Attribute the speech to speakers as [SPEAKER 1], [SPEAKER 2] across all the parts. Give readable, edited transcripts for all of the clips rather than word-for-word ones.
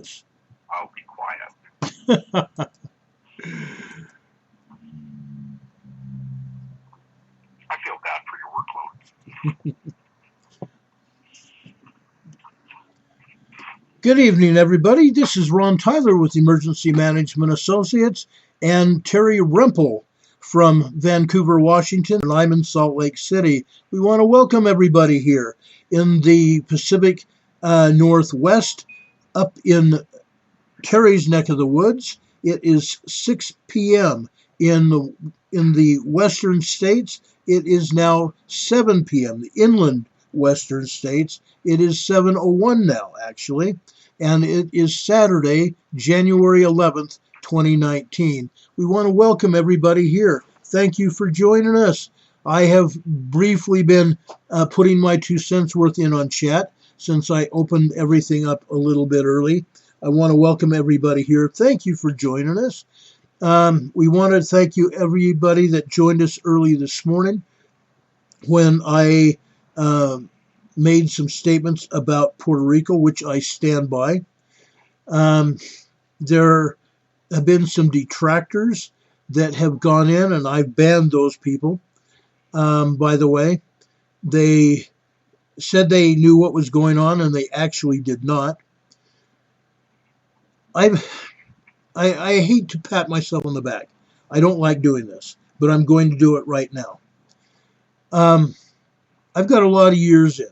[SPEAKER 1] this.
[SPEAKER 2] I'll be quiet. I feel bad for your workload.
[SPEAKER 1] Good evening, everybody. This is Ron Tyler with Emergency Management Associates and Terry Rempel from Vancouver, Washington, and I'm in Salt Lake City. We want to welcome everybody here in the Pacific Northwest, up in Terry's neck of the woods. It is 6 p.m. in the western states. It is now 7 p.m. The inland western states. It is 7:01 now, actually, and it is Saturday, January 11th, 2019. We want to welcome everybody here. Thank you for joining us. I have briefly been putting my 2 cents worth in on chat since I opened everything up a little bit early. I want to welcome everybody here. Thank you for joining us. We want to thank you, everybody that joined us early this morning when I made some statements about Puerto Rico, which I stand by. There have been some detractors that have gone in, and I've banned those people. By the way, they said they knew what was going on, and they actually did not. I hate to pat myself on the back. I don't like doing this, but I'm going to do it right now. I've got a lot of years in.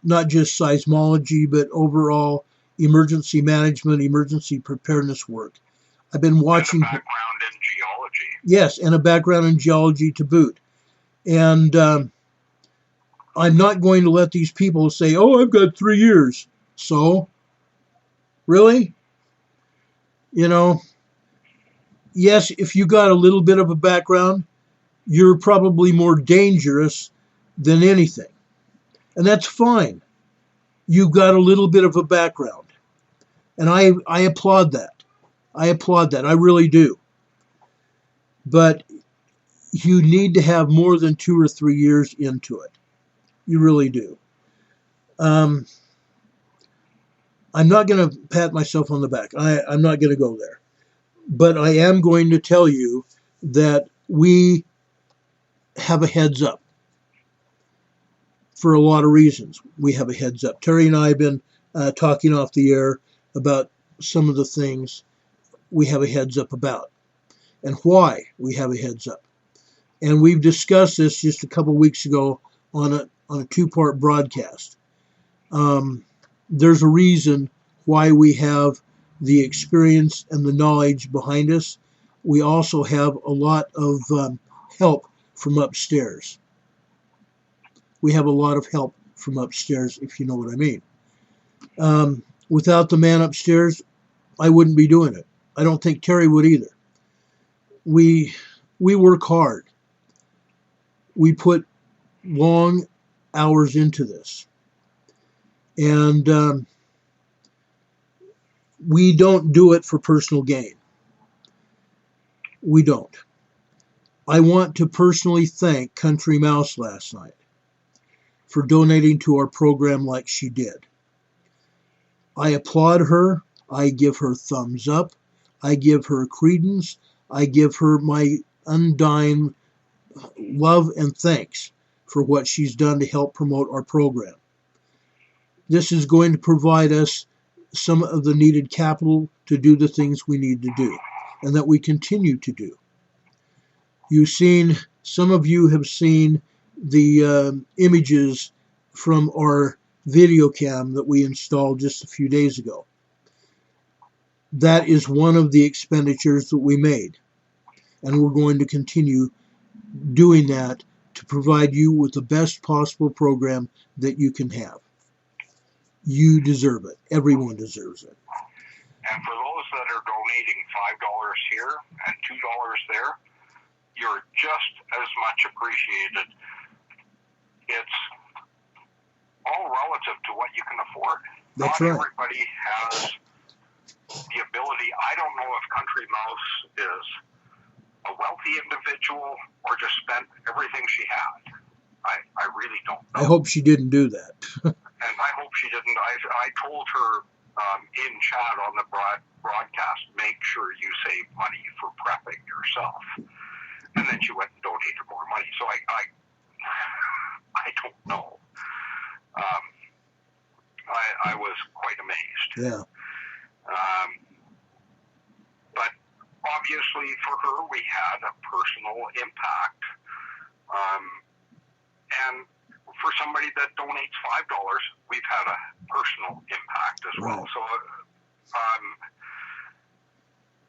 [SPEAKER 1] Not just seismology, but overall emergency management, emergency preparedness work. I've been watching.
[SPEAKER 2] And a background in geology.
[SPEAKER 1] Yes, and a background in geology to boot. And I'm not going to let these people say, oh, I've got 3 years. So, really? You know, yes, if you got a little bit of a background, you're probably more dangerous than anything. And that's fine. You've got a little bit of a background. And I applaud that. I applaud that. I really do. But you need to have more than 2 or 3 years into it. You really do. I'm not going to pat myself on the back. I'm not going to go there. But I am going to tell you that we have a heads up. For a lot of reasons, we have a heads up. Terry and I have been talking off the air about some of the things we have a heads up about and why we have a heads up. And we've discussed this just a couple weeks ago on a 2-part broadcast. There's a reason why we have the experience and the knowledge behind us. We also have a lot of help from upstairs. We have a lot of help from upstairs, if you know what I mean. Without the man upstairs, I wouldn't be doing it. I don't think Terry would either. We work hard. We put long hours into this. And we don't do it for personal gain. We don't. I want to personally thank Country Mouse last night for donating to our program like she did. I applaud her. I give her thumbs up. I give her credence. I give her my undying love and thanks for what she's done to help promote our program. This is going to provide us some of the needed capital to do the things we need to do and that we continue to do. Some of you have seen the images from our video cam that we installed just a few days ago. That is one of the expenditures that we made. And we're going to continue doing that to provide you with the best possible program that you can have. You deserve it. Everyone deserves it.
[SPEAKER 2] And for those that are donating $5 here and $2 there, you're just as much appreciated. It's all relative to what you can afford.
[SPEAKER 1] That's
[SPEAKER 2] Not
[SPEAKER 1] right.
[SPEAKER 2] Everybody has the ability. I don't know if Country Mouse is a wealthy individual or just spent everything she had. I really don't know.
[SPEAKER 1] I hope she didn't do that.
[SPEAKER 2] and I hope she didn't. I told her in chat on the broadcast, make sure you save money for prepping yourself. And then she went and donated more money. So I don't know. I was quite amazed.
[SPEAKER 1] Yeah.
[SPEAKER 2] But obviously for her, we had a personal impact. And for somebody that donates $5, we've had a personal impact as well.
[SPEAKER 1] Right.
[SPEAKER 2] So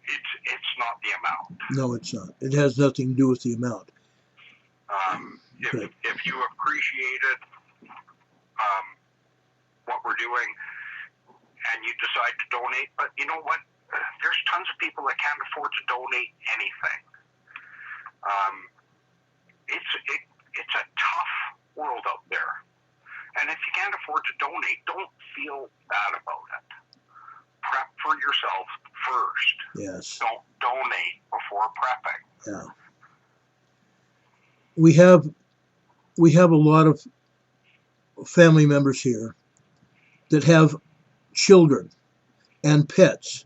[SPEAKER 2] it's not the amount.
[SPEAKER 1] No, it's not. It has nothing to do with the amount.
[SPEAKER 2] If you appreciated what we're doing and you decide to donate, but you know what? There's tons of people that can't afford to donate anything. It's a tough world out there. And if you can't afford to donate, don't feel bad about it. Prep for yourself first.
[SPEAKER 1] Yes.
[SPEAKER 2] Don't donate before prepping.
[SPEAKER 1] Yeah. We have a lot of family members here that have children and pets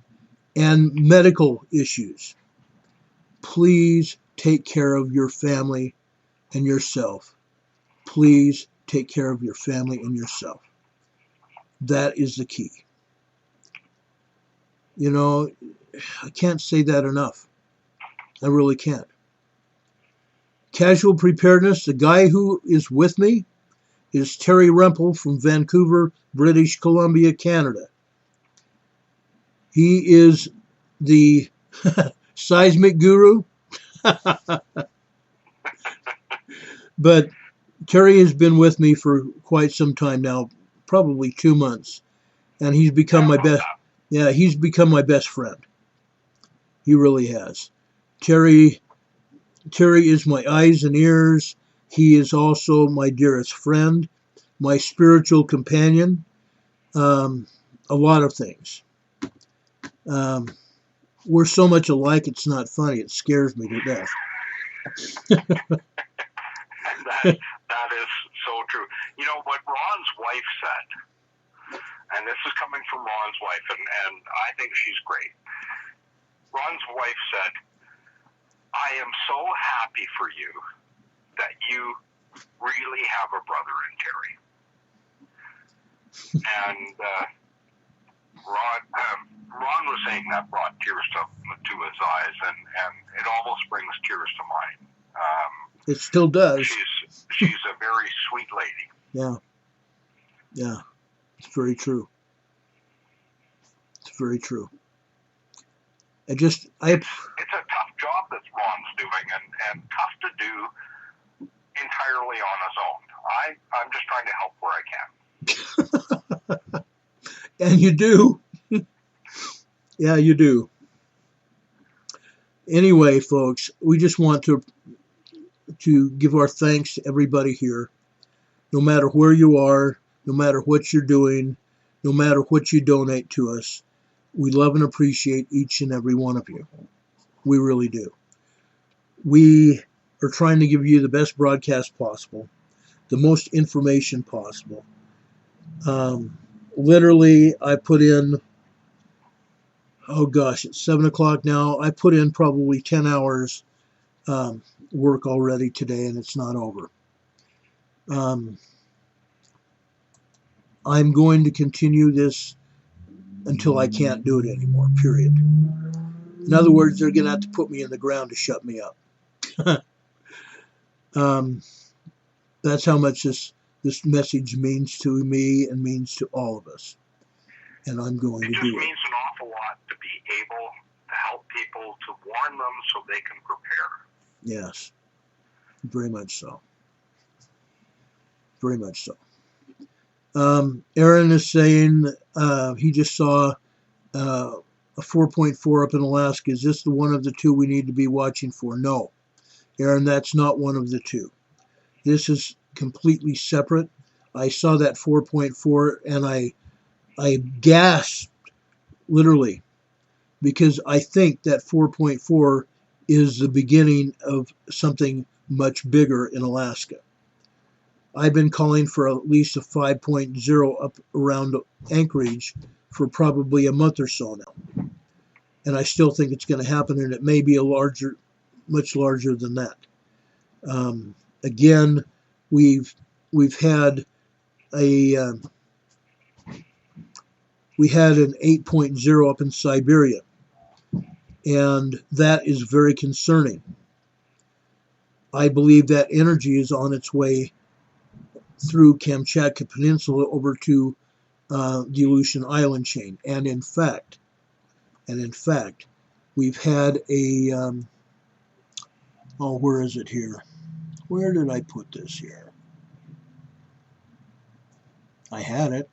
[SPEAKER 1] and medical issues. Please take care of your family and yourself. Please take care of your family and yourself. That is the key. You know, I can't say that enough. I really can't. Casual preparedness, the guy who is with me is Terry Rempel from Vancouver, British Columbia, Canada. He is the seismic guru. But Terry has been with me for quite some time now, probably 2 months, and he's become my best. Yeah, he's become my best friend. He really has. Terry is my eyes and ears. He is also my dearest friend, my spiritual companion, a lot of things. We're so much alike, it's not funny. It scares me to death.
[SPEAKER 2] That is so true. You know what Ron's wife said, and this is coming from Ron's wife, and I think she's great. Ron's wife said, I am so happy for you that you really have a brother in Terry. And Ron was saying that brought tears to his eyes, and it almost brings tears to mine.
[SPEAKER 1] It still does.
[SPEAKER 2] She's a very sweet lady.
[SPEAKER 1] Yeah. It's very true. It's very true. It's a
[SPEAKER 2] tough job that Ron's doing, and tough to do entirely on his own. I'm just trying to help where I can.
[SPEAKER 1] And you do. Yeah, you do. Anyway, folks, we just want to give our thanks to everybody here. No matter where you are, no matter what you're doing, no matter what you donate to us, we love and appreciate each and every one of you. We really do. We are trying to give you the best broadcast possible, the most information possible. Literally, I put in, it's 7 o'clock now. I put in probably 10 hours work already today, and it's not over. I'm going to continue this until I can't do it anymore, period. In other words, they're going to have to put me in the ground to shut me up. That's how much this message means to me and means to all of us. And I'm going to do it.
[SPEAKER 2] It just means an awful lot to be able to help people, to warn them so they can prepare.
[SPEAKER 1] Yes, very much so. Very much so. Aaron is saying he just saw a 4.4 up in Alaska. Is this the one of the two we need to be watching for? No, Aaron, that's not one of the two. This is completely separate. I saw that 4.4 and I gasped, literally, because I think that 4.4 is the beginning of something much bigger in Alaska. I've been calling for at least a 5.0 up around Anchorage for probably a month or so now. And I still think it's going to happen, and it may be much larger than that. Again, we've had an 8.0 up in Siberia, and that is very concerning. I believe that energy is on its way through Kamchatka Peninsula over to the Aleutian Island chain, and in fact, we've had a where is it here? Where did I put this here? I had it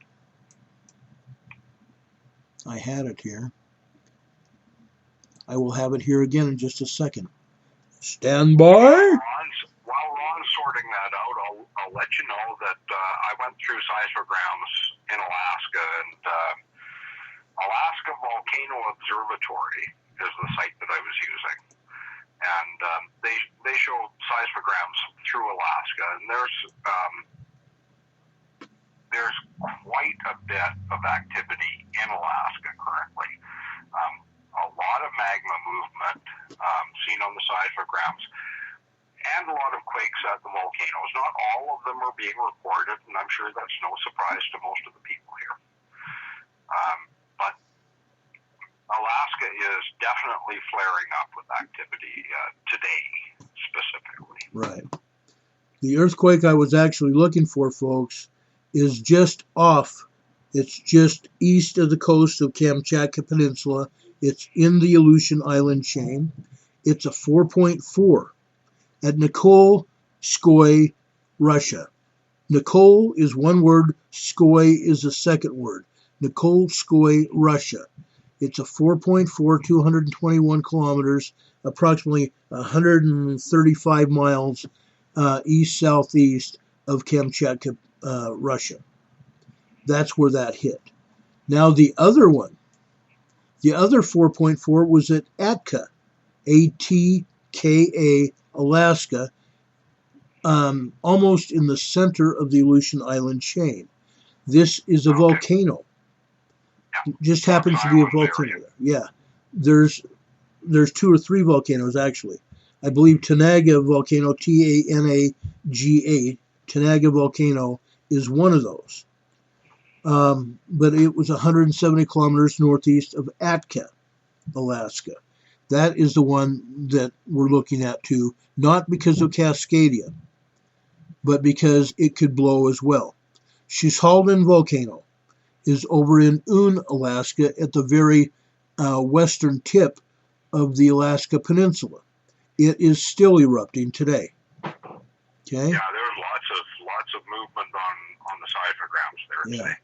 [SPEAKER 1] here. I will have it here again in just a second. Stand by.
[SPEAKER 2] While Ron's sorting that out, I'll let you know that I went through seismograms in Alaska, and Alaska Volcano Observatory is the site that I was using. And they show seismograms through Alaska, and there's quite a bit of activity in Alaska currently. A lot of magma movement seen on the seismograms, and a lot of quakes at the volcanoes. Not all of them are being reported, and I'm sure that's no surprise to most of the people here. But Alaska is definitely flaring up with activity today, specifically.
[SPEAKER 1] Right. The earthquake I was actually looking for, folks, is just off. It's just east of the coast of Kamchatka Peninsula. It's in the Aleutian Island chain. It's a 4.4 at Nikolskoye, Russia. Nikol is one word, Skoye is a second word. Nikolskoye, Russia. It's a 4.4, 221 kilometers, approximately 135 miles east-southeast of Kamchatka, Russia. That's where that hit. Now the other one, the other 4.4 was at Atka, A-T-K-A, Alaska, almost in the center of the Aleutian Island chain. This is a volcano. Just happens to be a volcano there. Yeah. There's 2 or 3 volcanoes, actually. I believe Tanaga Volcano, T-A-N-A-G-A, Tanaga Volcano is one of those. But it was 170 kilometers northeast of Atka, Alaska. That is the one that we're looking at too, not because of Cascadia, but because it could blow as well. Shushalden Volcano is over in Un, Alaska, at the very western tip of the Alaska Peninsula. It is still erupting today. Okay.
[SPEAKER 2] Yeah, there's lots of movement on the seismograms there today.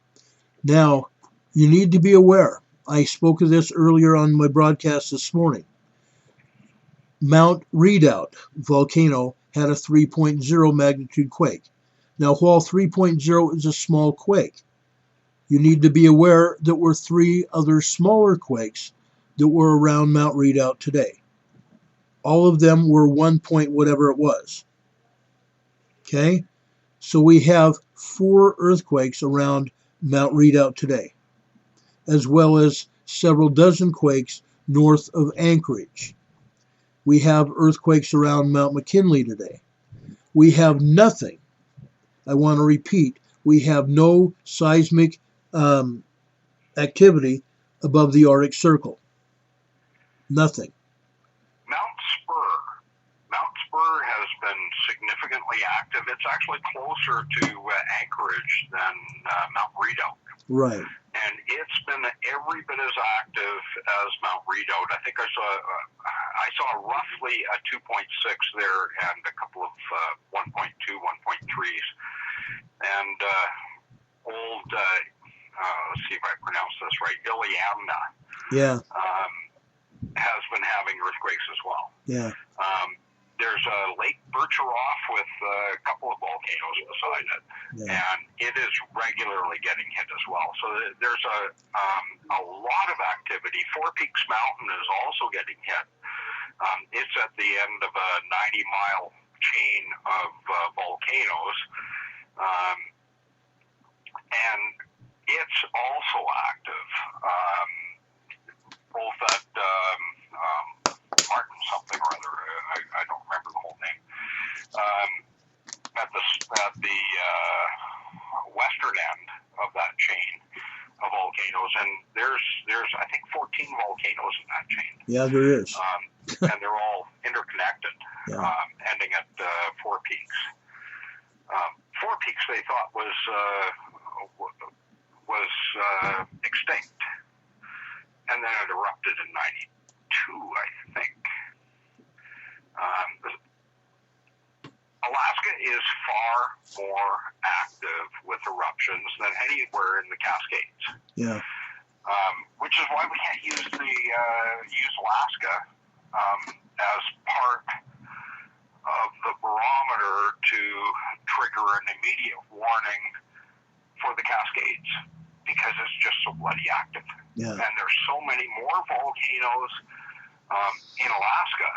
[SPEAKER 1] Now, you need to be aware. I spoke of this earlier on my broadcast this morning. Mount Redoubt volcano had a 3.0 magnitude quake. Now, while 3.0 is a small quake, you need to be aware that there were 3 other smaller quakes that were around Mount Redoubt today. All of them were 1 point whatever it was. Okay? So we have 4 earthquakes around Mount Redoubt today, as well as several dozen quakes north of Anchorage. We have earthquakes around Mount McKinley today. We have nothing. I want to repeat, we have no seismic activity above the Arctic Circle. Nothing.
[SPEAKER 2] Mount Spur has been significantly active. It's actually closer to Anchorage than Mount Redoubt.
[SPEAKER 1] Right.
[SPEAKER 2] And it's been every bit as active as Mount Redoubt. I think I saw roughly a 2.6 there and a couple of 1.2, 1.3s. And let's see if I pronounce this right, Iliamna has been having earthquakes as well.
[SPEAKER 1] Yeah.
[SPEAKER 2] There's a Lake Bircheroff with a couple of volcanoes beside it, and it is regularly getting hit as well. So there's a lot of activity. Four Peaks Mountain is also getting hit. It's at the end of a 90-mile chain of volcanoes, And it's also active, both at Martin something or other, I don't remember the whole name, at the western end of that chain of volcanoes, and there's I think 14 volcanoes in that chain.
[SPEAKER 1] Yeah, there is.
[SPEAKER 2] And they're all interconnected, ending at Four Peaks. Four Peaks they thought was extinct, and then it erupted in '92, I think. Alaska is far more active with eruptions than anywhere in the Cascades.
[SPEAKER 1] Yeah.
[SPEAKER 2] Which is why we can't use Alaska as part of the barometer to trigger an immediate warning for the Cascades, because it's just so bloody active.
[SPEAKER 1] Yeah.
[SPEAKER 2] And there's so many more volcanoes in Alaska,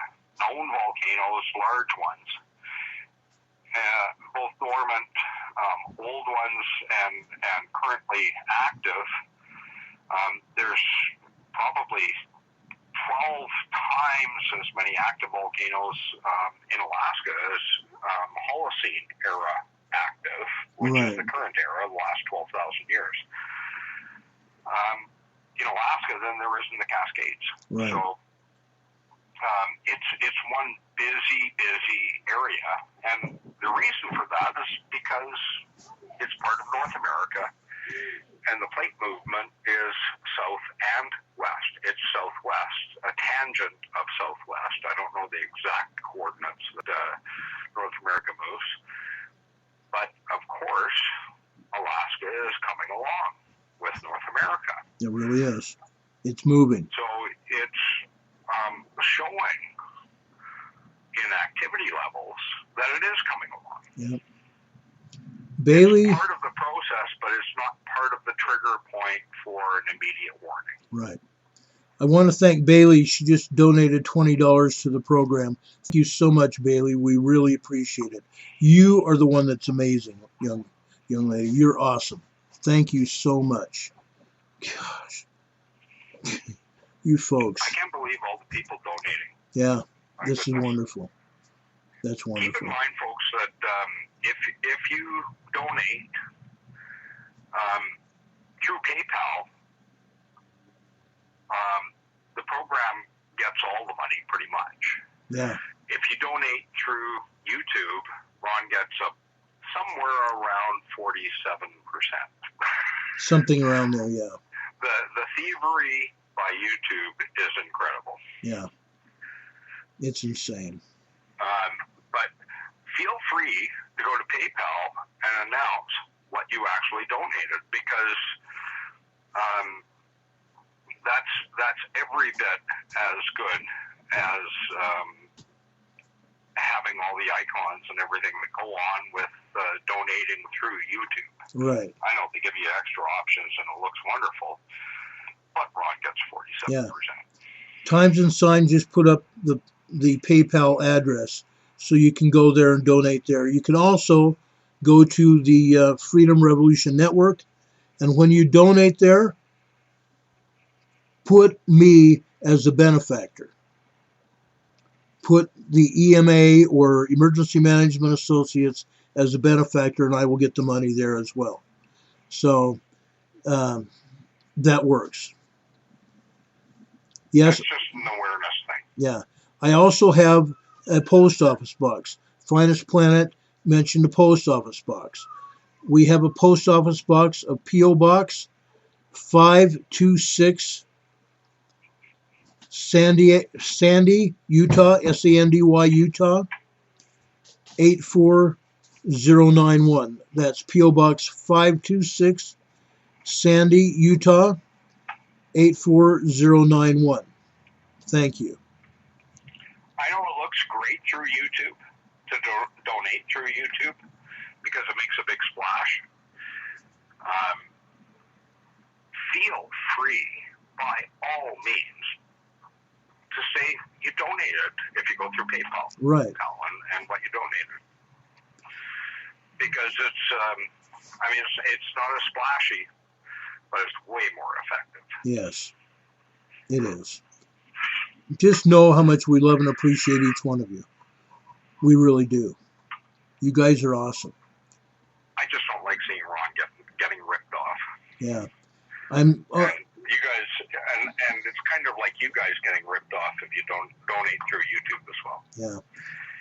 [SPEAKER 2] known volcanoes, large ones, both dormant, old ones, and currently active. There's probably 12 times as many active volcanoes in Alaska as Holocene era active, which is the current era, the last 12,000 years. In Alaska than there is in the Cascades.
[SPEAKER 1] Right.
[SPEAKER 2] So it's one busy area, and the reason for that is because it's part of North America, and the plate movement is south and west. It's southwest, a tangent of southwest. I don't know the exact coordinates that North America moves, but of course, Alaska is coming along with North America.
[SPEAKER 1] It really is. It's moving.
[SPEAKER 2] So it's showing in activity levels that it is coming along.
[SPEAKER 1] Yep. Bailey.
[SPEAKER 2] It's part of the process, but it's not part of the trigger point for an immediate warning.
[SPEAKER 1] Right. I want to thank Bailey. She just donated $20 to the program. Thank you so much, Bailey. We really appreciate it. You are the one that's amazing, young lady. You're awesome. Thank you so much. Gosh. You folks.
[SPEAKER 2] I can't believe all the people donating.
[SPEAKER 1] Yeah, this is wonderful. That's wonderful.
[SPEAKER 2] Keep in mind, folks, that if you donate through PayPal, the program gets all the money pretty much.
[SPEAKER 1] Yeah.
[SPEAKER 2] If you donate through YouTube, Ron gets somewhere around 47%.
[SPEAKER 1] Something around there, yeah.
[SPEAKER 2] The thievery by YouTube is incredible.
[SPEAKER 1] Yeah. It's insane.
[SPEAKER 2] But feel free to go to PayPal and announce what you actually donated, because that's every bit as good as having all the icons and everything that go on with donating through YouTube.
[SPEAKER 1] Right.
[SPEAKER 2] I know they give you extra options and it looks wonderful, but Ron gets 47%.
[SPEAKER 1] Yeah. Times and Sign just put up the PayPal address, so you can go there and donate there. You can also go to the Freedom Revolution Network, and when you donate there, put me as the benefactor. Put the EMA or Emergency Management Associates as a benefactor, and I will get the money there as well. So that works. Yes.
[SPEAKER 2] It's just an awareness thing.
[SPEAKER 1] Yeah. I also have a post office box. Finest Planet mentioned the post office box. We have a post office box, a P.O. Box 526 Sandy, Utah, Sandy, Utah, 84091. That's P.O. Box 526 Sandy, Utah, 84091. Thank you.
[SPEAKER 2] I know it looks great through YouTube to donate through YouTube because it makes a big splash. Feel free, by all means, to say you donated if you go through PayPal.
[SPEAKER 1] Right.
[SPEAKER 2] And what you donated. because it's, I mean, it's not as splashy, but it's way more effective.
[SPEAKER 1] Yes, it is. Just know how much we love and appreciate each one of you. We really do. You guys are awesome.
[SPEAKER 2] I just don't like seeing Ron getting ripped off.
[SPEAKER 1] Yeah.
[SPEAKER 2] And you guys, and it's kind of like you guys getting ripped off if you don't donate through YouTube as well.
[SPEAKER 1] Yeah.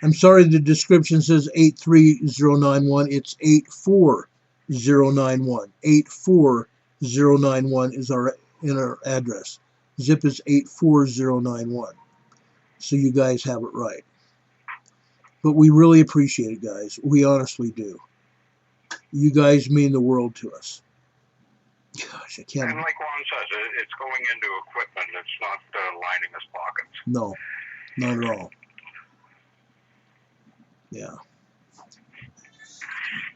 [SPEAKER 1] I'm sorry the description says 83091. It's 84091. 84091 is our address. Zip is 84091. So you guys have it right. But we really appreciate it, guys. We honestly do. You guys mean the world to us. Gosh, I can't.
[SPEAKER 2] And like Ron says, it's going into equipment. It's not lining his pockets.
[SPEAKER 1] No, not at all. Yeah.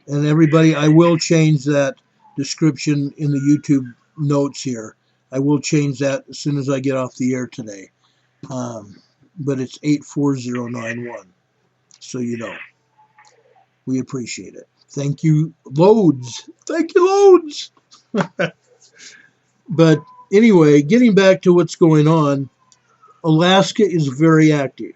[SPEAKER 1] And everybody, I will change that description in the YouTube notes here. I will change that as soon as I get off the air today. But it's 84091. So you know. We appreciate it. Thank you loads. Thank you loads. But anyway, getting back to what's going on, Alaska is very active.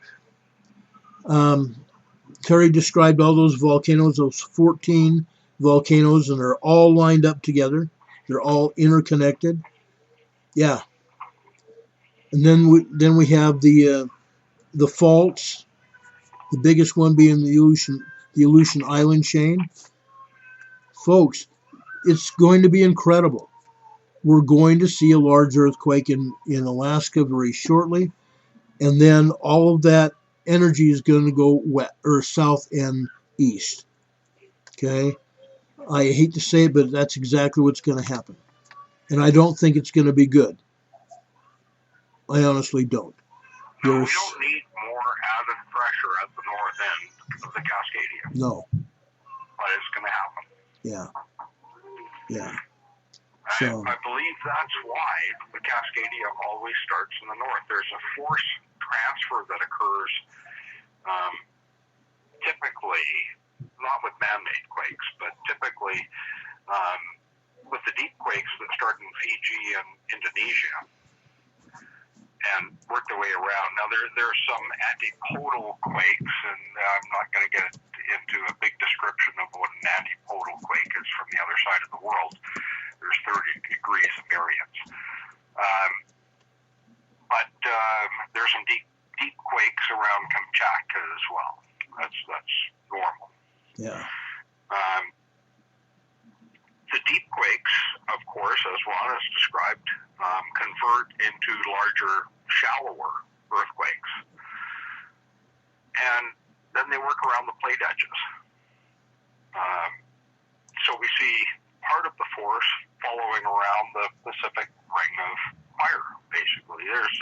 [SPEAKER 1] Terry described all those volcanoes, those 14 volcanoes, and they're all lined up together. They're all interconnected. Yeah. And then we have the faults, the biggest one being the Aleutian Island chain. Folks, it's going to be incredible. We're going to see a large earthquake in Alaska very shortly, and then all of that energy is going to go south and east. Okay? I hate to say it, but that's exactly what's going to happen. And I don't think it's going to be good. I honestly don't.
[SPEAKER 2] No, we don't need more added pressure at the north end of the Cascadia.
[SPEAKER 1] No.
[SPEAKER 2] But it's going to happen.
[SPEAKER 1] Yeah. Yeah.
[SPEAKER 2] So I believe that's why the Cascadia always starts in the north. There's a force transfer that occurs typically, not with man-made quakes, but typically with the deep quakes that start in Fiji and Indonesia and work their way around. Now, there's some antipodal quakes, and I'm not going to get into a big description of what an antipodal quake is from the other side of the world. There's 30 degrees of variance. But there's some deep quakes around Kamchatka as well. That's normal.
[SPEAKER 1] Yeah.
[SPEAKER 2] The deep quakes, of course, as Ron has described, convert into larger, shallower earthquakes. And then they work around the plate edges. So we see part of the force following around the Pacific Ring of Fire, basically. There's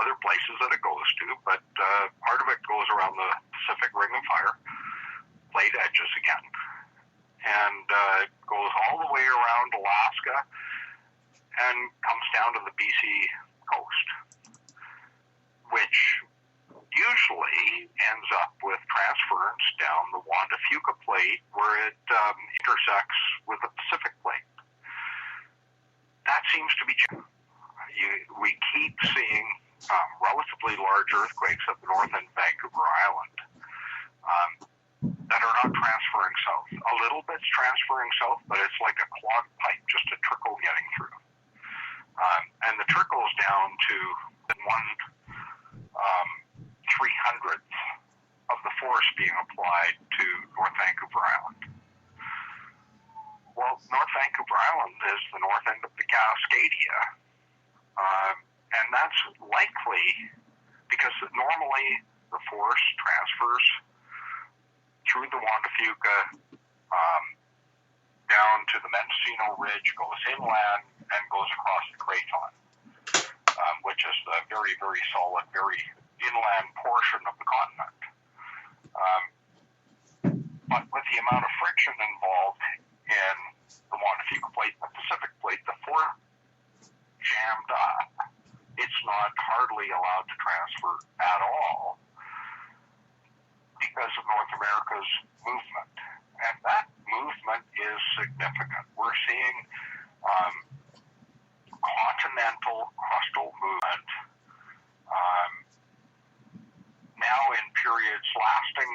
[SPEAKER 2] other places that it goes to, but part of it goes around the Pacific Ring of Fire, plate edges again, and goes all the way around Alaska and comes down to the BC coast, which usually ends up with transference down the Juan de Fuca plate where it intersects with the Pacific plate. That seems to be changing. We keep seeing relatively large earthquakes at the north end of Vancouver Island that are not transferring south. A little bit's transferring south, but it's like a clogged pipe, just a trickle getting through. And the trickle's down to 1/300th of the force being applied to North Vancouver Island. Well, North Vancouver Island is the north end of the Cascadia, and that's likely because normally the force transfers through the Juan de Fuca down to the Mendocino Ridge, goes inland, and goes across the Craton, which is the very, very solid, very inland portion of the continent. But with the amount of friction involved in the Juan de Fuca plate and the Pacific plate, the force jammed up. It's not hardly allowed to transfer at all because of North America's movement. significant. We're seeing continental crustal movement now in periods lasting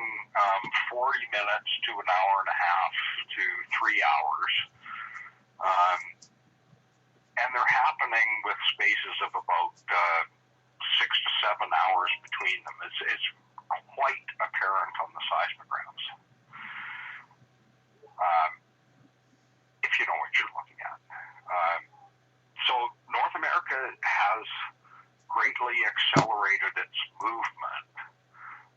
[SPEAKER 2] 40 minutes to an hour and a half to 3 hours. And they're happening with spaces of about 6 to 7 hours between them. It's quite apparent on the seismographs. If you know what you're looking at. So North America has greatly accelerated its movement,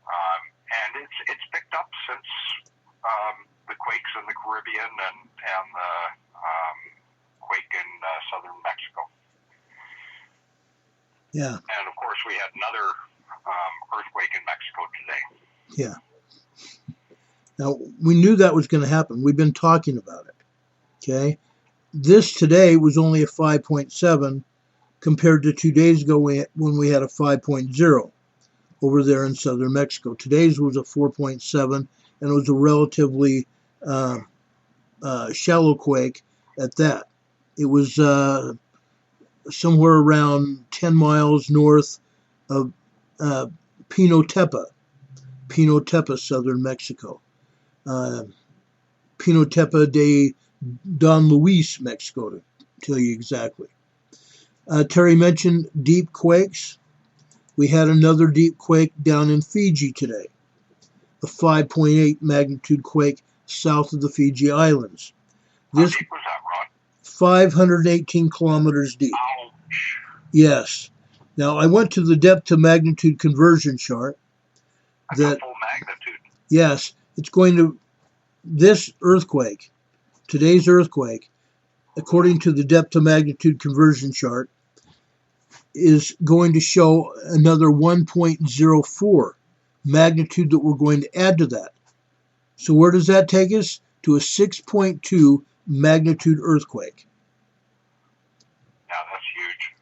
[SPEAKER 2] and it's picked up since the quakes in the Caribbean and the quake in southern Mexico.
[SPEAKER 1] Yeah.
[SPEAKER 2] And of course, we had another earthquake in Mexico today.
[SPEAKER 1] Yeah. Now, we knew that was going to happen. We've been talking about it. Okay. This today was only a 5.7 compared to 2 days ago when we had a 5.0 over there in southern Mexico. Today's was a 4.7, and it was a relatively shallow quake at that. It was somewhere around 10 miles north of Pino Tepa, southern Mexico. Pino Tepa de Don Luis, Mexico, to tell you exactly. Terry mentioned deep quakes. We had another deep quake down in Fiji today, a 5.8 magnitude quake south of the Fiji Islands.
[SPEAKER 2] How deep was that, Ron?
[SPEAKER 1] 518 kilometers deep.
[SPEAKER 2] Ouch.
[SPEAKER 1] Yes. Now, I went to the depth to magnitude conversion chart.
[SPEAKER 2] That's a full magnitude.
[SPEAKER 1] Yes, it's going to, this earthquake, today's earthquake, according to the depth to magnitude conversion chart, is going to show another 1.04 magnitude that we're going to add to that. So where does that take us? To a 6.2 magnitude earthquake.
[SPEAKER 2] Yeah, that's huge.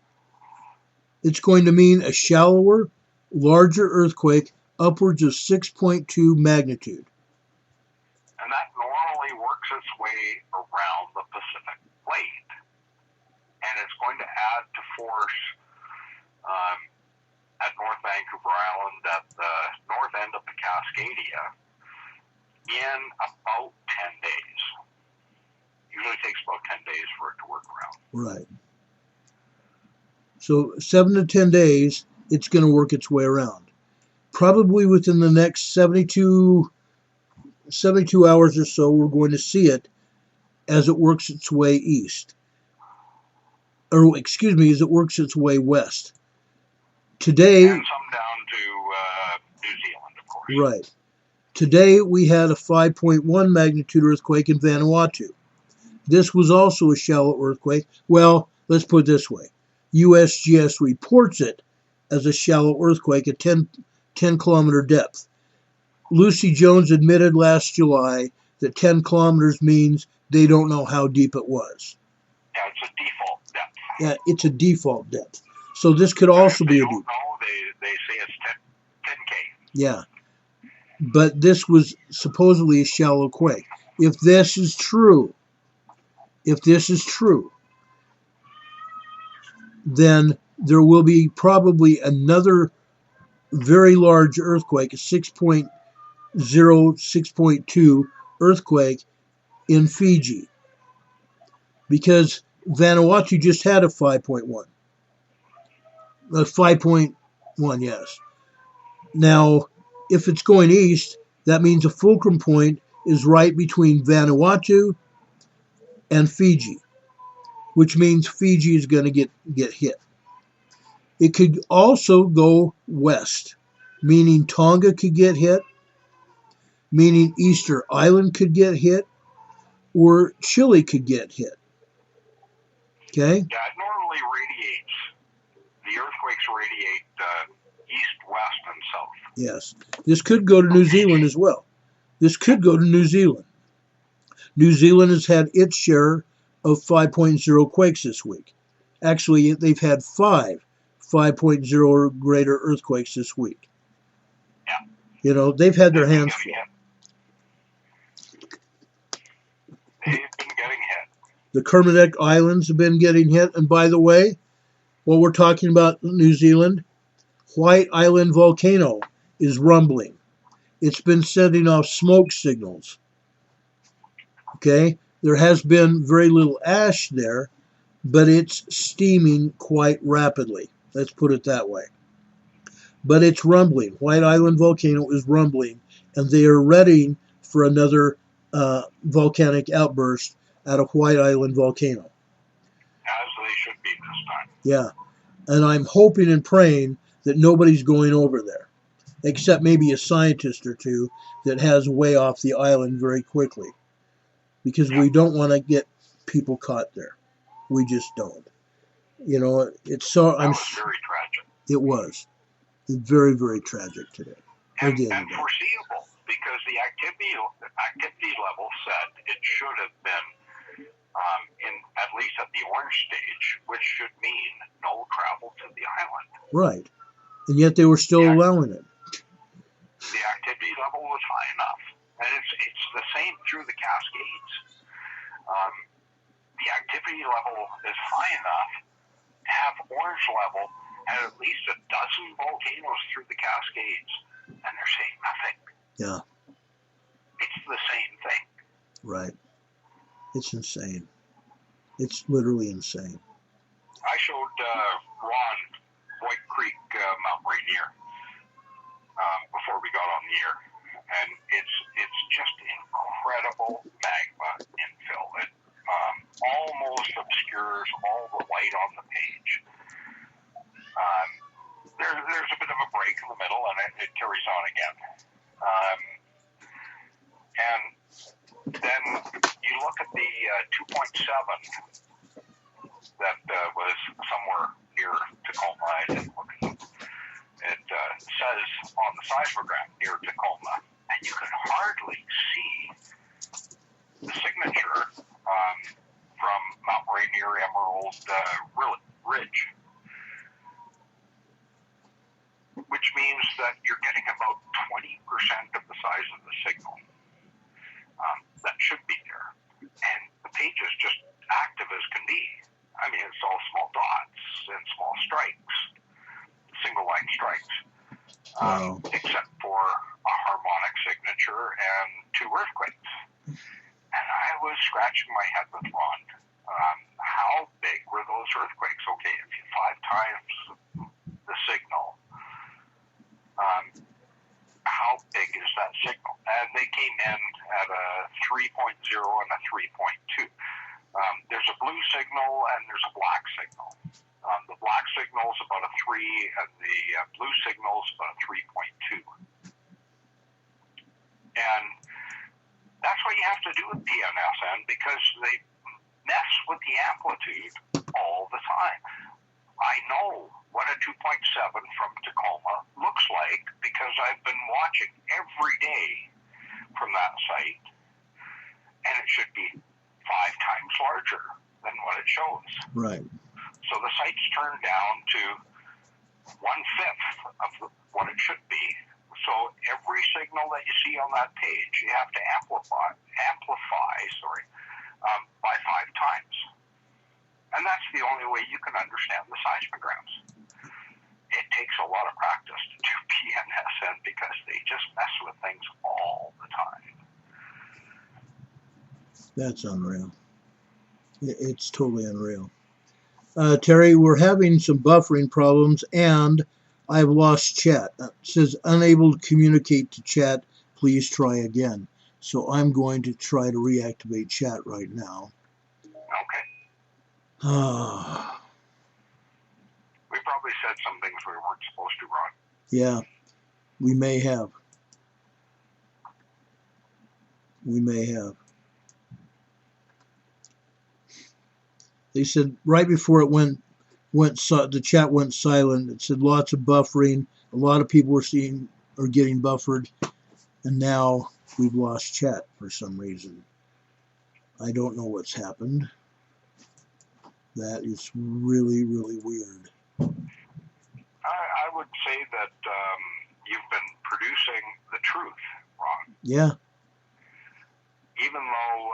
[SPEAKER 1] It's going to mean a shallower, larger earthquake, upwards of 6.2 magnitude.
[SPEAKER 2] And that normally works its way around the Pacific Plate. And it's going to add to force at North Vancouver Island at the north end of the Cascadia in about 10 days. Usually takes about 10 days for it to work around.
[SPEAKER 1] Right. So 7 to 10 days, it's going to work its way around. Probably within the next 72 hours or so, we're going to see it as it works its way east. Or, excuse me, as it works its way west. Today,
[SPEAKER 2] and some down to New Zealand, of course.
[SPEAKER 1] Right. Today, we had a 5.1 magnitude earthquake in Vanuatu. This was also a shallow earthquake. Well, let's put it this way. USGS reports it as a shallow earthquake at 10 kilometer depth. Lucy Jones admitted last July that 10 kilometers means they don't know how deep it was.
[SPEAKER 2] Yeah, it's a default depth.
[SPEAKER 1] Yeah, it's a default depth. So this could also be a deep.
[SPEAKER 2] They don't know, they say it's 10K.
[SPEAKER 1] Yeah. But this was supposedly a shallow quake. If this is true, then there will be probably another very large earthquake, a 6.0, 6.2 earthquake in Fiji. Because Vanuatu just had a 5.1. A 5.1, yes. Now, if it's going east, that means a fulcrum point is right between Vanuatu and Fiji, which means Fiji is going to get hit. It could also go west, meaning Tonga could get hit, meaning Easter Island could get hit, or Chile could get hit. Okay?
[SPEAKER 2] Yeah, it normally radiates. The earthquakes radiate east, west, and south.
[SPEAKER 1] Yes. This could go to New Zealand as well. This could go to New Zealand. New Zealand has had its share of 5.0 quakes this week. Actually, they've had 5 5.0 or greater earthquakes this week.
[SPEAKER 2] Yeah.
[SPEAKER 1] You know, they've had their hands full.
[SPEAKER 2] They've been getting hit.
[SPEAKER 1] The Kermadec Islands have been getting hit. And by the way, while we're talking about New Zealand, White Island volcano is rumbling. It's been sending off smoke signals. Okay? There has been very little ash there, but it's steaming quite rapidly. Let's put it that way. But it's rumbling. White Island volcano is rumbling, and they are readying for another volcanic outburst out of White Island volcano.
[SPEAKER 2] As they should be this time.
[SPEAKER 1] Yeah. And I'm hoping and praying that nobody's going over there, except maybe a scientist or two that has way off the island very quickly, because we don't want to get people caught there. We just don't. You know, it's so.
[SPEAKER 2] That was very tragic.
[SPEAKER 1] It was very, very tragic today.
[SPEAKER 2] And foreseeable, because the activity level said it should have been in at least at the orange stage, which should mean no travel to the island.
[SPEAKER 1] Right, and yet they were still allowing it.
[SPEAKER 2] The activity level was high enough, and it's the same through the Cascades. The activity level is high enough to have orange level at least a dozen volcanoes through the Cascades, and they're saying nothing.
[SPEAKER 1] Yeah.
[SPEAKER 2] It's the same thing.
[SPEAKER 1] Right. It's insane. It's literally insane.
[SPEAKER 2] I showed Ron White Creek Mount Rainier before we got on the air, and it's just incredible magma infill. It almost obscures all the light on the page. There's a bit of a break in the middle, and it carries on again. And then you look at the 2.7 that was somewhere near Tacoma. I didn't look it up. It says on the seismogram near Tacoma, and you can hardly see the signature from Mount Rainier Emerald Ridge, which means that you're getting about 20% of the size of the signal that should be there. And the page is just active as can be. I mean, it's all small dots and small strikes, single line strikes, except for a harmonic signature and 2 earthquakes. And I was scratching my head with Ron. How big were those earthquakes? Okay, if you 5 times the signal, how big is that signal? And they came in at a 3.0 and a 3.2. There's a blue signal and there's a black signal. The black signal is about a 3 and the blue signal is about a 3.2. And that's what you have to do with PNSN, because they mess with the amplitude all the time. I know what a 2.7 from Tacoma looks like because I've been watching every day from that site, and it should be 5 times larger than what it shows.
[SPEAKER 1] Right.
[SPEAKER 2] So the site's turned down to 1/5 of what it should be. So every signal that you see on that page, you have to amplify, by 5 times. And that's the only way you can understand the seismograms. It takes a lot of practice to do PNSN because they just mess with things all the time.
[SPEAKER 1] That's unreal. It's totally unreal. Terry, we're having some buffering problems, and I've lost chat. It says unable to communicate to chat. Please try again. So I'm going to try to reactivate chat right now.
[SPEAKER 2] Okay. We probably said some things we weren't supposed to, Ron.
[SPEAKER 1] Yeah, we may have. We may have. They said right before it went the chat went silent. It said lots of buffering. A lot of people are getting buffered, and now we've lost chat for some reason. I don't know what's happened. That is really, really weird.
[SPEAKER 2] I would say that you've been producing the truth, Ron.
[SPEAKER 1] Yeah.
[SPEAKER 2] Even though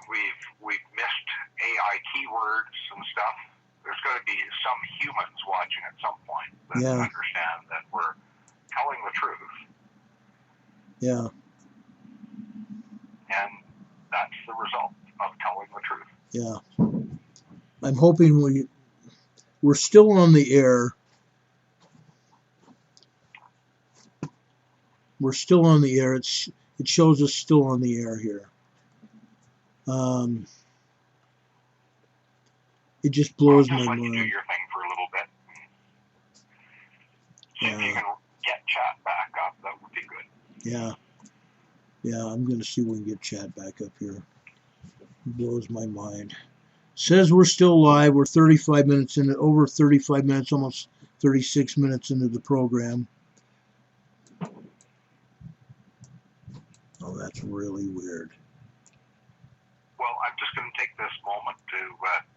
[SPEAKER 2] we've missed AI keywords and stuff. There's going to be some humans watching at some point that understand that we're telling the truth.
[SPEAKER 1] Yeah.
[SPEAKER 2] And that's the result of telling the truth.
[SPEAKER 1] Yeah. I'm hoping we're still on the air. We're still on the air. It shows us still on the air here. It just blows my mind.
[SPEAKER 2] Let you do your thing for a little bit. See if you can get chat back up. That would be good.
[SPEAKER 1] Yeah. Yeah, I'm going to see if we can get chat back up here. It blows my mind. Says we're still live. We're 35 minutes into, over 35 minutes, almost 36 minutes into the program. Oh, that's really weird.
[SPEAKER 2] Well, I'm just going to take this moment to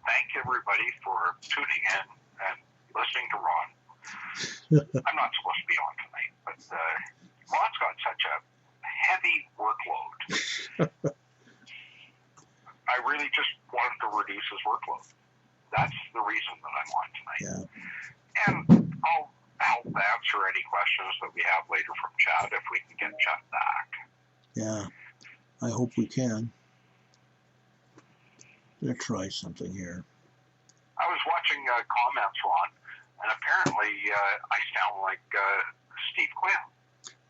[SPEAKER 2] thank everybody for tuning in and listening to Ron. I'm not supposed to be on tonight, but Ron's got such a heavy workload. I really just wanted to reduce his workload. That's the reason that I'm on tonight.
[SPEAKER 1] Yeah.
[SPEAKER 2] And I'll help answer any questions that we have later from chat if we can get chat back.
[SPEAKER 1] Yeah, I hope we can. Let's try something here.
[SPEAKER 2] I was watching comments, Ron, and apparently I sound like Steve Quinn.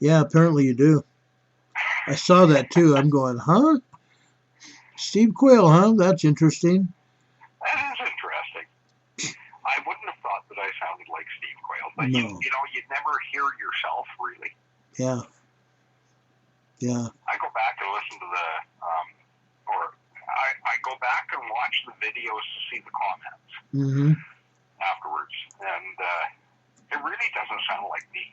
[SPEAKER 1] Yeah, apparently you do. I saw that too. I'm going, huh? Steve Quayle, huh? That's interesting.
[SPEAKER 2] That is interesting. I wouldn't have thought that I sounded like Steve Quayle, but
[SPEAKER 1] no.
[SPEAKER 2] You'd never hear yourself really.
[SPEAKER 1] Yeah. Yeah.
[SPEAKER 2] I go back and listen to I go back and watch the videos to see the comments afterwards, and it really doesn't sound like me.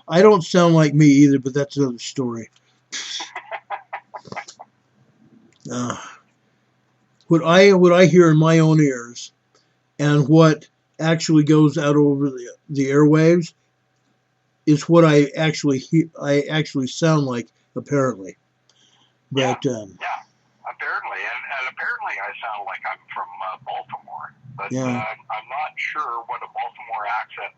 [SPEAKER 1] I don't sound like me either, but that's another story. What I hear in my own ears, and what actually goes out over the airwaves, is what I actually sound like, apparently. But
[SPEAKER 2] yeah, apparently, and apparently I sound like I'm from Baltimore, but I'm not sure what a Baltimore accent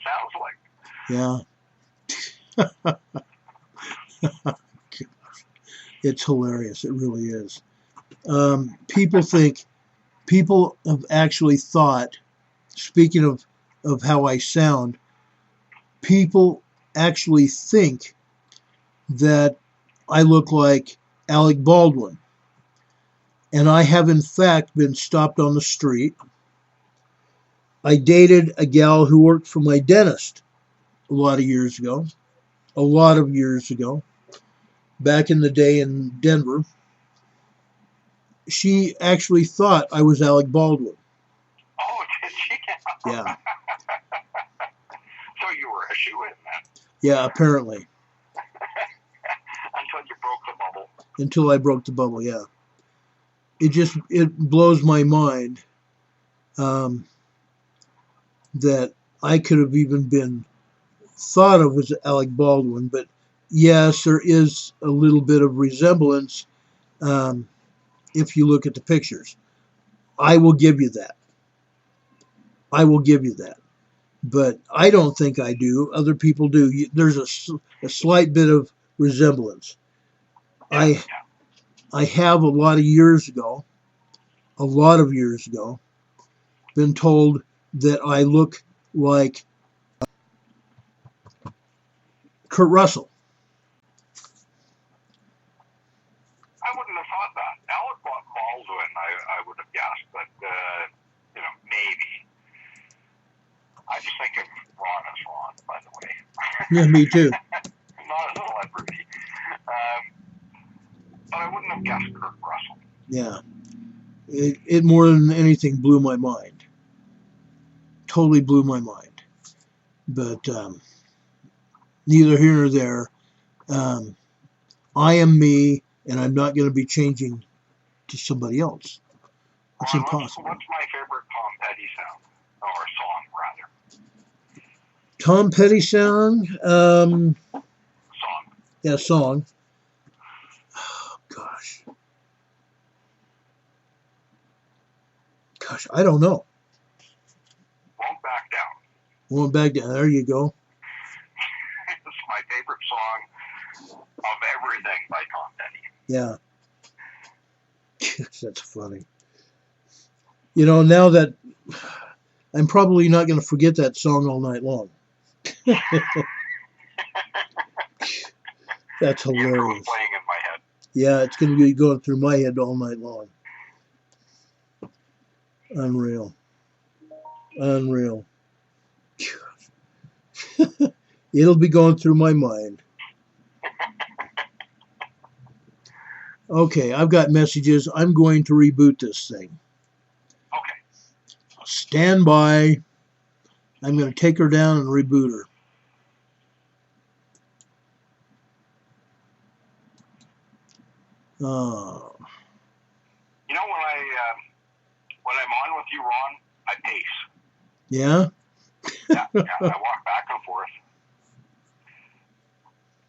[SPEAKER 2] sounds like.
[SPEAKER 1] Yeah. It's hilarious. It really is. People have actually thought, speaking of how I sound, people actually think that I look like Alec Baldwin. And I have, in fact, been stopped on the street. I dated a gal who worked for my dentist a lot of years ago, back in the day in Denver. She actually thought I was Alec Baldwin.
[SPEAKER 2] Oh, did she?
[SPEAKER 1] Yeah.
[SPEAKER 2] So you were a shoo-in then?
[SPEAKER 1] Yeah, apparently.
[SPEAKER 2] Until you broke the bubble.
[SPEAKER 1] Until I broke the bubble, yeah. It blows my mind that I could have even been thought of as Alec Baldwin, but yes, there is a little bit of resemblance if you look at the pictures. I will give you that. But I don't think I do. Other people do. There's a slight bit of resemblance. I have a lot of years ago, been told that I look like Kurt Russell.
[SPEAKER 2] I wouldn't have thought that. Alec Baldwin, I would have guessed, but maybe. I just think of Ron as Ron, by the way.
[SPEAKER 1] Yeah, me too.
[SPEAKER 2] Not a celebrity. But I wouldn't have guessed Kurt Russell.
[SPEAKER 1] Yeah. It more than anything blew my mind. Totally blew my mind. But neither here nor there. I am me, and I'm not going to be changing to somebody else. It's impossible.
[SPEAKER 2] What's my favorite Tom Petty sound? Or song, rather.
[SPEAKER 1] Tom Petty song?
[SPEAKER 2] Song.
[SPEAKER 1] Yeah, song. Oh, gosh. Gosh, I don't know.
[SPEAKER 2] Won't Back Down.
[SPEAKER 1] Won't Back Down. There you go.
[SPEAKER 2] It's my favorite song of everything by Tom Petty.
[SPEAKER 1] Yeah. That's funny. You know, now that I'm probably not going to forget that song all night long. That's hilarious.
[SPEAKER 2] Playing in my head.
[SPEAKER 1] Yeah, it's going to be going through my head all night long. Unreal. Unreal. It'll be going through my mind. Okay, I've got messages. I'm going to reboot this thing.
[SPEAKER 2] Okay.
[SPEAKER 1] Stand by. I'm going to take her down and reboot her.
[SPEAKER 2] You know, when I'm on with you, Ron, I pace.
[SPEAKER 1] Yeah?
[SPEAKER 2] Yeah, I walk back and forth.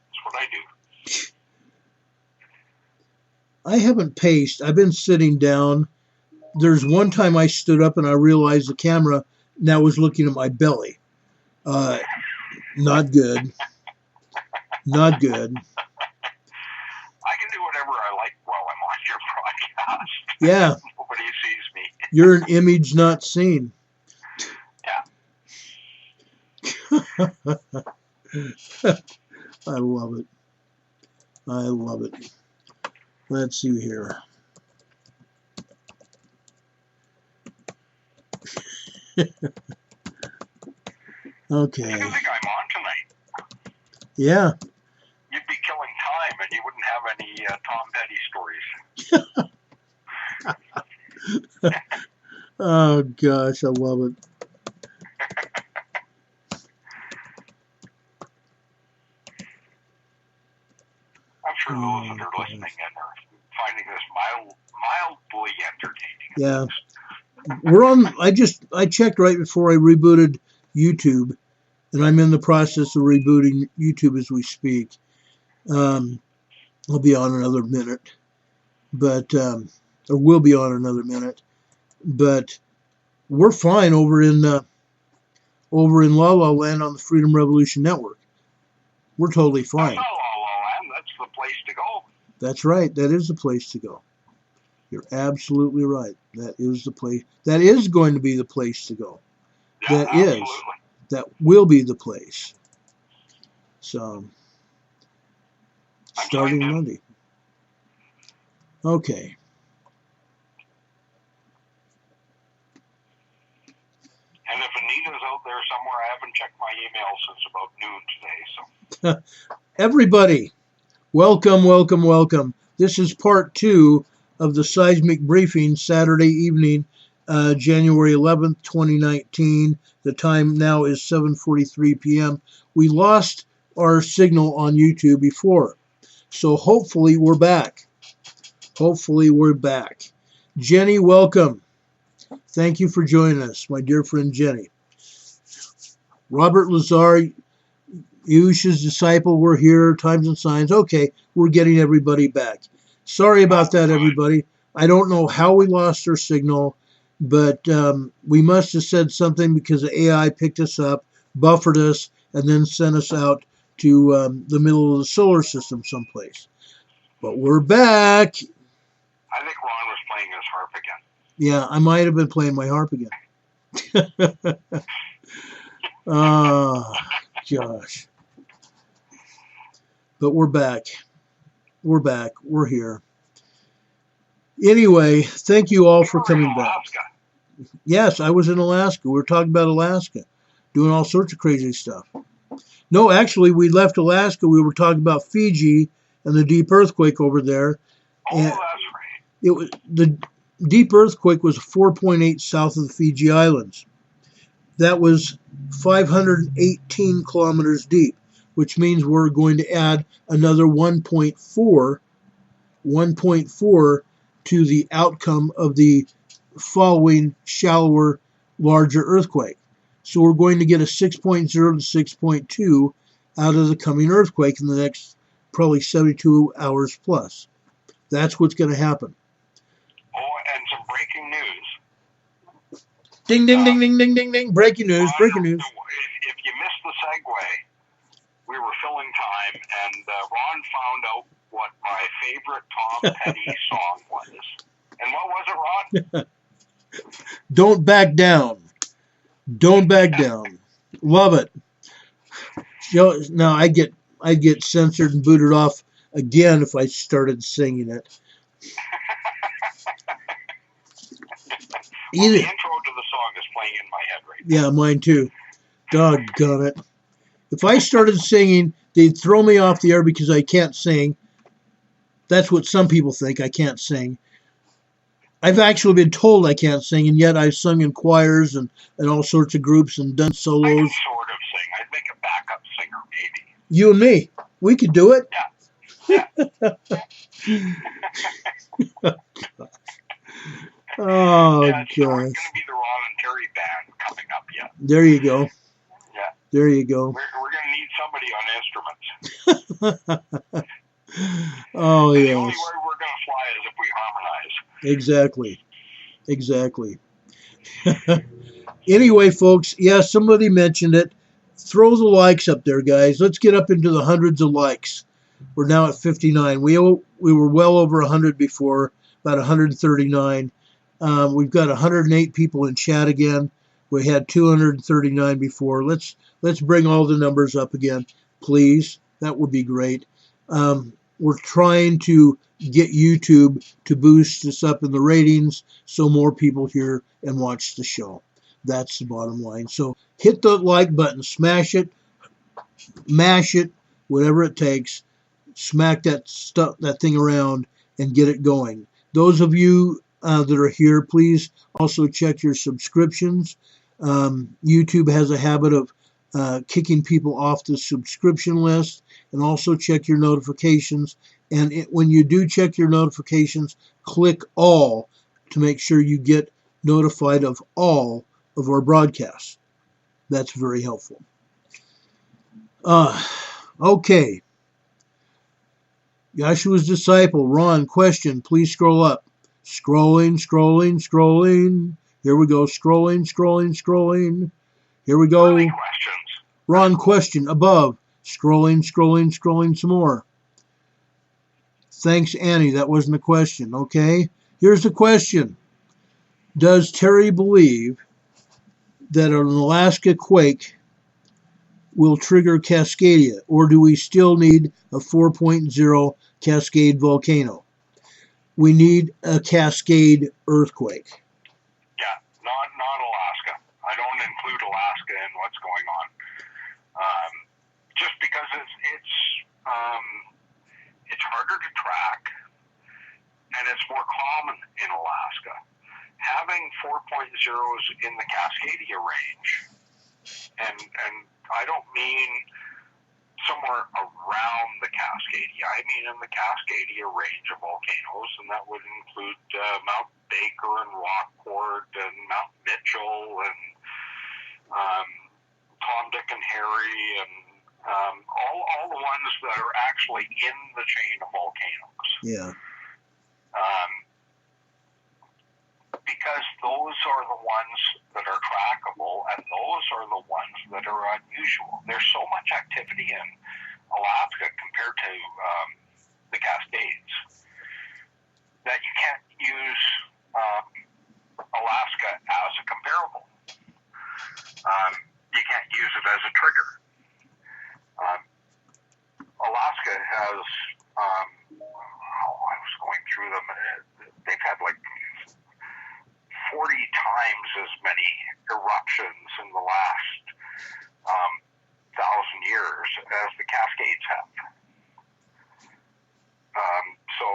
[SPEAKER 2] That's what I do.
[SPEAKER 1] I haven't paced. I've been sitting down. There's one time I stood up and I realized the camera now was looking at my belly. Not good. Not good.
[SPEAKER 2] I can do whatever I like while I'm on your broadcast.
[SPEAKER 1] Yeah.
[SPEAKER 2] Nobody sees me.
[SPEAKER 1] You're an image not seen.
[SPEAKER 2] Yeah.
[SPEAKER 1] I love it. I love it. Let's see here. Okay.
[SPEAKER 2] I think I'm on tonight.
[SPEAKER 1] Yeah.
[SPEAKER 2] You'd be killing time and you wouldn't have any Tom Petty stories.
[SPEAKER 1] Oh, gosh, I love it.
[SPEAKER 2] I'm sure those that are listening and are finding this mildly entertaining.
[SPEAKER 1] Yeah. We're on, I checked right before I rebooted YouTube, and I'm in the process of rebooting YouTube as we speak. I'll be on another minute, but, or will be on another minute, but we're fine over in La La Land on the Freedom Revolution Network. We're totally fine.
[SPEAKER 2] That's not La La Land. That's the place to go.
[SPEAKER 1] That's right. That is the place to go. You're absolutely right. That is the place. That is going to be the place to go.
[SPEAKER 2] Yeah,
[SPEAKER 1] That is.
[SPEAKER 2] absolutely.
[SPEAKER 1] That will be the place. So, starting Monday. Okay.
[SPEAKER 2] And if Anita's out there somewhere, I haven't checked my email since about noon today. So
[SPEAKER 1] Everybody, welcome, welcome, welcome. This is part 2 of the Seismic briefing Saturday evening, January 11th, 2019. The time now is 7:43 p.m. We lost our signal on YouTube before, so hopefully we're back. Hopefully we're back. Jenny, welcome. Thank you for joining us, my dear friend Jenny. Robert Lazar, Yahushua's disciple, we're here, Times and Signs. Okay, we're getting everybody back. Sorry about that, everybody. I don't know how we lost our signal, but we must have said something because the AI picked us up, buffered us, and then sent us out to the middle of the solar system someplace. But we're back.
[SPEAKER 2] I think Ron was playing his harp again.
[SPEAKER 1] Yeah, I might have been playing my harp again. Oh, gosh. But we're back. We're back. We're here. Anyway, thank you all for coming back.
[SPEAKER 2] Alaska.
[SPEAKER 1] Yes, I was in Alaska. We were talking about Alaska, doing all sorts of crazy stuff. No, actually, we left Alaska. We were talking about Fiji and the deep earthquake over there.
[SPEAKER 2] Oh,
[SPEAKER 1] And
[SPEAKER 2] that's right.
[SPEAKER 1] it was the deep earthquake was 4.8 south of the Fiji Islands. That was 518 kilometers deep, which means we're going to add another 1.4 to the outcome of the following shallower, larger earthquake. So we're going to get a 6.0 to 6.2 out of the coming earthquake in the next probably 72 hours plus. That's what's going to happen.
[SPEAKER 2] Oh, and some breaking news.
[SPEAKER 1] Ding, ding, ding, ding, ding, ding, ding. Breaking news, breaking news.
[SPEAKER 2] If you missed the segue, we were filling time, and Ron found out what my favorite Tom Petty song was. And what was it, Ron?
[SPEAKER 1] Don't back down. Don't back down. Love it. Now I'd get censored and booted off again if I started singing it.
[SPEAKER 2] Well, the intro to the song is playing in my head right now.
[SPEAKER 1] Yeah, mine too. Doggone it. If I started singing, they'd throw me off the air because I can't sing. That's what some people think. I can't sing. I've actually been told I can't sing, and yet I've sung in choirs and all sorts of groups and done solos.
[SPEAKER 2] I can sort of sing. I'd make a backup singer, maybe.
[SPEAKER 1] You and me. We could do it.
[SPEAKER 2] Yeah.
[SPEAKER 1] Oh,
[SPEAKER 2] yeah, it's going
[SPEAKER 1] gosh.
[SPEAKER 2] to be the Ron and Terry band coming up yet.
[SPEAKER 1] There you go.
[SPEAKER 2] Yeah.
[SPEAKER 1] There you go.
[SPEAKER 2] We're going to need somebody on instruments.
[SPEAKER 1] Oh,
[SPEAKER 2] And
[SPEAKER 1] yes.
[SPEAKER 2] the only way we're going to fly is if we harmonize.
[SPEAKER 1] Exactly. Anyway, folks, yeah, somebody mentioned it. Throw the likes up there, guys. Let's get up into the hundreds of likes. We're now at 59. We were well over 100 before, about 139. We've got 108 people in chat again. We had 239 before. Let's bring all the numbers up again, please. That would be great. We're trying to get YouTube to boost us up in the ratings so more people hear and watch the show. That's the bottom line. So hit the like button, smash it, mash it, whatever it takes. Smack that thing around and get it going. Those of you that are here, please also check your subscriptions. YouTube has a habit of kicking people off the subscription list, and also check your notifications. And when you do check your notifications, click all to make sure you get notified of all of our broadcasts. That's very helpful. Okay. Yahshua's disciple, Ron, question. Please scroll up. Scrolling. Here we go. Scrolling. Here we go.
[SPEAKER 2] Early questions.
[SPEAKER 1] Ron, question above. Scrolling some more. Thanks, Annie. That wasn't a question. Okay. Here's the question. Does Terry believe that an Alaska quake will trigger Cascadia, or do we still need a 4.0 Cascade volcano? We need a Cascade earthquake.
[SPEAKER 2] Yeah, not Alaska. I don't include Alaska in what's going on. Just because it's harder to track, and it's more common in Alaska. Having 4.0s in the Cascadia range, and I don't mean somewhere around the Cascadia. I mean in the Cascadia range of volcanoes, and that would include Mount Baker and Rockport and Mount Mitchell and Tom, Dick, and Harry, and all the ones that are actually in the chain of volcanoes.
[SPEAKER 1] Yeah.
[SPEAKER 2] Because those are the ones that are trackable, and those are the ones that are unusual. There's so much activity in Alaska compared to the Cascades that you can't use Alaska as a comparable. You can't use it as a trigger. Alaska has, I was going through them, they've had like 40 times as many eruptions in the last 1,000 years as the Cascades have. So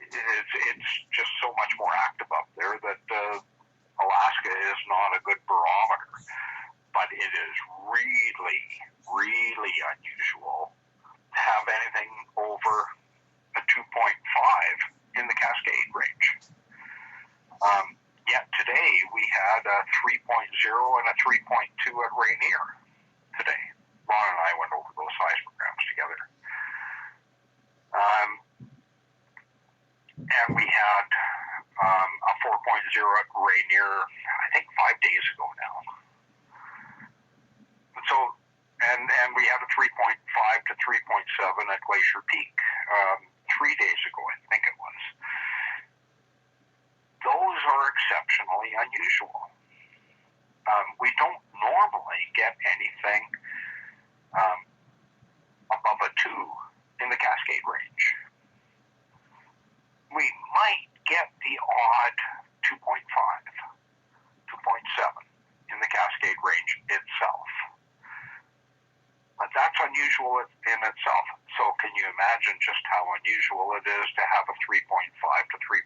[SPEAKER 2] it's just so much more active up there that Alaska is not a good barometer, but it is really, really unusual to have anything over a 2.5 in the Cascade range. Yet today we had a 3.0 and a 3.2 at Rainier today. Ron and I went over those seismograms together. and we had a 4.0 at Rainier, I think 5 days ago now. So, and we had a 3.5 to 3.7 at Glacier Peak 3 days ago, I think it was. Those are exceptionally unusual. We don't normally get anything above a 2 in the Cascade range. We might get the odd 2.5, 2.7 in the Cascade range itself. But that's unusual in itself. So can you imagine just how unusual it is to have a 3.5 to 3.7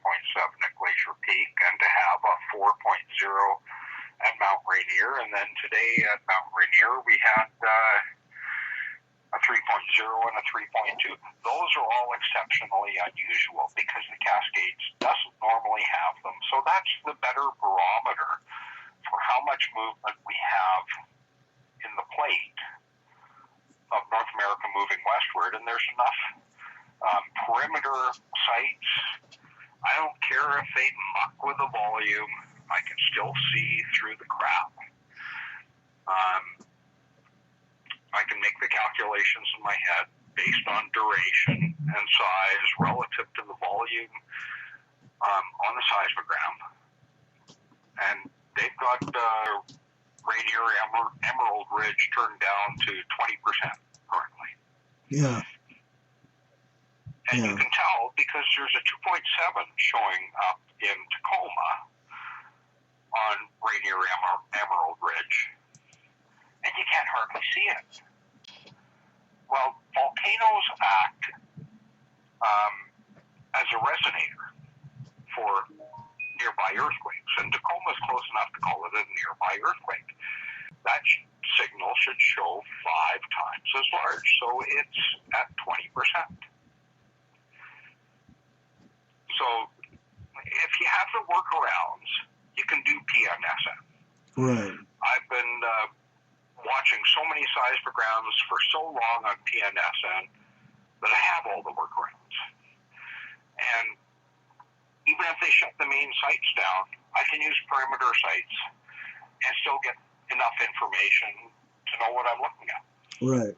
[SPEAKER 2] at Glacier Peak and to have a 4.0 at Mount Rainier? And then today at Mount Rainier we had a 3.0 and a 3.2. Those are all exceptionally unusual because the Cascades doesn't normally have them. So that's the better barometer for how much movement we have in the plate of North America moving westward, and there's enough perimeter sites. I don't care if they muck with the volume, I can still see through the crap. I can make the calculations in my head based on duration and size relative to the volume on the seismogram. And they've got Rainier Emerald Ridge turned down to 20% currently.
[SPEAKER 1] Yeah.
[SPEAKER 2] And you can tell because there's a 2.7 showing up in Tacoma on Rainier Emerald Ridge, and you can't hardly see it. Well, volcanoes act as a resonator for nearby earthquakes, and Tacoma is close enough to call it a nearby earthquake. That signal should show 5 times as large, so it's at 20%. So if you have the workarounds, you can do PNSN.
[SPEAKER 1] Right.
[SPEAKER 2] I've been watching so many seismograms for so long on PNSN that I have all the workarounds. And even if they shut the main sites down, I can use perimeter sites and still get enough information to know what I'm looking at.
[SPEAKER 1] Right.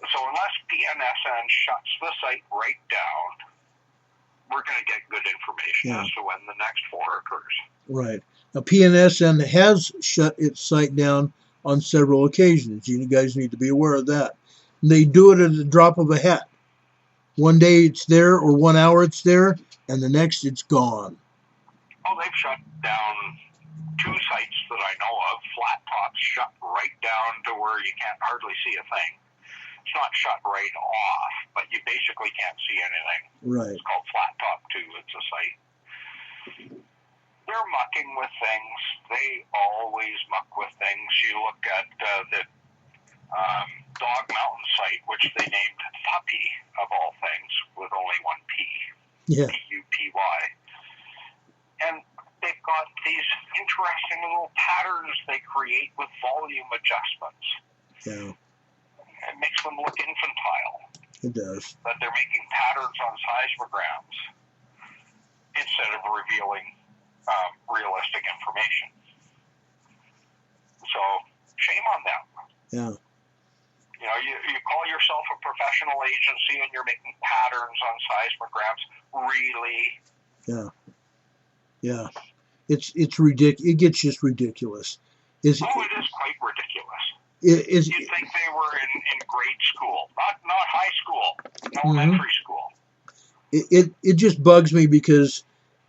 [SPEAKER 2] So unless PNSN shuts the site right down, we're going to get good information as to when the next 4 occurs.
[SPEAKER 1] Right. Now, PNSN has shut its site down on several occasions. You guys need to be aware of that. And they do it at the drop of a hat. One day it's there, or 1 hour it's there, and the next it's gone.
[SPEAKER 2] Oh, they've shut down 2 sites that I know of. Flat tops shut right down to where you can't hardly see a thing. It's not shut right off, but you basically can't see anything.
[SPEAKER 1] Right.
[SPEAKER 2] It's called Flat Top 2. It's a site. They're mucking with things. They always muck with things. You look at the Dog Mountain site, which they named Puppy, of all things, with only 1 P.
[SPEAKER 1] Yeah.
[SPEAKER 2] P-U-P-Y. And they've got these interesting little patterns they create with volume adjustments.
[SPEAKER 1] Yeah.
[SPEAKER 2] It makes them look infantile.
[SPEAKER 1] It does.
[SPEAKER 2] That they're making patterns on seismograms instead of revealing realistic information. So, shame on them.
[SPEAKER 1] Yeah.
[SPEAKER 2] You know, you call yourself a professional agency and you're making patterns on seismograms. Really?
[SPEAKER 1] Yeah. Yeah. It's ridiculous. It gets just ridiculous.
[SPEAKER 2] It is quite ridiculous. You'd think they were in grade school, not high school, elementary school.
[SPEAKER 1] It just bugs me because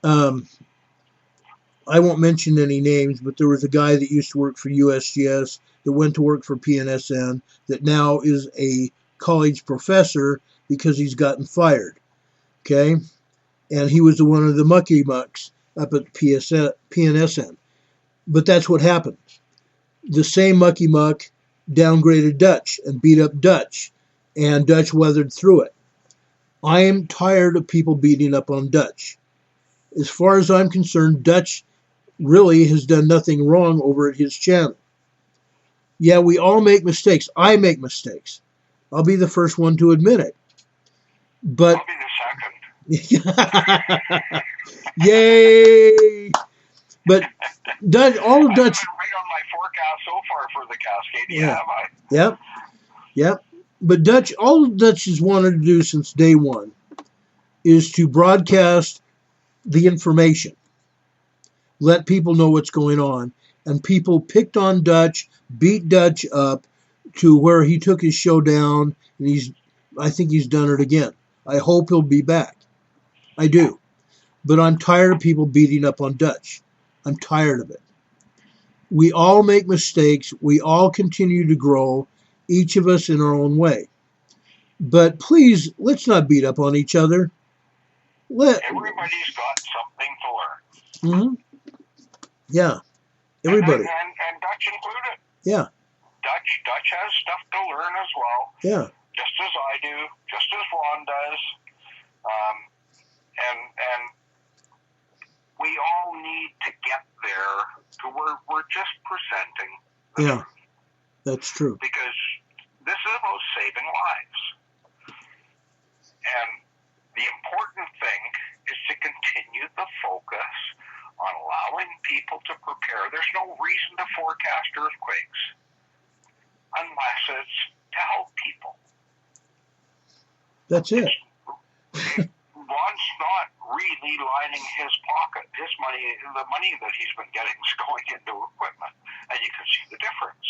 [SPEAKER 1] I won't mention any names, but there was a guy that used to work for USGS that went to work for PNSN that now is a college professor because he's gotten fired. Okay? And he was one of the mucky mucks up at PNSN. But that's what happened. The same mucky muck downgraded Dutch and beat up Dutch, and Dutch weathered through it. I am tired of people beating up on Dutch. As far as I'm concerned, Dutch really has done nothing wrong over at his channel. Yeah, we all make mistakes. I make mistakes. I'll be the first one to admit it. But
[SPEAKER 2] I'll be the second.
[SPEAKER 1] Yay! But all of Dutch.
[SPEAKER 2] I haven't right on my forecast so far for the Cascadia,
[SPEAKER 1] Yeah.
[SPEAKER 2] have I?
[SPEAKER 1] Yep. But all Dutch has wanted to do since day one is to broadcast the information, let people know what's going on, and people picked on Dutch, beat Dutch up to where he took his show down, and I think he's done it again. I hope he'll be back. I do. But I'm tired of people beating up on Dutch. I'm tired of it. We all make mistakes. We all continue to grow, each of us in our own way. But please, let's not beat up on each other.
[SPEAKER 2] Everybody's got something to learn.
[SPEAKER 1] Mm-hmm. Yeah, everybody.
[SPEAKER 2] And Dutch included.
[SPEAKER 1] Yeah.
[SPEAKER 2] Dutch has stuff to learn as well.
[SPEAKER 1] Yeah.
[SPEAKER 2] Just as I do, just as Ron does. And we all need to get there to where we're just presenting the truth.
[SPEAKER 1] That's true.
[SPEAKER 2] Because this is about saving lives. And the important thing is to continue the focus on allowing people to prepare. There's no reason to forecast earthquakes unless it's to help people.
[SPEAKER 1] That's it.
[SPEAKER 2] Ron's not really lining his pocket. His money, the money that he's been getting is going into equipment, and you can see the difference.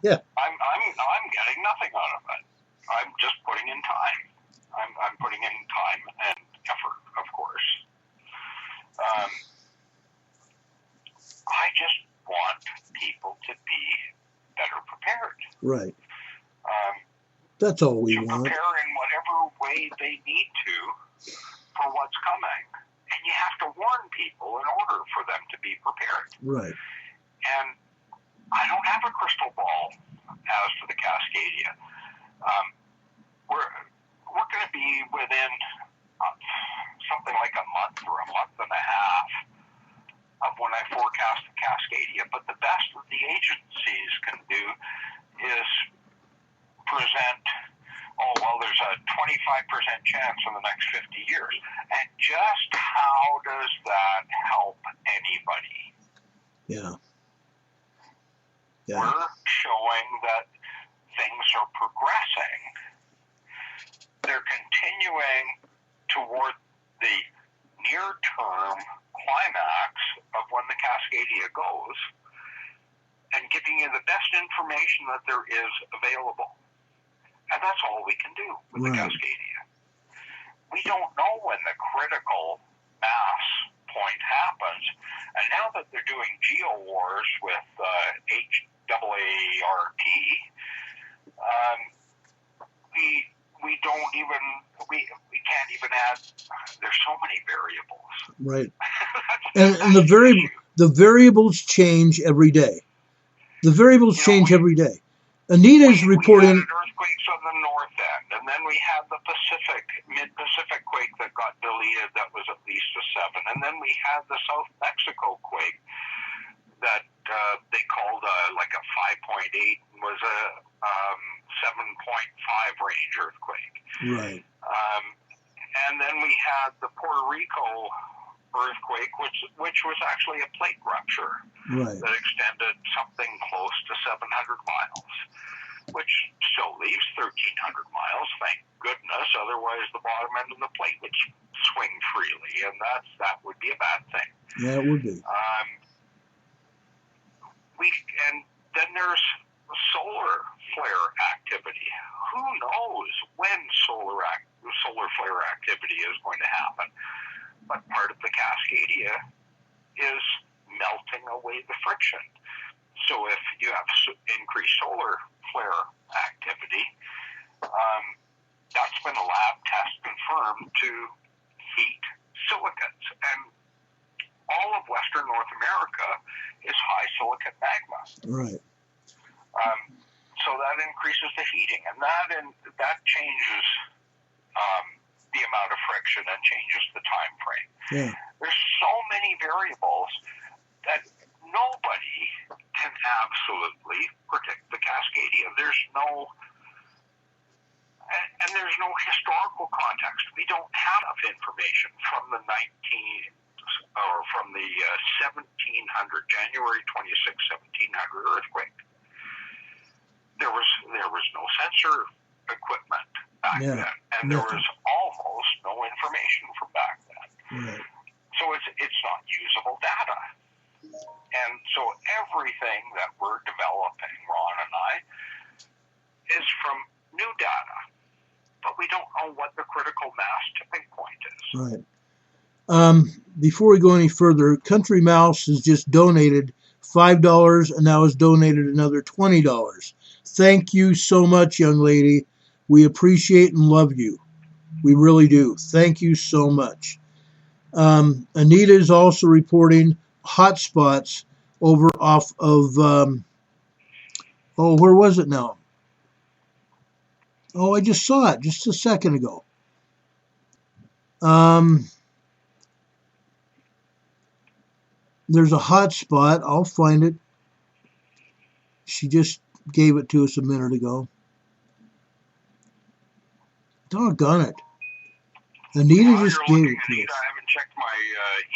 [SPEAKER 1] Yeah.
[SPEAKER 2] I'm getting nothing out of it. I'm just putting in time. I'm putting in time and effort, of course. I just want people to be better prepared.
[SPEAKER 1] Right. That's all we want.
[SPEAKER 2] Prepare in whatever way they need to for what's coming. And you have to warn people in order for them to be prepared.
[SPEAKER 1] Right.
[SPEAKER 2] And I don't have a crystal ball as to the Cascadia. We're going to be within something like a month or a month and a half of when I forecast the Cascadia. But the best that the agencies can do is present, there's a 25% chance in the next 50 years. And just how does that help anybody?
[SPEAKER 1] Yeah.
[SPEAKER 2] We're showing that things are progressing. They're continuing toward the near-term climax of when the Cascadia goes and giving you the best information that there is available. And that's all we can do with the Cascadia. We don't know when the critical mass point happens. And now that they're doing geo-wars with HAART, we can't even add, there's so many variables.
[SPEAKER 1] Right. and the variables change every day. The variables change every day. Anita's reporting.
[SPEAKER 2] We had earthquakes on the north end, and then we had the mid-Pacific quake that got deleted that was at least a 7. And then we had the South Mexico quake that they called like a 5.8 and was a 7.5 range earthquake.
[SPEAKER 1] Right.
[SPEAKER 2] And then we had the Puerto Rico earthquake, which was actually a plate rupture that extended something close to 700 miles, which still leaves 1,300 miles, thank goodness. Otherwise, the bottom end of the plate would swing freely, and that would be a bad thing.
[SPEAKER 1] Yeah, it would be.
[SPEAKER 2] And then there's solar flare activity. Who knows when solar flare activity is going to happen? But part of the Cascadia is melting away the friction. So if you have increased solar flare activity, that's been a lab test confirmed to heat silicates. And all of Western North America is high silicate magma.
[SPEAKER 1] Right.
[SPEAKER 2] So that increases the heating, and that changes the amount of friction and changes the time frame.
[SPEAKER 1] Yeah.
[SPEAKER 2] There's so many variables that nobody can absolutely predict the Cascadia. There's no, and And there's no historical context. We don't have enough information from the 1700, January 26, 1700 earthquake. There was no sensor equipment back then, and there was almost no information from back then.
[SPEAKER 1] Right.
[SPEAKER 2] So it's not usable data. And so everything that we're developing, Ron and I, is from new data. But we don't know what the critical mass tipping point is.
[SPEAKER 1] Right. Before we go any further, Country Mouse has just donated $5 and now has donated another $20. Thank you so much, young lady. We appreciate and love you. We really do. Thank you so much. Anita is also reporting hotspots over off of, where was it now? Oh, I just saw it just a second ago. There's a hotspot. I'll find it. She just gave it to us a minute ago. Doggone it. Anita just gave it to us.
[SPEAKER 2] I haven't checked my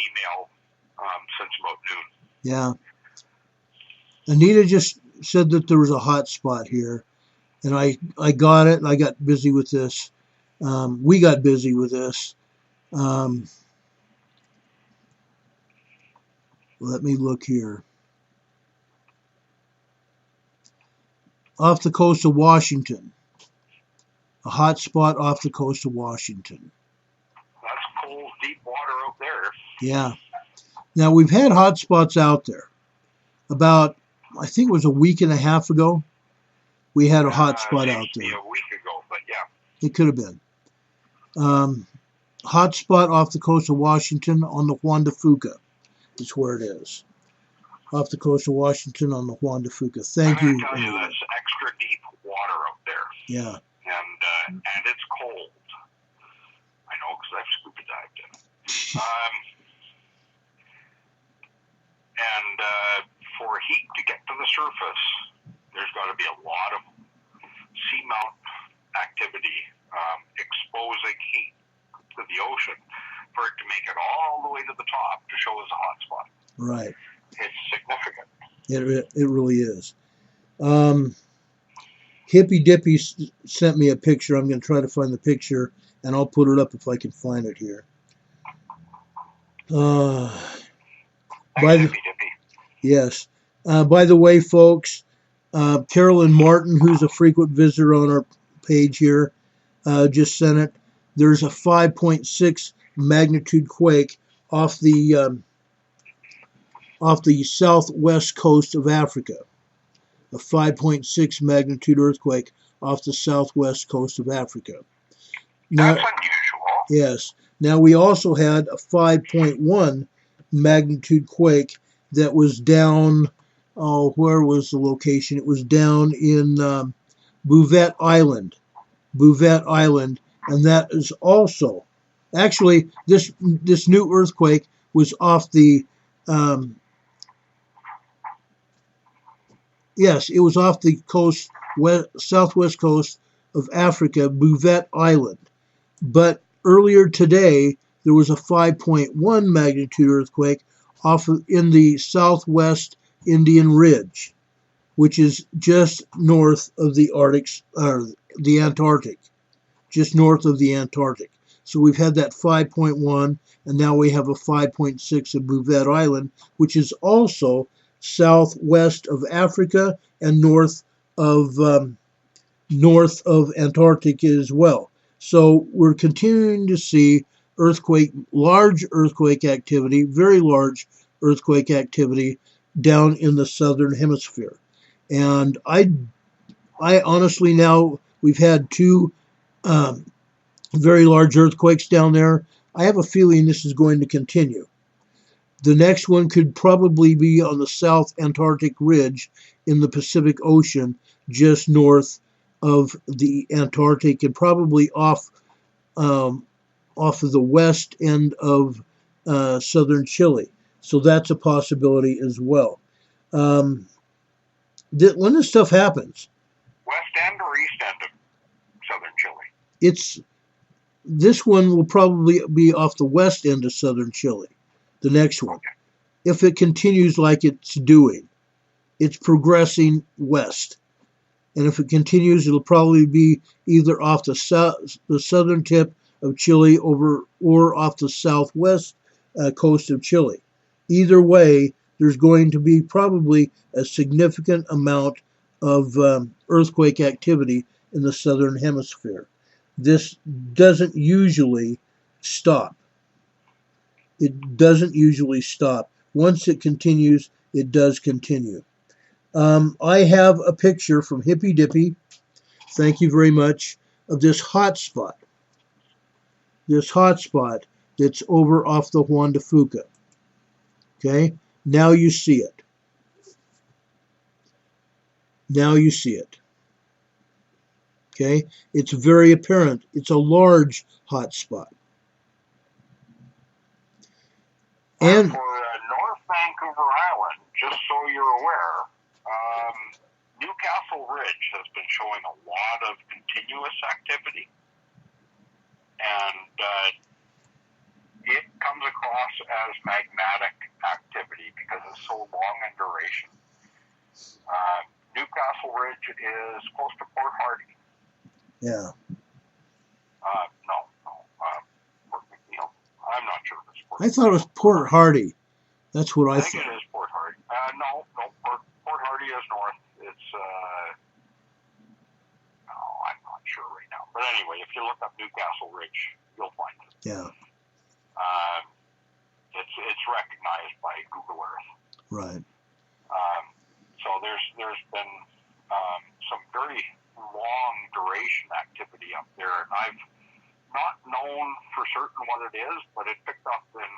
[SPEAKER 2] email since about noon.
[SPEAKER 1] Yeah. Anita just said that there was a hot spot here. And I got it, and I got busy with this. We got busy with this. Let me look here. Off the coast of Washington. A hot spot off the coast of Washington.
[SPEAKER 2] That's cold, deep water out there.
[SPEAKER 1] Yeah. Now, we've had hot spots out there. About, I think it was a week and a half ago, we had a hot spot out there.
[SPEAKER 2] A week ago, but yeah.
[SPEAKER 1] It could have been. Hot spot off the coast of Washington on the Juan de Fuca is where it is. Off the coast of Washington on the Juan de Fuca. Thank you.
[SPEAKER 2] I'm going to tell you, that's extra deep water out there.
[SPEAKER 1] Yeah.
[SPEAKER 2] And it's cold. I know because I've scuba dived in it. And for heat to get to the surface, there's got to be a lot of seamount activity exposing heat to the ocean for it to make it all the way to the top to show as a hot spot.
[SPEAKER 1] Right.
[SPEAKER 2] It's significant.
[SPEAKER 1] It really is. Hippy Dippy sent me a picture. I'm going to try to find the picture, and I'll put it up if I can find it here.
[SPEAKER 2] Hippy Dippy.
[SPEAKER 1] Yes. By the way, folks, Carolyn Martin, who's a frequent visitor on our page here, just sent it. There's a 5.6 magnitude quake off the southwest coast of Africa. A 5.6 magnitude earthquake off the southwest coast of Africa. Now,
[SPEAKER 2] that's unusual.
[SPEAKER 1] Yes. Now, we also had a 5.1 magnitude quake that was down, where was the location? It was down in Bouvet Island. And that is also, actually, this new earthquake was off the, yes, it was off the coast, southwest coast of Africa, Bouvet Island. But earlier today, there was a 5.1 magnitude earthquake in the southwest Indian Ridge, which is just north of the Antarctic, just north of the Antarctic. So we've had that 5.1, and now we have a 5.6 at Bouvet Island, which is also southwest of Africa and north of Antarctica as well. So we're continuing to see large earthquake activity, very large earthquake activity down in the southern hemisphere. And I honestly, now we've had two very large earthquakes down there. I have a feeling this is going to continue. The next one could probably be on the South Antarctic Ridge in the Pacific Ocean, just north of the Antarctic, and probably off of the west end of southern Chile. So that's a possibility as well. When this stuff happens,
[SPEAKER 2] West end or east end of southern Chile?
[SPEAKER 1] This one will probably be off the west end of southern Chile. The next one, if it continues like it's doing, it's progressing west. And if it continues, it'll probably be either off the southern tip of Chile or off the southwest coast of Chile. Either way, there's going to be probably a significant amount of earthquake activity in the southern hemisphere. This doesn't usually stop. It doesn't usually stop. Once it continues, it does continue. I have a picture from Hippy Dippy, thank you very much, of this hotspot. This hotspot that's over off the Juan de Fuca. Okay, now you see it. Now you see it. Okay, it's very apparent. It's a large hotspot.
[SPEAKER 2] And for North Vancouver Island, just so you're aware, Newcastle Ridge has been showing a lot of continuous activity, and it comes across as magmatic activity because it's so long in duration. Newcastle Ridge is close to Port Hardy.
[SPEAKER 1] Yeah.
[SPEAKER 2] Port McNeil. I'm not sure if it's Port.
[SPEAKER 1] I thought it was Port Hardy. That's what I thought.
[SPEAKER 2] I think it is Port Hardy. No, Port Hardy is north. It's I'm not sure right now. But anyway, if you look up Newcastle Ridge, you'll find it.
[SPEAKER 1] Yeah.
[SPEAKER 2] It's recognized by Google Earth.
[SPEAKER 1] Right.
[SPEAKER 2] So there's been some very long duration activity up there, and I've not known for certain what it is, but it picked up in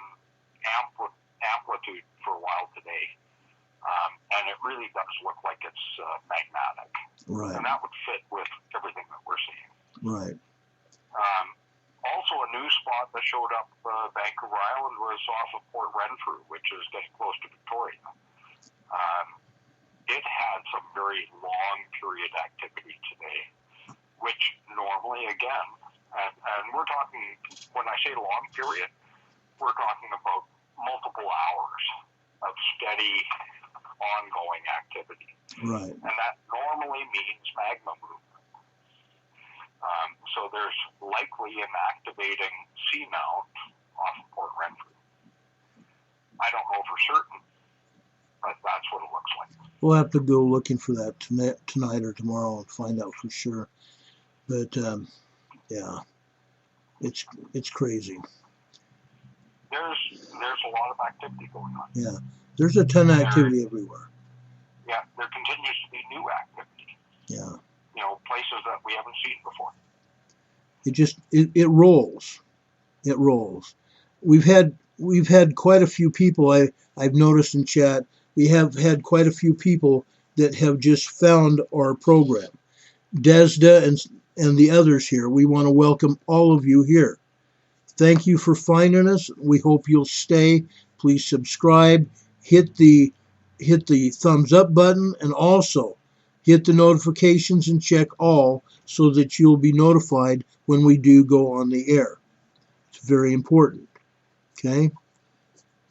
[SPEAKER 2] amplitude for a while today, and it really does look like it's magmatic.
[SPEAKER 1] Right.
[SPEAKER 2] And that would fit with everything that we're seeing.
[SPEAKER 1] Right.
[SPEAKER 2] Also, a new spot that showed up Vancouver Island was off of Port Renfrew, which is getting close to Victoria. It had some very long period activity today, which normally, again, and we're talking, when I say long period, we're talking about multiple hours of steady, ongoing activity.
[SPEAKER 1] Right.
[SPEAKER 2] And that normally means magma movement. So there's likely an activating seamount off of Port Renfrew. I don't know for certain, but that's what it looks like.
[SPEAKER 1] We'll have to go looking for that tonight or tomorrow and find out for sure. But yeah, it's crazy.
[SPEAKER 2] There's a lot of activity going on.
[SPEAKER 1] Yeah, there's a ton of activity everywhere.
[SPEAKER 2] Yeah, there continues to be new activity.
[SPEAKER 1] Yeah.
[SPEAKER 2] You know, places that we haven't seen before.
[SPEAKER 1] It rolls. It rolls. We've had quite a few people. I've noticed in chat. We have had quite a few people that have just found our program. Desda and the others here, we want to welcome all of you here. Thank you for finding us. We hope you'll stay. Please subscribe, hit the thumbs up button, and also hit the notifications and check all so that you'll be notified when we do go on the air. It's very important. Okay?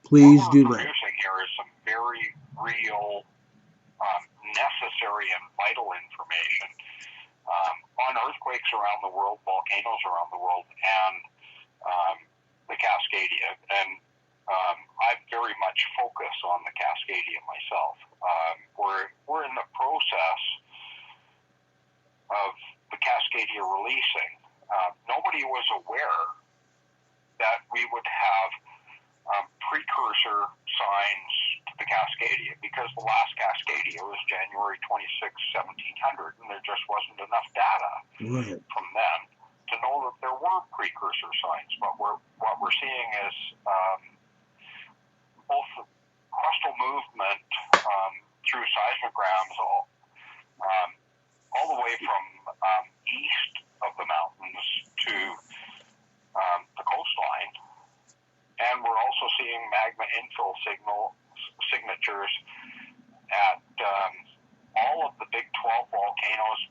[SPEAKER 1] Please do that.
[SPEAKER 2] What we're producing here is some very real, necessary and vital information on earthquakes around the world, volcanoes around the world, and the Cascadia. And I very much focus on the Cascadia myself. We're in the process of the Cascadia releasing. Nobody was aware that we would have precursor signs to the Cascadia, because the last Cascadia was January 26, 1700, and there just wasn't enough data from then to know that there were precursor signs. But what we're seeing is both crustal movement through seismograms all the way from east of the mountains to the coastline. And we're also seeing magma infill signatures at all of the big 12 volcanoes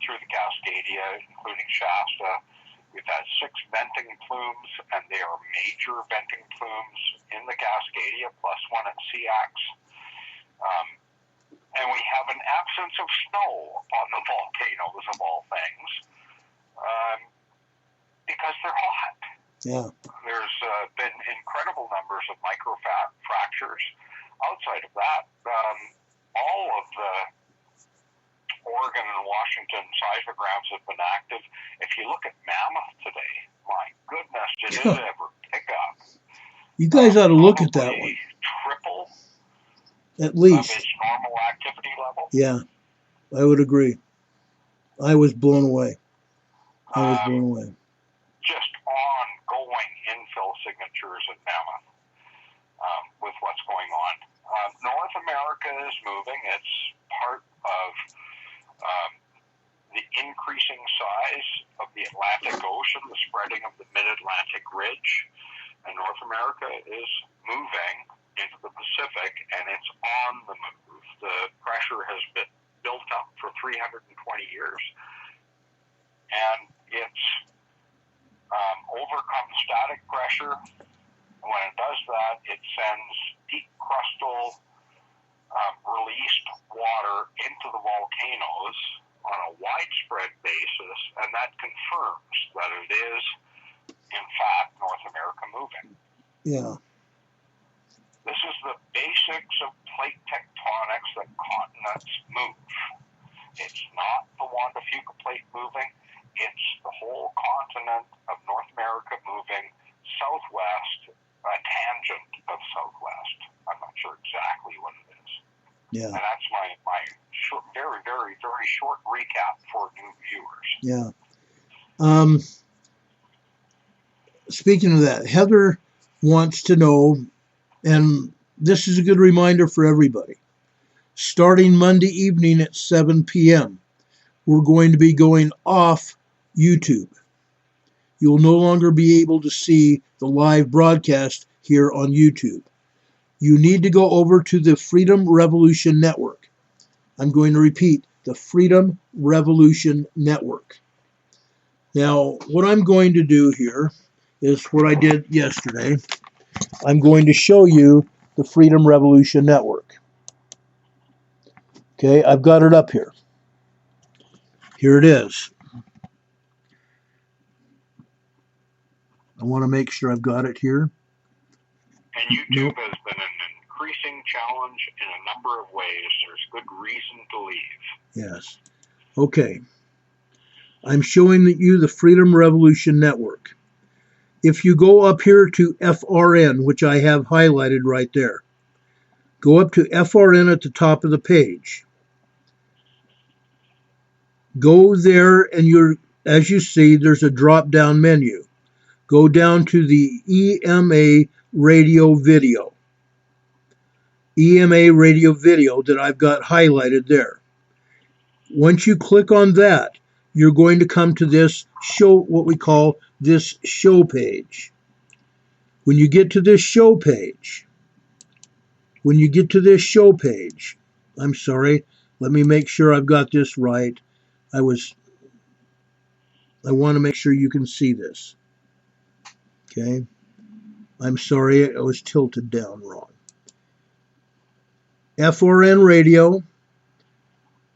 [SPEAKER 2] through the Cascadia, including Shasta. We've had 6 venting plumes, and they are major venting plumes in the Cascadia, plus one at Seax. And we have an absence of snow on the volcanoes, of all things, because they're hot.
[SPEAKER 1] Yeah.
[SPEAKER 2] There's been incredible numbers of microfractures. Outside of that, all of the Oregon and Washington seismographs have been active. If you look at Mammoth today, my goodness, did it ever pick up?
[SPEAKER 1] You guys ought to look at that one.
[SPEAKER 2] Triple
[SPEAKER 1] at least
[SPEAKER 2] its normal activity level.
[SPEAKER 1] Yeah, I would agree. I was blown away.
[SPEAKER 2] Just ongoing infill signatures at Mammoth with what's going on. North America is moving. It's part of the increasing size of the Atlantic Ocean, the spreading of the mid-Atlantic ridge, and North America is moving into the Pacific, and it's on the move. The pressure has been built up for 320 years, and it's overcome static pressure. When it does that, it sends deep crustal released water into the volcanoes on a widespread basis, and that confirms that it is, in fact, North America moving.
[SPEAKER 1] Yeah.
[SPEAKER 2] This is the basics of plate tectonics that continents move. It's not the Juan de Fuca plate moving. It's the whole continent of North America moving southwest, a tangent of southwest. I'm not sure exactly what it is.
[SPEAKER 1] Yeah.
[SPEAKER 2] And that's my short, very, very, very short recap for new viewers.
[SPEAKER 1] Yeah. Speaking of that, Heather wants to know, and this is a good reminder for everybody, starting Monday evening at 7 p.m., we're going to be going off YouTube. You'll no longer be able to see the live broadcast here on YouTube. You need to go over to the Freedom Revolution Network. I'm going to repeat, the Freedom Revolution Network. Now, what I'm going to do here is what I did yesterday. I'm going to show you the Freedom Revolution Network. Okay, I've got it up here. Here it is. I want to make sure I've got it here.
[SPEAKER 2] And YouTube has been an increasing challenge in a number of ways. There's good reason to leave.
[SPEAKER 1] Yes. Okay. I'm showing you the Freedom Revolution Network. If you go up here to FRN, which I have highlighted right there, go up to FRN at the top of the page. Go there, and as you see, there's a drop-down menu. Go down to the EMA radio video. EMA radio video that I've got highlighted there. Once you click on that, you're going to come to this show, what we call this show page. When you get to this show page, I'm sorry, let me make sure I've got this right. I want to make sure you can see this. Okay. I'm sorry, I was tilted down wrong. FRN radio,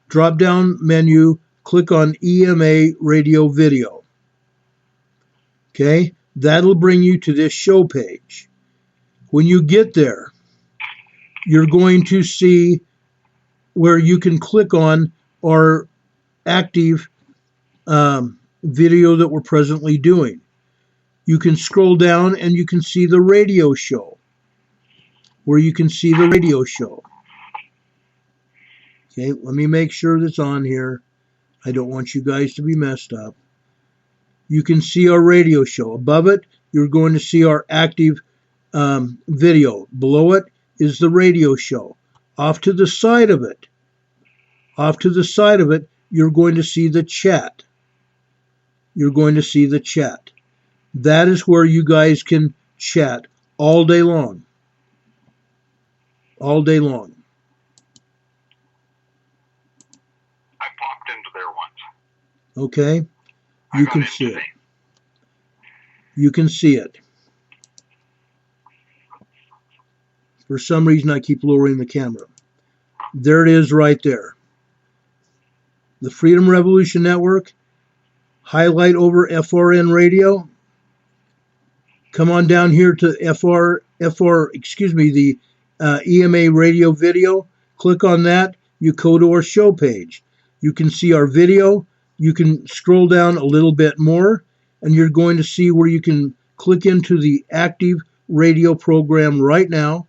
[SPEAKER 1] drop down menu, click on EMA radio video. Okay, that'll bring you to this show page. When you get there, you're going to see where you can click on our active video that we're presently doing. You can scroll down and you can see the radio show, where you can see the radio show. Okay, let me make sure that's on here. I don't want you guys to be messed up. You can see our radio show. Above it, you're going to see our active video. Below it is the radio show. Off to the side of it, you're going to see the chat. That is where you guys can chat all day long.
[SPEAKER 2] I popped into there once.
[SPEAKER 1] Okay?
[SPEAKER 2] I
[SPEAKER 1] You
[SPEAKER 2] got
[SPEAKER 1] can
[SPEAKER 2] it
[SPEAKER 1] see it.
[SPEAKER 2] today.
[SPEAKER 1] You can see it. For some reason, I keep lowering the camera. There it is right there. The Freedom Revolution Network. Highlight over FRN radio. Come on down here to the EMA radio video. Click on that. You go to our show page. You can see our video. You can scroll down a little bit more, and you're going to see where you can click into the active radio program right now,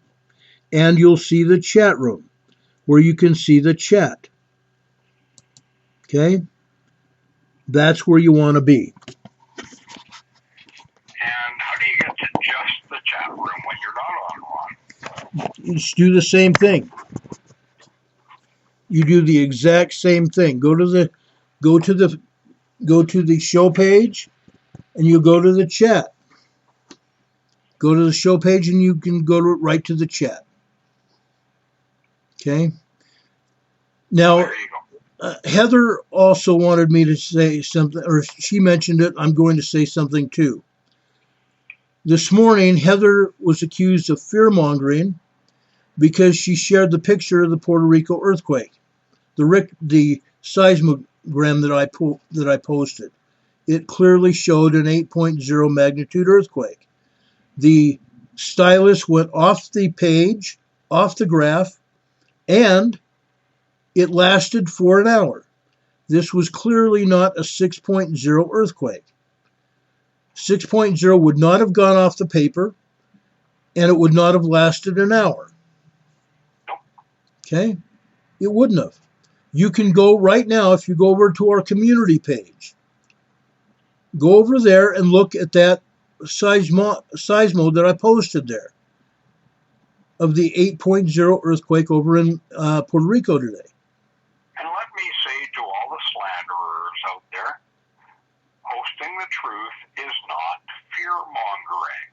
[SPEAKER 1] and you'll see the chat room where you can see the chat. Okay? That's where you want to be.
[SPEAKER 2] And how do you get to just the chat room when you're not on one?
[SPEAKER 1] You just do the same thing. You do the exact same thing. Go to the show page, and you go to the chat. Go to the show page, and you can go right to the chat. Okay. Now,
[SPEAKER 2] There you go.
[SPEAKER 1] Heather also wanted me to say something, or she mentioned it. I'm going to say something too. This morning, Heather was accused of fear-mongering because she shared the picture of the Puerto Rico earthquake, the seismogram that I posted. It clearly showed an 8.0 magnitude earthquake. The stylus went off the page, off the graph, and it lasted for an hour. This was clearly not a 6.0 earthquake. 6.0 would not have gone off the paper, and it would not have lasted an hour. Okay? It wouldn't have. You can go right now, if you go over to our community page, go over there and look at that seismo that I posted there of the 8.0 earthquake over in Puerto Rico today.
[SPEAKER 2] And let me say to all the slanderers out there, posting the truth is not fear-mongering.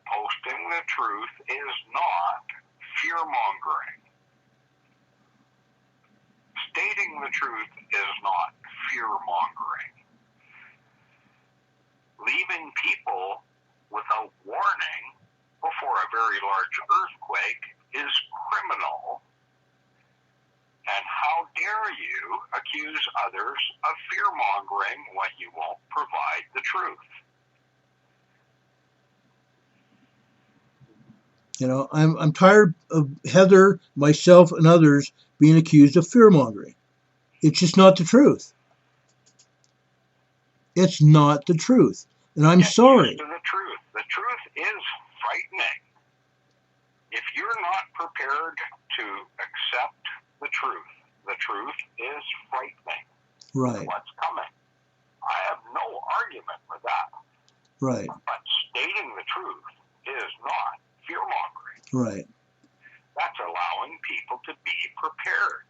[SPEAKER 2] Posting the truth is not fear-mongering. Stating the truth is not fear-mongering. Leaving people without warning before a very large earthquake is criminal. And how dare you accuse others of fear-mongering when you won't provide the truth?
[SPEAKER 1] You know, I'm tired of Heather, myself, and others being accused of fear-mongering. It's just not the truth. It's not the truth. And I'm sorry.
[SPEAKER 2] The truth is frightening. If you're not prepared to accept the truth is frightening.
[SPEAKER 1] Right.
[SPEAKER 2] What's coming? I have no argument with that.
[SPEAKER 1] Right.
[SPEAKER 2] But stating the truth is not fear-mongering.
[SPEAKER 1] Right.
[SPEAKER 2] That's allowing people to be prepared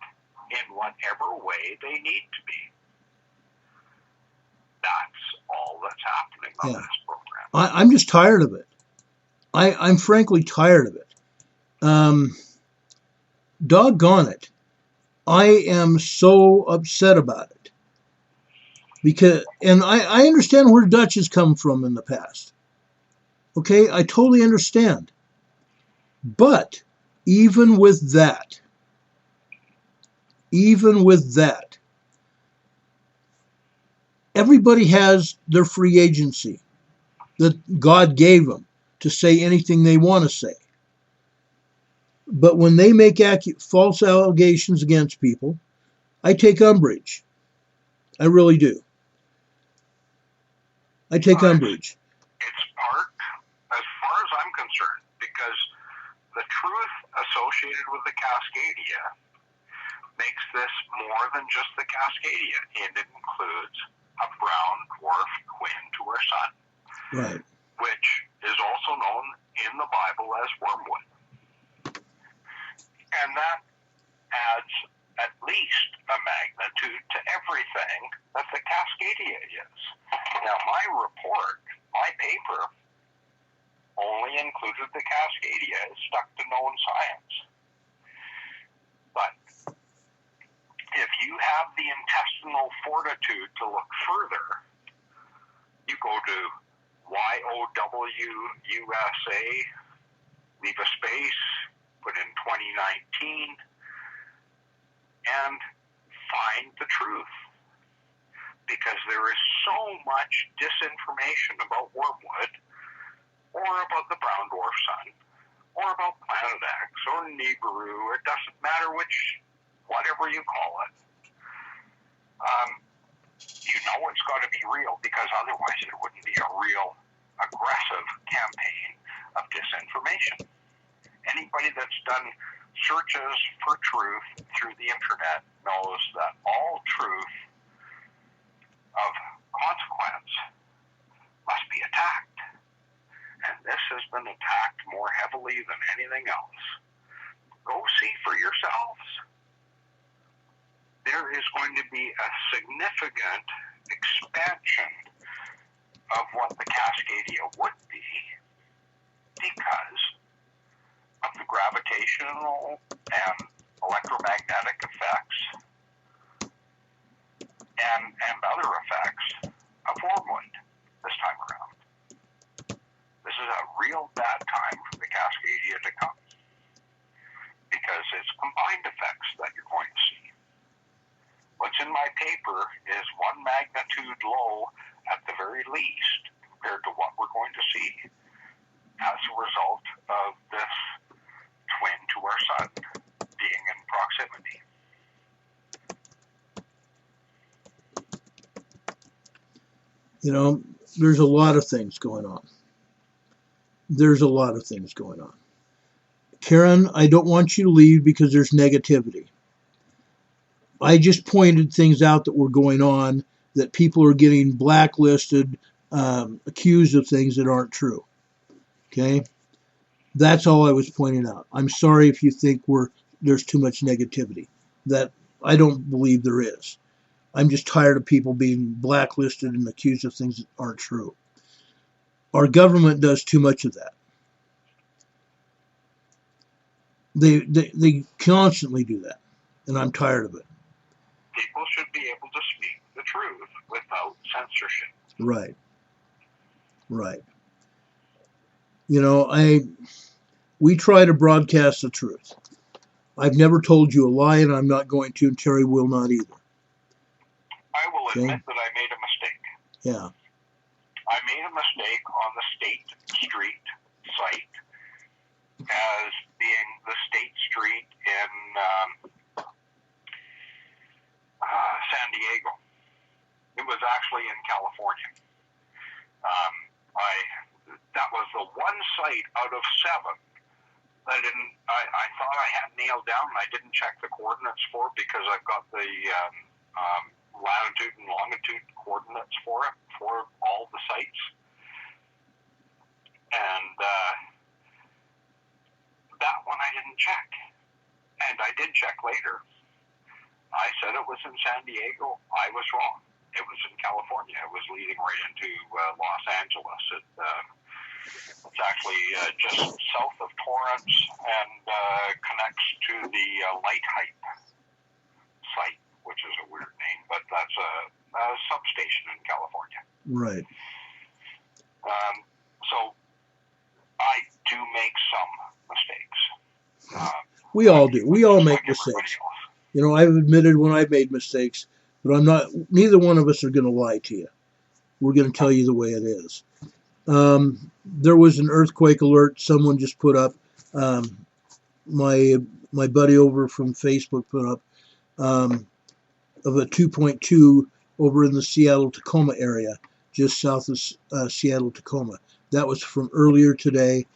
[SPEAKER 2] in whatever way they need to be. That's all that's happening on this program.
[SPEAKER 1] I'm just tired of it. I'm frankly tired of it. Doggone it. I am so upset about it. Because, and I understand where Dutch has come from in the past. Okay, I totally understand. But even with that, everybody has their free agency that God gave them to say anything they want to say. But when they make false allegations against people, I take umbrage. I really do. I take umbrage.
[SPEAKER 2] It's part, as far as I'm concerned, because the truth associated with the Cascadia makes this more than just the Cascadia. It includes a brown dwarf twin to our sun,
[SPEAKER 1] right,
[SPEAKER 2] which is also known in the Bible as wormwood. And that adds at least a magnitude to everything that the Cascadia is. Now, my report, my paper, only included the Cascadia. It's stuck to known science. But if you have the intestinal fortitude to look further, you go to YOWUSA, leave a space, put in 2019, and find the truth. Because there is so much disinformation about wormwood, or about the brown dwarf sun, or about Planet X, or Nibiru. It doesn't matter whatever you call it. You know it's got to be real, because otherwise there wouldn't be a real aggressive campaign of disinformation. Anybody that's done searches for truth through the internet knows that all truth of consequence must be attacked. And this has been attacked more heavily than anything else. Go see for yourselves. There is going to be a significant expansion of what the Cascadia would be because of the gravitational and electromagnetic effects and other effects of wormwood this time around. This is a real bad time for the Cascadia to come because it's combined effects that you're going to see. What's in my paper is one magnitude low at the very least compared to what we're going to see as a result of this twin to our sun being in proximity.
[SPEAKER 1] You know, there's a lot of things going on. There's a lot of things going on. Karen, I don't want you to leave because there's negativity. I just pointed things out that were going on, that people are getting blacklisted, accused of things that aren't true. Okay? That's all I was pointing out. I'm sorry if you think there's too much negativity. That I don't believe there is. I'm just tired of people being blacklisted and accused of things that aren't true. Our government does too much of that. They constantly do that, and I'm tired of it.
[SPEAKER 2] People should be able to speak the truth without censorship.
[SPEAKER 1] Right. Right. You know, we try to broadcast the truth. I've never told you a lie, and I'm not going to, and Terry will not either.
[SPEAKER 2] I will admit that I made a mistake.
[SPEAKER 1] Yeah.
[SPEAKER 2] I made a mistake on the State Street site as being the State Street in San Diego. It was actually in California. That was the one site out of 7 that I thought I had nailed down, and I didn't check the coordinates for it because I've got the latitude and longitude coordinates for it, for all the sites. And that one I didn't check. And I did check later. I said it was in San Diego. I was wrong. It was in California. It was leading right into Los Angeles. It's actually just south of Torrance and connects to the Light Hype site, which is a weird name, but that's a substation in California.
[SPEAKER 1] Right.
[SPEAKER 2] So I do make some mistakes.
[SPEAKER 1] We all do. We all make mistakes. You know, I've admitted when I've made mistakes, but neither one of us are going to lie to you. We're going to tell you the way it is. There was an earthquake alert someone just put up. My buddy over from Facebook put up of a 2.2 over in the Seattle-Tacoma area, just south of Seattle-Tacoma. That was from earlier today.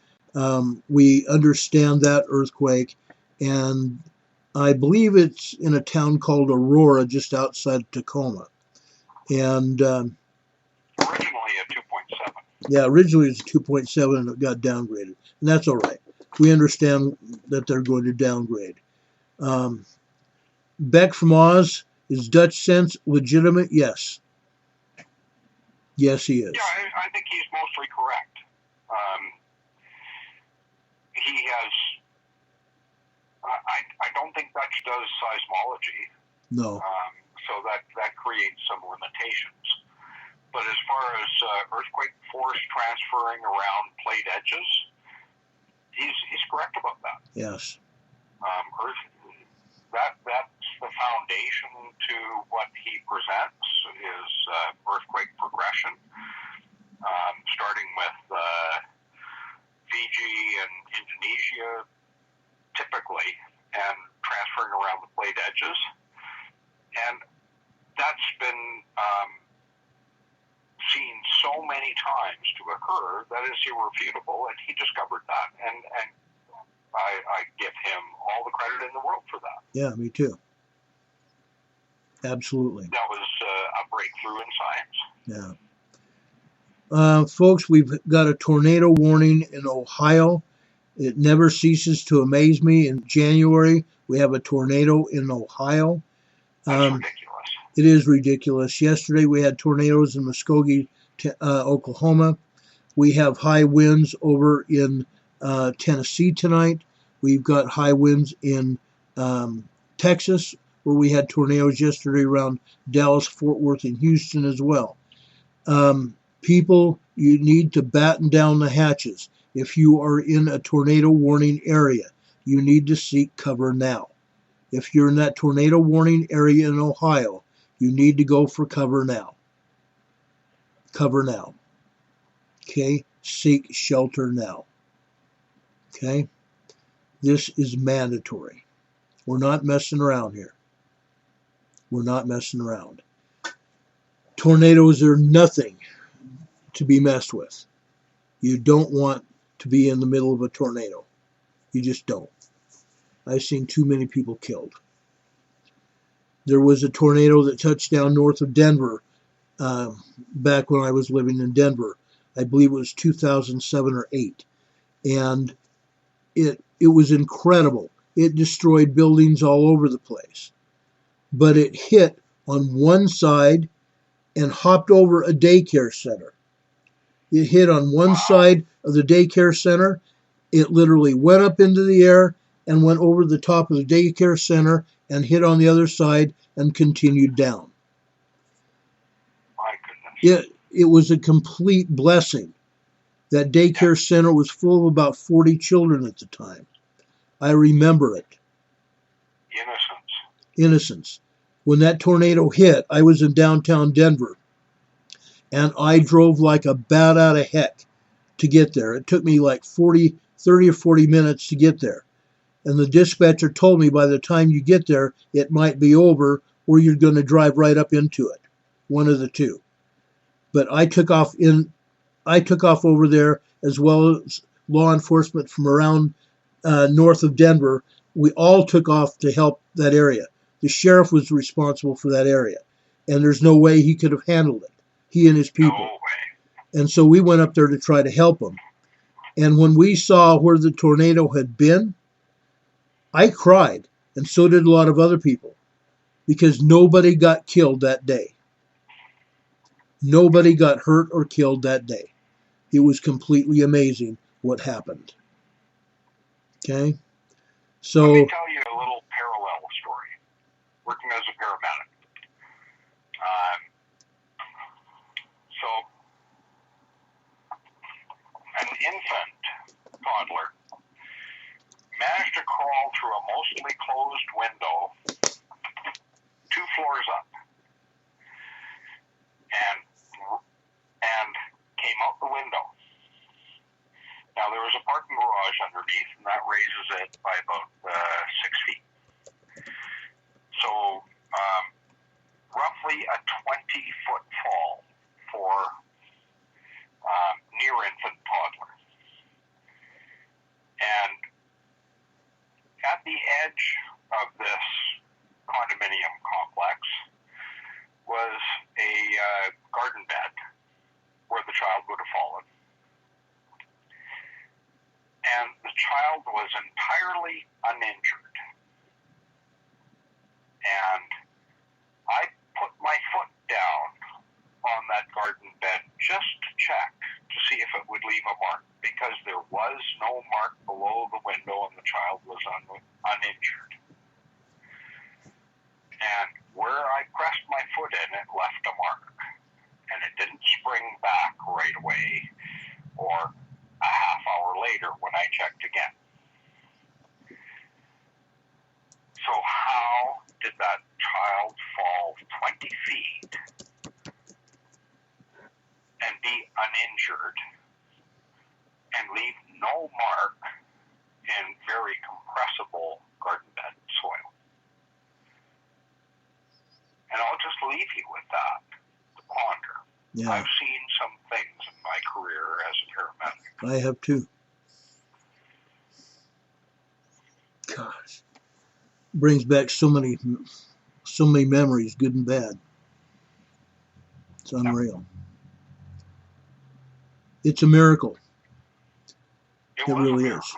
[SPEAKER 1] We understand that earthquake, and I believe it's in a town called Aurora, just outside of Tacoma. And
[SPEAKER 2] originally a 2.7.
[SPEAKER 1] Yeah, originally it was 2.7 and it got downgraded. And that's all right. We understand that they're going to downgrade. Beck from Oz, is Dutch Sense legitimate? Yes. Yes, he is.
[SPEAKER 2] Yeah, I think he's mostly correct. He has... I don't think Dutch does seismology.
[SPEAKER 1] No.
[SPEAKER 2] So that creates some limitations. But as far as earthquake force transferring around plate edges, he's correct about that.
[SPEAKER 1] Yes.
[SPEAKER 2] That's the foundation to what he presents is earthquake progression, starting with Fiji and Indonesia typically, and transferring around the plate edges. And that's been seen so many times to occur that is irrefutable, and he discovered that. And I give him all the credit in the world for that.
[SPEAKER 1] Yeah, me too. Absolutely.
[SPEAKER 2] That was a breakthrough in science.
[SPEAKER 1] Yeah. Folks, we've got a tornado warning in Ohio. It never ceases to amaze me. In January, we have a tornado in Ohio.
[SPEAKER 2] That's ridiculous.
[SPEAKER 1] It is ridiculous. Yesterday, we had tornadoes in Muskogee, Oklahoma. We have high winds over in Tennessee tonight. We've got high winds in Texas, where we had tornadoes yesterday around Dallas, Fort Worth, and Houston as well. People, you need to batten down the hatches. If you are in a tornado warning area, you need to seek cover now. If you're in that tornado warning area in Ohio, you need to go for cover now. Cover now. Okay? Seek shelter now. Okay? This is mandatory. We're not messing around here. We're not messing around. Tornadoes are nothing to be messed with. You don't want to be in the middle of a tornado. You just don't. I've seen too many people killed. There was a tornado that touched down north of Denver back when I was living in Denver. I believe it was 2007 or 8. And it was incredible. It destroyed buildings all over the place. But it hit on one side and hopped over a daycare center. It hit on one side of the daycare center. It literally went up into the air and went over the top of the daycare center and hit on the other side and continued down.
[SPEAKER 2] My goodness.
[SPEAKER 1] It was a complete blessing. That daycare center was full of about 40 children at the time. I remember it. Innocence. When that tornado hit, I was in downtown Denver, and I drove like a bat out of heck to get there. It took me like 30 or 40 minutes to get there. And the dispatcher told me by the time you get there, it might be over or you're going to drive right up into it. One of the two. But I took off over there, as well as law enforcement from around north of Denver. We all took off to help that area. The sheriff was responsible for that area, and there's no way he could have handled it, he and his people.
[SPEAKER 2] No way.
[SPEAKER 1] And so we went up there to try to help him. And when we saw where the tornado had been, I cried, and so did a lot of other people, because nobody got killed that day. Nobody got hurt or killed that day. It was completely amazing what happened. Okay? So,
[SPEAKER 2] let me tell you a little parallel story. Working as a paramedic. So, an infant toddler managed to crawl through a mostly closed window 2 floors up and came out the window. Now, there was a parking garage underneath, and that raises it by about 6 feet. So, roughly a 20-foot fall for near-infant toddler. And at the edge of this condominium complex was a garden bed where the child would have fallen. And the child was entirely uninjured. And I put my foot down on that garden bed just to check to see if it would leave a mark, because there was no mark below the window and the child was uninjured. And
[SPEAKER 1] Yeah.
[SPEAKER 2] I've seen some things in my career as a paramedic.
[SPEAKER 1] I have too. Gosh, brings back so many memories, good and bad. It's unreal. It's a miracle. It really is.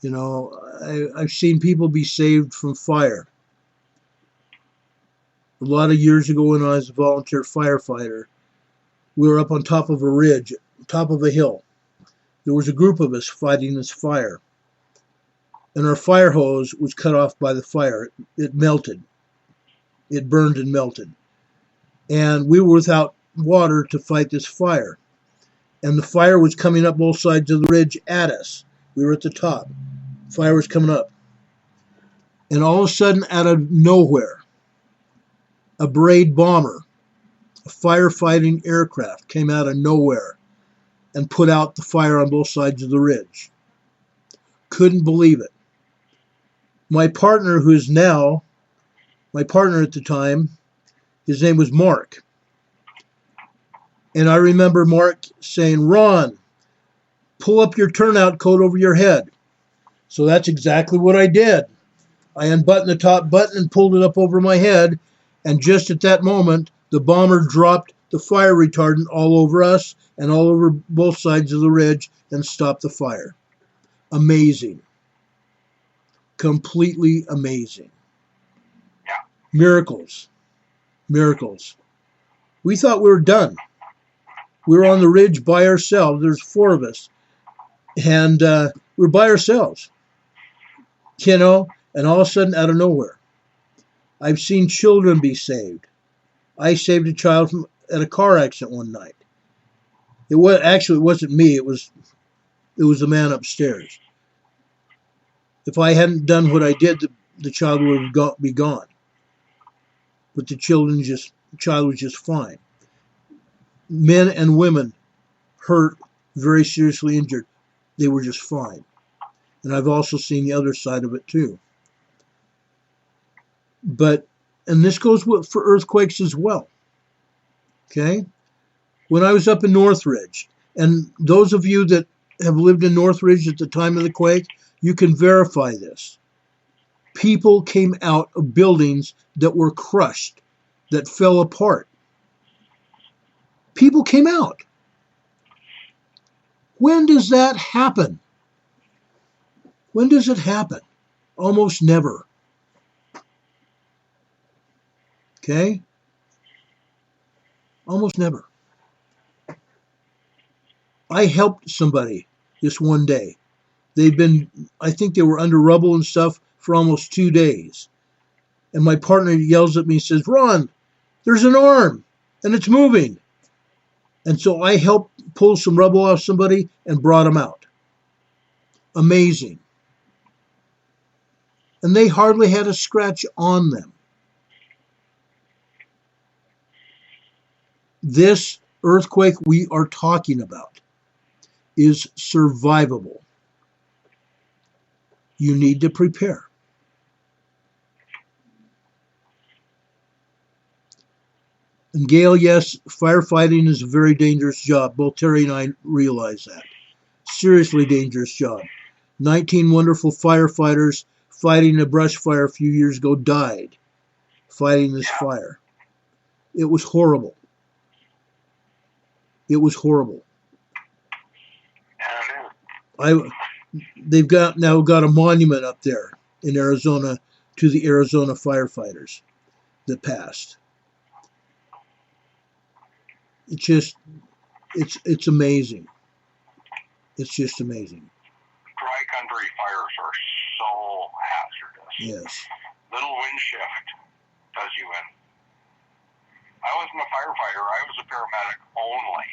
[SPEAKER 1] You know, I've seen people be saved from fire. A lot of years ago when I was a volunteer firefighter, we were up on top of a ridge, top of a hill. There was a group of us fighting this fire. And our fire hose was cut off by the fire. It melted. It burned and melted. And we were without water to fight this fire. And the fire was coming up both sides of the ridge at us. We were at the top. Fire was coming up. And all of a sudden, out of nowhere, a Braid bomber, a firefighting aircraft, came out of nowhere and put out the fire on both sides of the ridge. Couldn't believe it. My partner, who is now my partner at the time, his name was Mark. And I remember Mark saying, "Ron, pull up your turnout coat over your head." So that's exactly what I did. I unbuttoned the top button and pulled it up over my head. And just at that moment, the bomber dropped the fire retardant all over us and all over both sides of the ridge and stopped the fire. Amazing. Completely amazing.
[SPEAKER 2] Yeah.
[SPEAKER 1] Miracles. Miracles. We thought we were done. We were on the ridge by ourselves. There's 4 of us. And we're by ourselves. You know, and all of a sudden, out of nowhere, I've seen children be saved. I saved a child at a car accident one night. It wasn't me. It was the man upstairs. If I hadn't done what I did, the child would be gone. But the child was just fine. Men and women hurt, very seriously injured. They were just fine. And I've also seen the other side of it too. And this goes for earthquakes as well. Okay? When I was up in Northridge, and those of you that have lived in Northridge at the time of the quake, you can verify this. People came out of buildings that were crushed, that fell apart. People came out. When does that happen? When does it happen? Almost never. Okay? Almost never. I helped somebody this one day. I think they were under rubble and stuff for almost 2 days. And my partner yells at me and says, "Ron, there's an arm and it's moving." And so I helped pull some rubble off somebody and brought them out. Amazing. And they hardly had a scratch on them. This earthquake we are talking about is survivable. You need to prepare. And Gail, yes, firefighting is a very dangerous job. Both Terry and I realize that. Seriously dangerous job. 19 wonderful firefighters fighting a brush fire a few years ago died fighting this fire. It was horrible. It was horrible. They've now got a monument up there in Arizona to the Arizona firefighters that passed. It's amazing. It's just amazing.
[SPEAKER 2] Dry country fires are so hazardous.
[SPEAKER 1] Yes.
[SPEAKER 2] Little wind shift does you in. I wasn't a firefighter. I was a paramedic only.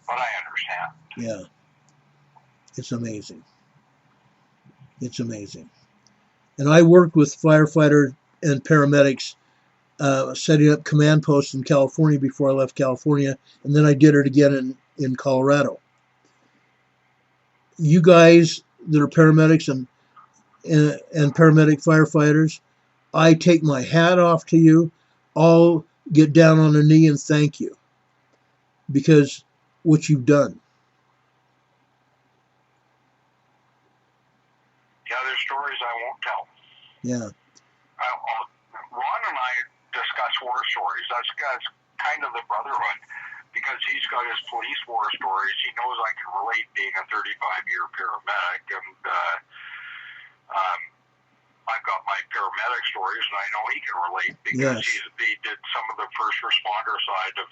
[SPEAKER 2] But I understand.
[SPEAKER 1] Yeah. It's amazing. It's amazing. And I worked with firefighters and paramedics setting up command posts in California before I left California, and then I did it again in Colorado. You guys that are paramedics and paramedic firefighters, I take my hat off to you. All get down on a knee and thank you because what you've done.
[SPEAKER 2] Yeah, there's stories I won't tell.
[SPEAKER 1] Yeah.
[SPEAKER 2] Ron and I discuss war stories. That's kind of the brotherhood, because he's got his police war stories. He knows I can relate, being a 35-year paramedic, and I've got my paramedic stories, and I know he can relate because he did some of the first responder side of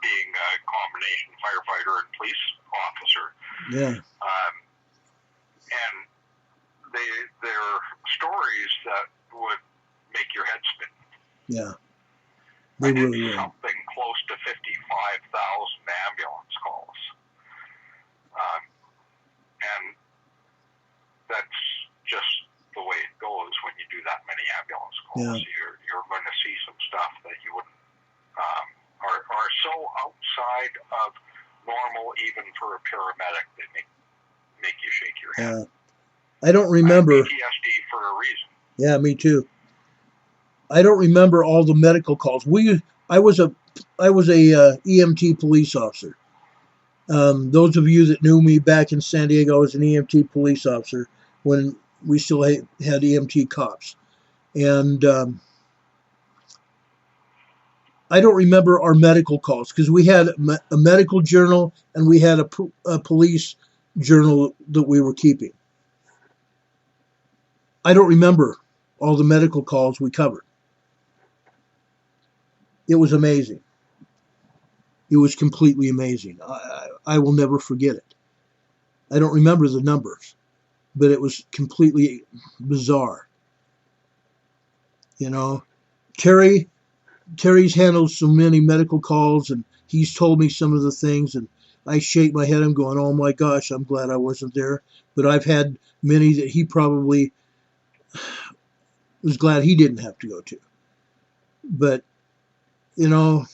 [SPEAKER 2] being a combination firefighter and police officer.
[SPEAKER 1] Yeah.
[SPEAKER 2] And they're stories that would make your head spin.
[SPEAKER 1] Yeah.
[SPEAKER 2] I did something close to 55,000 ambulance calls. And that's just the way it goes when you do that many ambulance calls. Yeah. You're going to see some stuff that you wouldn't, are so outside of normal, even for a paramedic, that make you shake your head.
[SPEAKER 1] I don't remember.
[SPEAKER 2] I have PTSD for a reason.
[SPEAKER 1] Yeah, me too. I don't remember all the medical calls. I was a EMT police officer. Those of you that knew me back in San Diego, I was an EMT police officer when we still had EMT cops. And I don't remember our medical calls because we had a medical journal and we had a police journal that we were keeping. I don't remember all the medical calls we covered. It was amazing. It was completely amazing. I will never forget it. I don't remember the numbers, but it was completely bizarre. You know, Terry's handled so many medical calls, and he's told me some of the things, and I shake my head. I'm going, oh my gosh, I'm glad I wasn't there. But I've had many that he probably was glad he didn't have to go to. But, you know,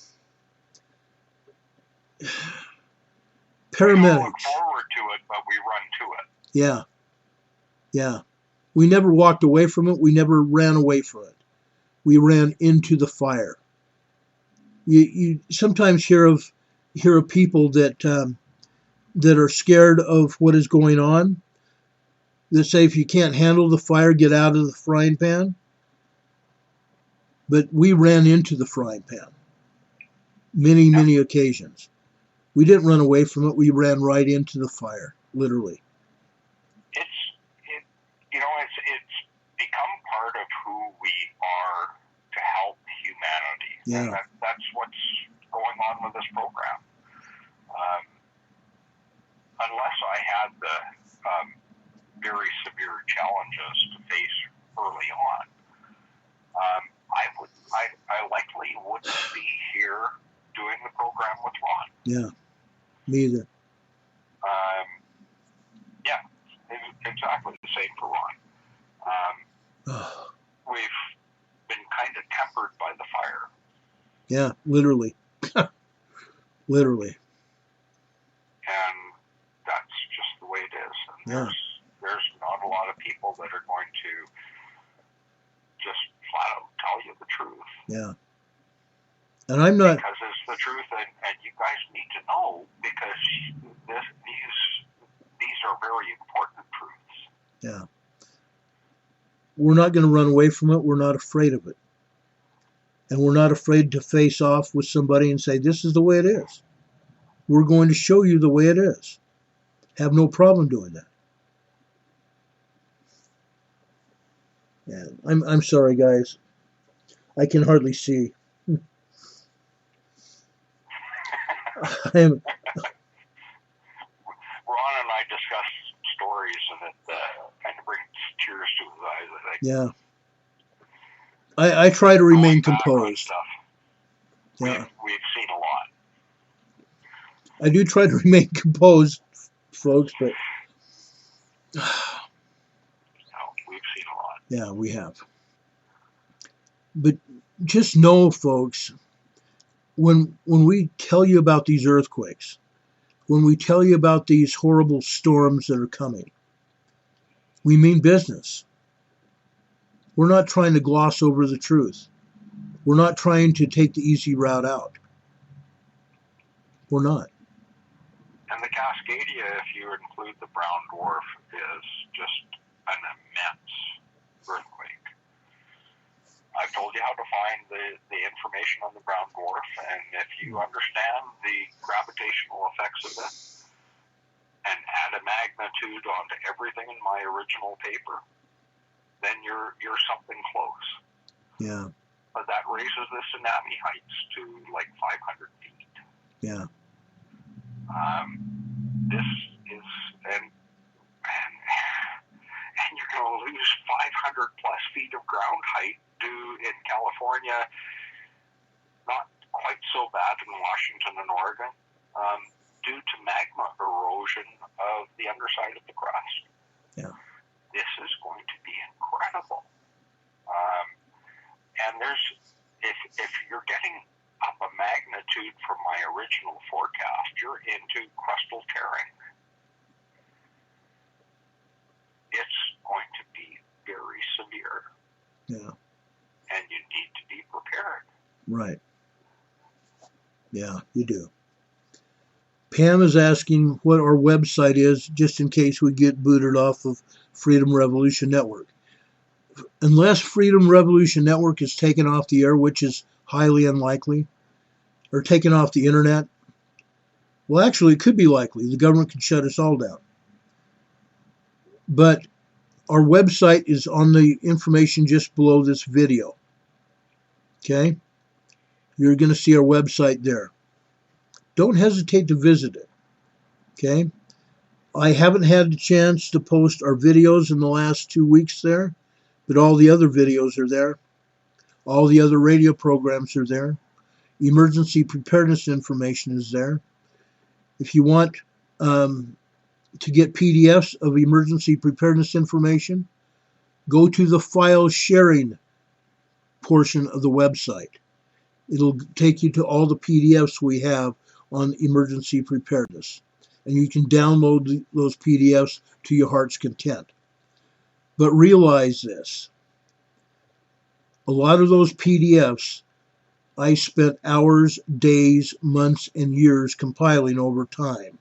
[SPEAKER 1] paramedics.
[SPEAKER 2] We look forward to it, but we run to it.
[SPEAKER 1] Yeah. Yeah. We never walked away from it. We never ran away from it. We ran into the fire. You sometimes hear of people that are scared of what is going on, that say if you can't handle the fire, get out of the frying pan. But we ran into the frying pan many occasions. We didn't run away from it. We ran right into the fire, literally.
[SPEAKER 2] It's become part of who we are to help humanity.
[SPEAKER 1] Yeah.
[SPEAKER 2] And that's what's going on with this program. Unless I had the very severe challenges to face early on, I likely wouldn't be here doing the program with Ron.
[SPEAKER 1] Yeah, me either.
[SPEAKER 2] Yeah, exactly the same for Ron. We've been kind of tempered by the fire.
[SPEAKER 1] Yeah, literally. Literally.
[SPEAKER 2] And that's just the way it is. And there's not a lot of people that are going to just flat out tell you the truth.
[SPEAKER 1] Yeah. And I'm not...
[SPEAKER 2] Because it's the truth, and you guys need to know, because these are very important truths.
[SPEAKER 1] Yeah. We're not going to run away from it. We're not afraid of it. And we're not afraid to face off with somebody and say, this is the way it is. We're going to show you the way it is. Have no problem doing that. Yeah, I'm sorry, guys. I can hardly see.
[SPEAKER 2] Ron and I discuss stories, and it kind of brings tears to his eyes, I think.
[SPEAKER 1] Yeah. I try to remain composed.
[SPEAKER 2] Yeah. We've seen a lot.
[SPEAKER 1] I do try to remain composed, folks, but...
[SPEAKER 2] we've seen a lot.
[SPEAKER 1] Yeah, we have. But just know, folks, when we tell you about these earthquakes, when we tell you about these horrible storms that are coming, we mean business. We're not trying to gloss over the truth. We're not trying to take the easy route out. We're not.
[SPEAKER 2] And the Cascadia, if you include the brown dwarf, is just an immense earthquake. I've told you how to find the information on the brown dwarf, and if you understand the gravitational effects of it and add a magnitude onto everything in my original paper, then you're something close.
[SPEAKER 1] Yeah.
[SPEAKER 2] But that raises the tsunami heights to like 500 feet.
[SPEAKER 1] Yeah.
[SPEAKER 2] This is, and you're going to lose 500 plus feet of ground height due in California, not quite so bad in Washington and Oregon, due to magma erosion of the underside of the crust.
[SPEAKER 1] Yeah.
[SPEAKER 2] This is going to be incredible. And if you're getting up a magnitude from my original forecast, you're into crustal tearing. It's going to be very severe.
[SPEAKER 1] Yeah.
[SPEAKER 2] And you need to be prepared.
[SPEAKER 1] Right. Yeah, you do. Pam is asking what our website is, just in case we get booted off of Freedom Revolution Network. Unless Freedom Revolution Network is taken off the air, which is highly unlikely, or taken off the internet, well, actually, it could be likely. The government could shut us all down. But our website is on the information just below this video. Okay? You're going to see our website there. Don't hesitate to visit it. Okay? I haven't had the chance to post our videos in the last 2 weeks there, but all the other videos are there. All the other radio programs are there. Emergency preparedness information is there. If you want to get PDFs of emergency preparedness information, go to the file sharing portion of the website. It'll take you to all the PDFs we have on emergency preparedness. And you can download those PDFs to your heart's content. But realize this. A lot of those PDFs I spent hours, days, months, and years compiling over time.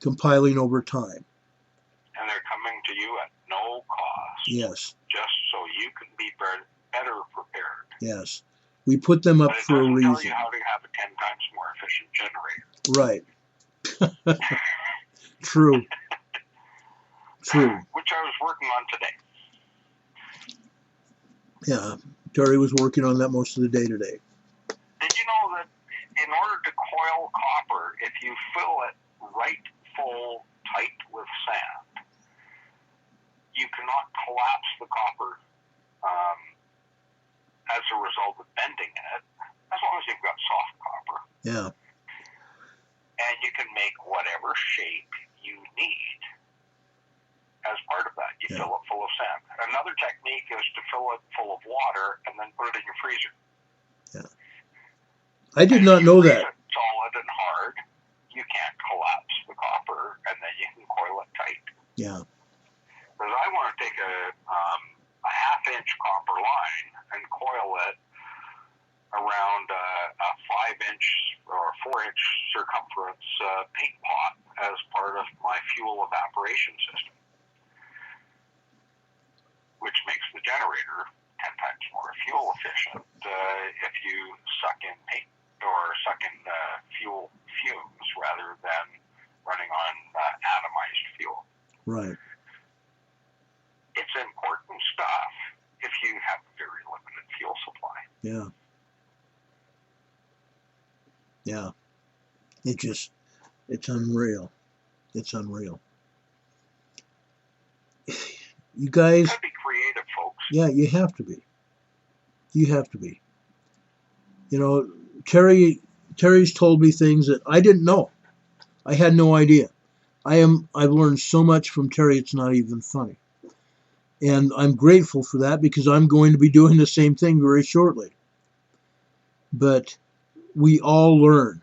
[SPEAKER 1] And they're coming
[SPEAKER 2] to you at no cost.
[SPEAKER 1] Yes.
[SPEAKER 2] Just so you can be better prepared.
[SPEAKER 1] Yes. We put them up for a reason.
[SPEAKER 2] But it doesn't tell you how to have a 10 times more efficient generator.
[SPEAKER 1] Right. True. True.
[SPEAKER 2] Which I was working on today.
[SPEAKER 1] Yeah. Terry was working on that most of the day today.
[SPEAKER 2] Did you know that in order to coil copper, if you fill it right full tight with sand, you cannot collapse the copper as a result of bending it, as long as you've got soft copper.
[SPEAKER 1] Yeah.
[SPEAKER 2] And you can make whatever shape you need as part of that. You fill it full of sand. Another technique is to fill it full of water and then put it in your freezer.
[SPEAKER 1] Yeah. I did not know that.
[SPEAKER 2] It solid and hard, you can't collapse the copper, and then you can coil it tight.
[SPEAKER 1] Yeah.
[SPEAKER 2] Because I want to take a half-inch copper line and coil it around a 5-inch or 4-inch circumference paint pot as part of my fuel evaporation system, which makes the generator 10 times more fuel efficient if you suck in paint or suck in fuel fumes rather than running on atomized fuel.
[SPEAKER 1] Right.
[SPEAKER 2] It's important stuff if you have a very limited fuel supply.
[SPEAKER 1] Yeah. Yeah. It's unreal. It's unreal. You guys...
[SPEAKER 2] Gotta be creative, folks.
[SPEAKER 1] Yeah, you have to be. You have to be. You know, Terry's told me things that I didn't know. I had no idea. I've learned so much from Terry, it's not even funny. And I'm grateful for that because I'm going to be doing the same thing very shortly. But we all learn.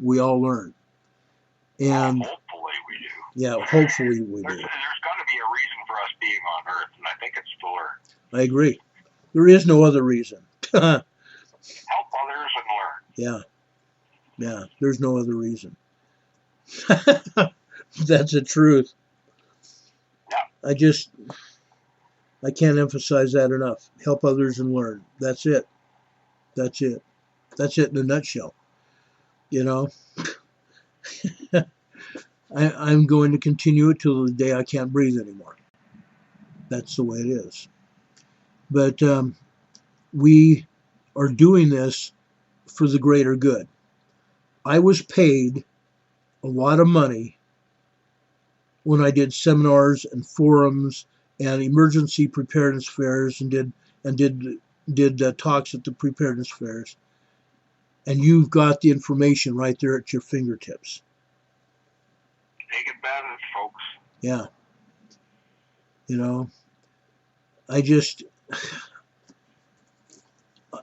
[SPEAKER 1] We all learn. And
[SPEAKER 2] well, hopefully we do.
[SPEAKER 1] Yeah, hopefully we do.
[SPEAKER 2] There's got to be a reason for us being on Earth, and I think it's to learn.
[SPEAKER 1] I agree. There is no other reason.
[SPEAKER 2] Help others and learn.
[SPEAKER 1] Yeah. Yeah. There's no other reason. That's the truth.
[SPEAKER 2] Yeah.
[SPEAKER 1] I can't emphasize that enough. Help others and learn. That's it. That's it. That's it in a nutshell. You know, I'm going to continue it till the day I can't breathe anymore. That's the way it is. But we are doing this for the greater good. I was paid a lot of money when I did seminars and forums and emergency preparedness fairs and did talks at the preparedness fairs. And you've got the information right there at your fingertips.
[SPEAKER 2] Take advantage, folks.
[SPEAKER 1] Yeah. You know,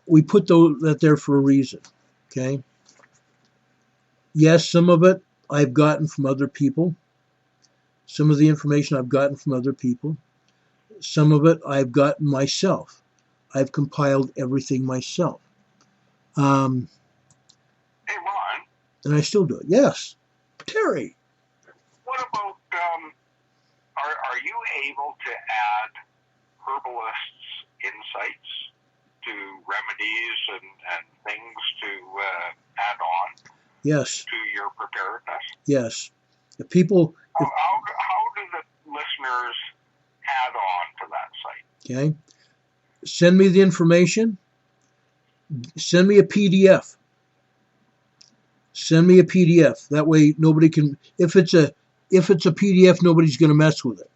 [SPEAKER 1] we put that there for a reason. Okay. Yes, some of it I've gotten from other people. Some of the information I've gotten from other people. Some of it I've gotten myself. I've compiled everything myself.
[SPEAKER 2] Hey, Ron.
[SPEAKER 1] And I still do it. Yes. Terry.
[SPEAKER 2] What about, are you able to add herbalists' insights to remedies and things to add on?
[SPEAKER 1] Yes.
[SPEAKER 2] To your preparedness?
[SPEAKER 1] Yes. The people.
[SPEAKER 2] How do the listeners add on to that site?
[SPEAKER 1] Okay. Send me the information. Send me a PDF. Send me a PDF. That way nobody can. If it's a PDF, nobody's going to mess with it.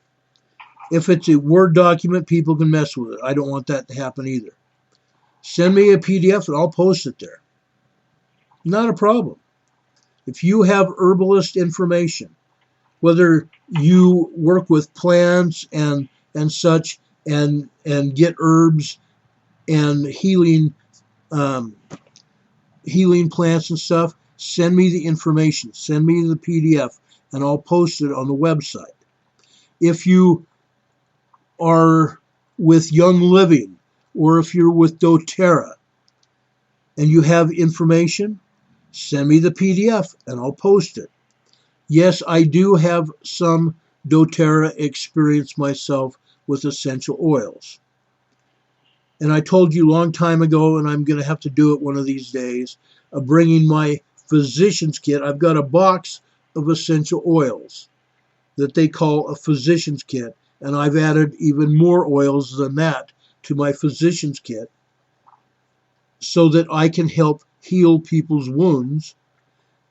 [SPEAKER 1] If it's a Word document, people can mess with it. I don't want that to happen either. Send me a PDF and I'll post it there. Not a problem. If you have herbalist information, whether you work with plants and such and get herbs and healing plants and stuff, send me the information. Send me the PDF and I'll post it on the website. If you are with Young Living or if you're with doTERRA and you have information, send me the PDF and I'll post it. Yes, I do have some doTERRA experience myself with essential oils. And I told you a long time ago, and I'm going to have to do it one of these days, of bringing my physician's kit. I've got a box of essential oils that they call a physician's kit, and I've added even more oils than that to my physician's kit so that I can help heal people's wounds,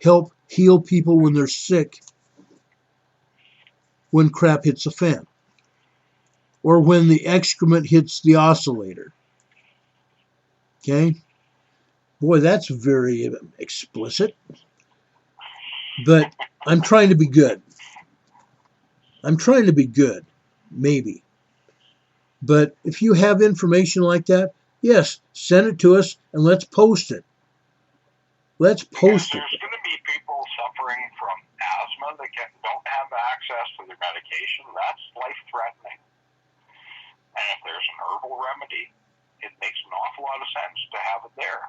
[SPEAKER 1] help heal people when they're sick, when crap hits the fan, or when the excrement hits the oscillator. Okay? Boy, that's very explicit. But I'm trying to be good. I'm trying to be good, maybe. But if you have information like that, yes, send it to us and let's post it. Let's post it.
[SPEAKER 2] There's going to be people suffering from asthma that don't have access to their medication. That's life-threatening. And if there's an herbal remedy, it makes an awful lot of sense to have it there.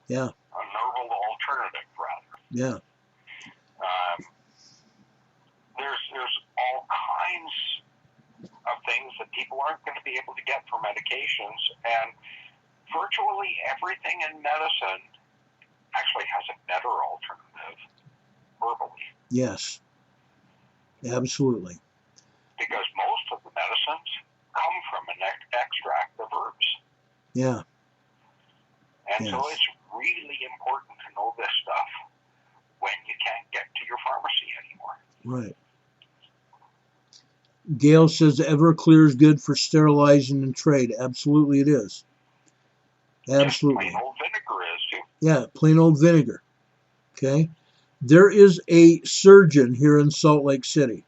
[SPEAKER 1] Yeah.
[SPEAKER 2] An herbal alternative, rather.
[SPEAKER 1] Yeah.
[SPEAKER 2] There's all kinds of things that people aren't going to be able to get for medications, and virtually everything in medicine actually has a better alternative verbally.
[SPEAKER 1] Yes. Absolutely.
[SPEAKER 2] Because most of the medicines come from an extract of herbs.
[SPEAKER 1] Yeah.
[SPEAKER 2] And
[SPEAKER 1] yes.
[SPEAKER 2] so it's really important to know this stuff when you can't get to your pharmacy anymore.
[SPEAKER 1] Right. Gail says Everclear is good for sterilizing and trade. Absolutely it is. Absolutely.
[SPEAKER 2] Just plain old vinegar is too.
[SPEAKER 1] Yeah, plain old vinegar. Okay. There is a surgeon here in Salt Lake City.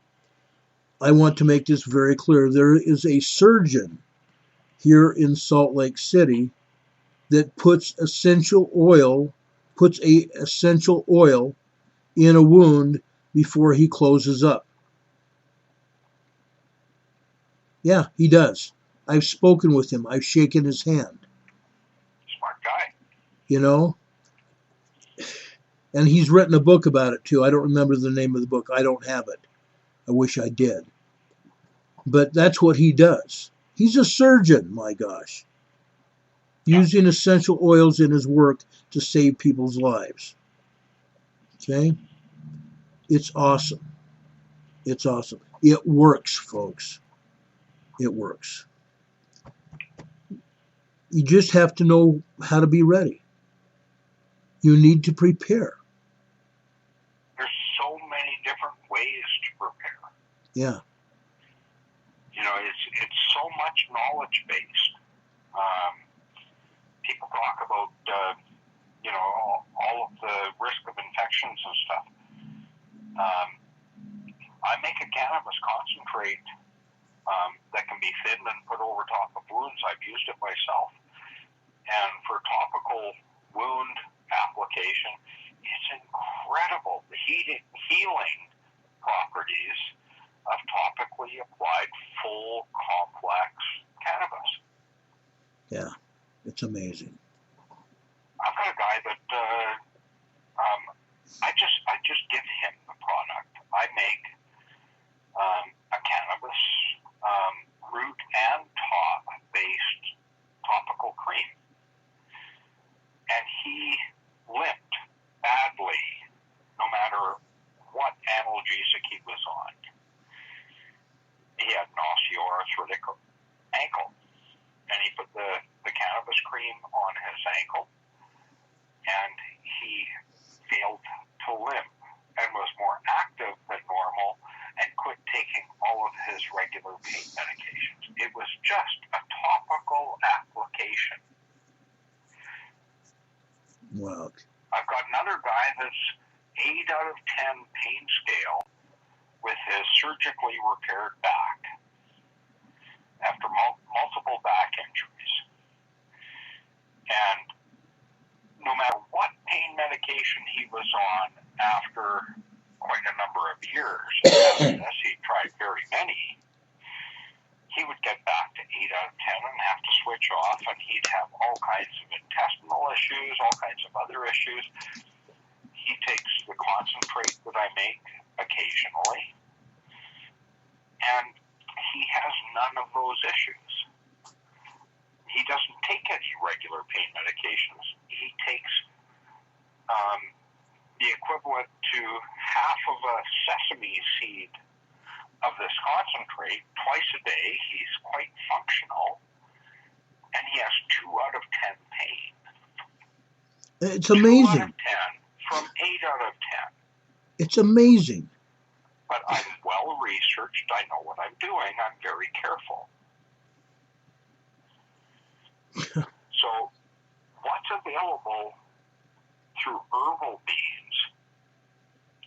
[SPEAKER 1] I want to make this very clear. There is a surgeon here in Salt Lake City that puts essential oil in a wound before he closes up. Yeah, he does. I've spoken with him. I've shaken his hand. you know. And he's written a book about it too. I don't remember the name of the book. I don't have it. I wish I did. But that's what he does. He's a surgeon, my gosh, using essential oils in his work to save people's lives. Okay? It's awesome. It's awesome. It works, folks. It works. You just have to know how to be ready. You need to prepare.
[SPEAKER 2] There's so many different ways to prepare.
[SPEAKER 1] Yeah.
[SPEAKER 2] You know, it's so much knowledge based. People talk about you know, all of the risk of infections and stuff. I make a cannabis concentrate that can be thinned and put over top of wounds. I've used it myself, and for topical wound application, it's incredible. The healing properties of topically applied full complex cannabis.
[SPEAKER 1] Yeah, it's amazing.
[SPEAKER 2] I've got a guy that I just give him the product. I make a cannabis root and top based topical cream, and he limped badly no matter what analgesic he was on. He had an osteoarthritic ankle, and he put the cannabis cream on his ankle, and he failed to limp and was more active than normal and quit taking all of his regular pain medications. It was just a topical application.
[SPEAKER 1] Wow.
[SPEAKER 2] I've got another guy that's 8 out of 10 pain scale with his surgically repaired back after multiple back injuries. And no matter what pain medication he was on after quite a number of years, after this, he tried very many, he would get back to 8 out of 10 and have to switch off, and he'd have all kinds of intestinal issues, all kinds of other issues. He takes the concentrate that I make occasionally, and he has none of those issues. He doesn't take any regular pain medications. He takes the equivalent to half of a sesame seed of this concentrate twice a day. He's quite functional, and he has 2 out of 10 pain.
[SPEAKER 1] It's amazing.
[SPEAKER 2] 2 out of 10 from 8 out of 10.
[SPEAKER 1] It's amazing.
[SPEAKER 2] But I'm well researched. I know what I'm doing. I'm very careful. So what's available through herbal means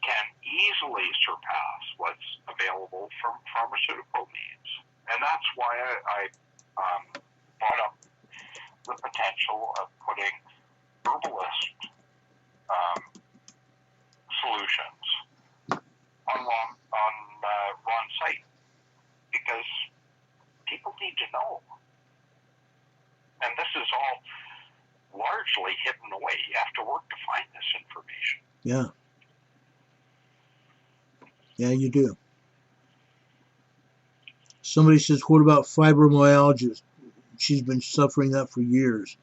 [SPEAKER 2] can easily surpass what's available from pharmaceutical means. And that's why I brought up the potential of putting herbalist solutions on Ron's site, because people need to know. And this is all largely hidden away. You have to work to find this information.
[SPEAKER 1] Yeah. Yeah, you do. Somebody says, what about fibromyalgia? She's been suffering that for years.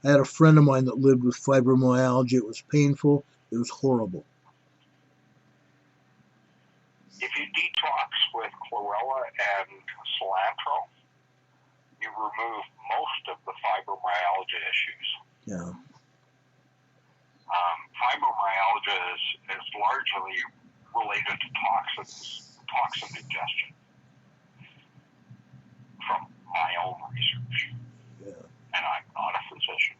[SPEAKER 1] I had a friend of mine that lived with fibromyalgia. It was painful. It was horrible.
[SPEAKER 2] If you detox with chlorella and cilantro, you remove most of the fibromyalgia issues.
[SPEAKER 1] Yeah.
[SPEAKER 2] Fibromyalgia is largely related to toxin ingestion from my own research.
[SPEAKER 1] Yeah.
[SPEAKER 2] And I'm not a physician.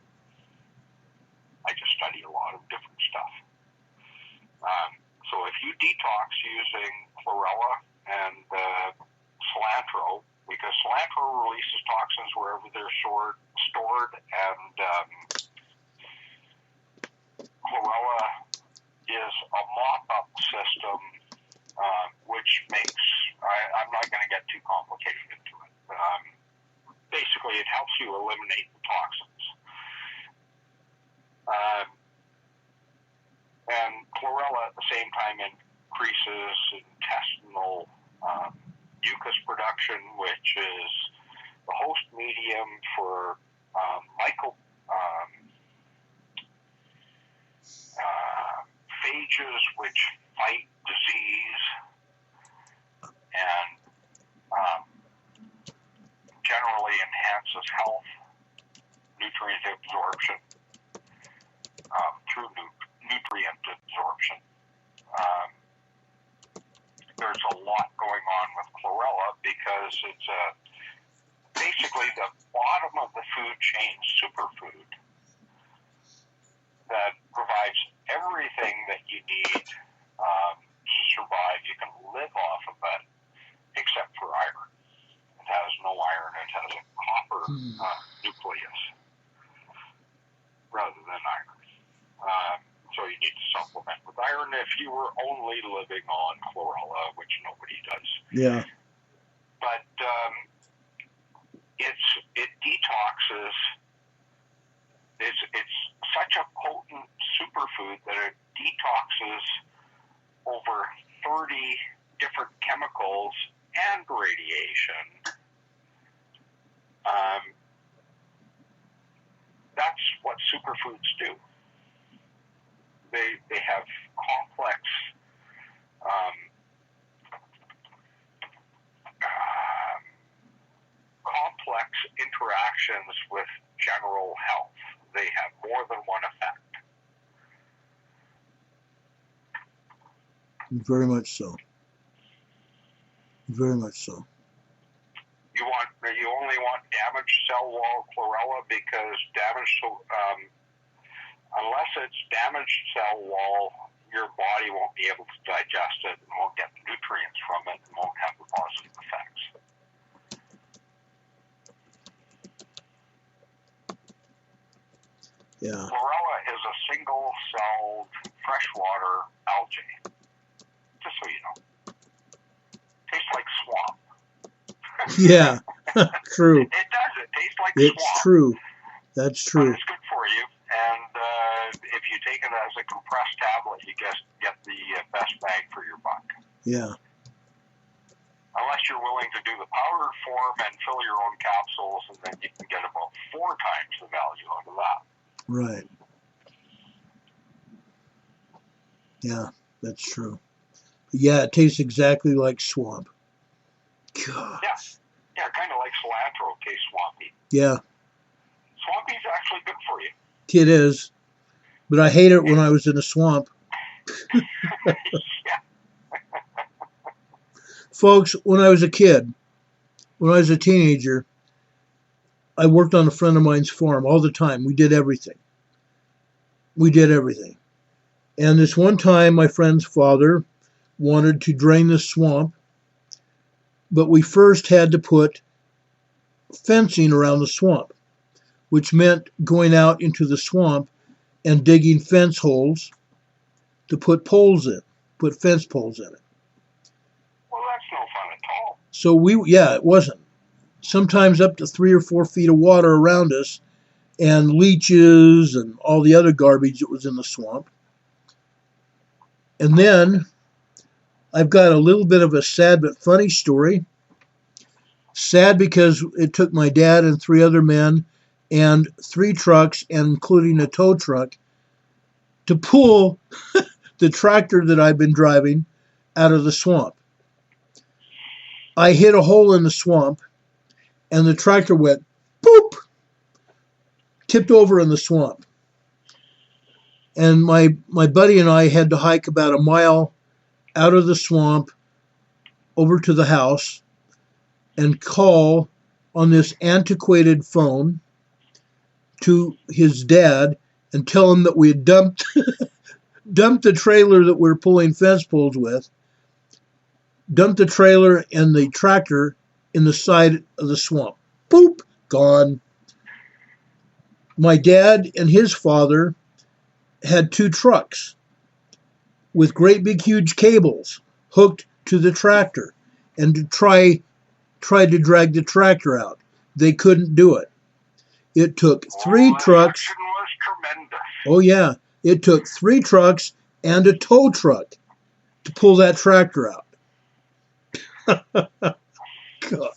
[SPEAKER 2] I just study a lot of different stuff. So if you detox using chlorella and cilantro, because cilantro releases toxins wherever they're stored, and chlorella is a mop-up system, which makes, I'm not going to get too complicated into it. Basically, it helps you eliminate the toxins. time increases intestinal mucus production, which is the host medium for phages which fight disease and generally enhances health, nutrient absorption through nutrient absorption. There's a lot going on with chlorella because it's basically the bottom of the food chain superfood that provides everything that you need to survive. You can live off of it except for iron. It has no iron. It has a copper nucleus rather than iron. So you need to supplement with iron if you were only living on chlorella, which nobody does.
[SPEAKER 1] Yeah.
[SPEAKER 2] But it detoxes. It's such a potent superfood that it detoxes over 30 different chemicals and radiation. That's what superfoods do. They have complex interactions with general health. They have more than one effect.
[SPEAKER 1] Very much so. Very much so.
[SPEAKER 2] You only want damaged cell wall chlorella because unless it's damaged cell wall, your body won't be able to digest it and won't get the nutrients from it and won't have the positive effects.
[SPEAKER 1] Yeah.
[SPEAKER 2] Chlorella is a single-celled freshwater algae. Just so you know. Tastes like swamp.
[SPEAKER 1] Yeah. True.
[SPEAKER 2] It does. It tastes like swamp.
[SPEAKER 1] It's true. That's true.
[SPEAKER 2] But it's good for you. And if you take it as a compressed tablet, you get the best bang for your buck.
[SPEAKER 1] Yeah.
[SPEAKER 2] Unless you're willing to do the powdered form and fill your own capsules, and then you can get about 4 times the value out of that.
[SPEAKER 1] Right. Yeah, that's true. Yeah, it tastes exactly like swamp. Gosh.
[SPEAKER 2] Yeah, kind of like cilantro tastes swampy.
[SPEAKER 1] Yeah.
[SPEAKER 2] Swampy's actually good for you.
[SPEAKER 1] It is. But I hate it when I was in a swamp.
[SPEAKER 2] Yeah.
[SPEAKER 1] Folks, when I was a kid, when I was a teenager, I worked on a friend of mine's farm all the time. We did everything. And this one time, my friend's father wanted to drain the swamp, but we first had to put fencing around the swamp, which meant going out into the swamp and digging fence holes to put poles in, put fence poles in it.
[SPEAKER 2] Well, that's no fun at all.
[SPEAKER 1] So it wasn't. Sometimes up to 3 or 4 feet of water around us and leeches and all the other garbage that was in the swamp. And then I've got a little bit of a sad but funny story. Sad because it took my dad and 3 other men and 3 trucks, including a tow truck, to pull the tractor that I've been driving out of the swamp. I hit a hole in the swamp, and the tractor went boop, tipped over in the swamp. And my buddy and I had to hike about a mile out of the swamp over to the house and call on this antiquated phone to his dad and tell him that we had dumped the trailer that we were pulling fence poles with, dumped the trailer and the tractor in the side of the swamp. Boop, gone. My dad and his father had 2 trucks with great big huge cables hooked to the tractor and tried to drag the tractor out. They couldn't do it. It took 3 trucks.
[SPEAKER 2] The action was tremendous.
[SPEAKER 1] Oh yeah, it took 3 trucks and a tow truck to pull that tractor out. God.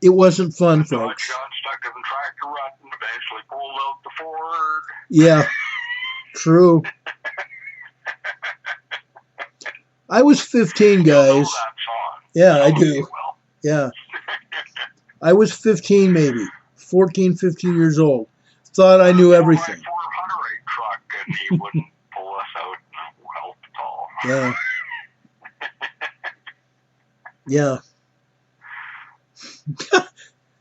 [SPEAKER 1] It wasn't fun, folks.
[SPEAKER 2] You got stuck in the tractor rut and eventually pulled out the Ford.
[SPEAKER 1] Yeah, true. I was 15, guys.
[SPEAKER 2] You know that song.
[SPEAKER 1] Yeah, I do. Yeah. I was 15, maybe. 14, 15 years old. Thought I knew everything.
[SPEAKER 2] 408 truck and he wouldn't pull us out and help at all.
[SPEAKER 1] Yeah. Yeah.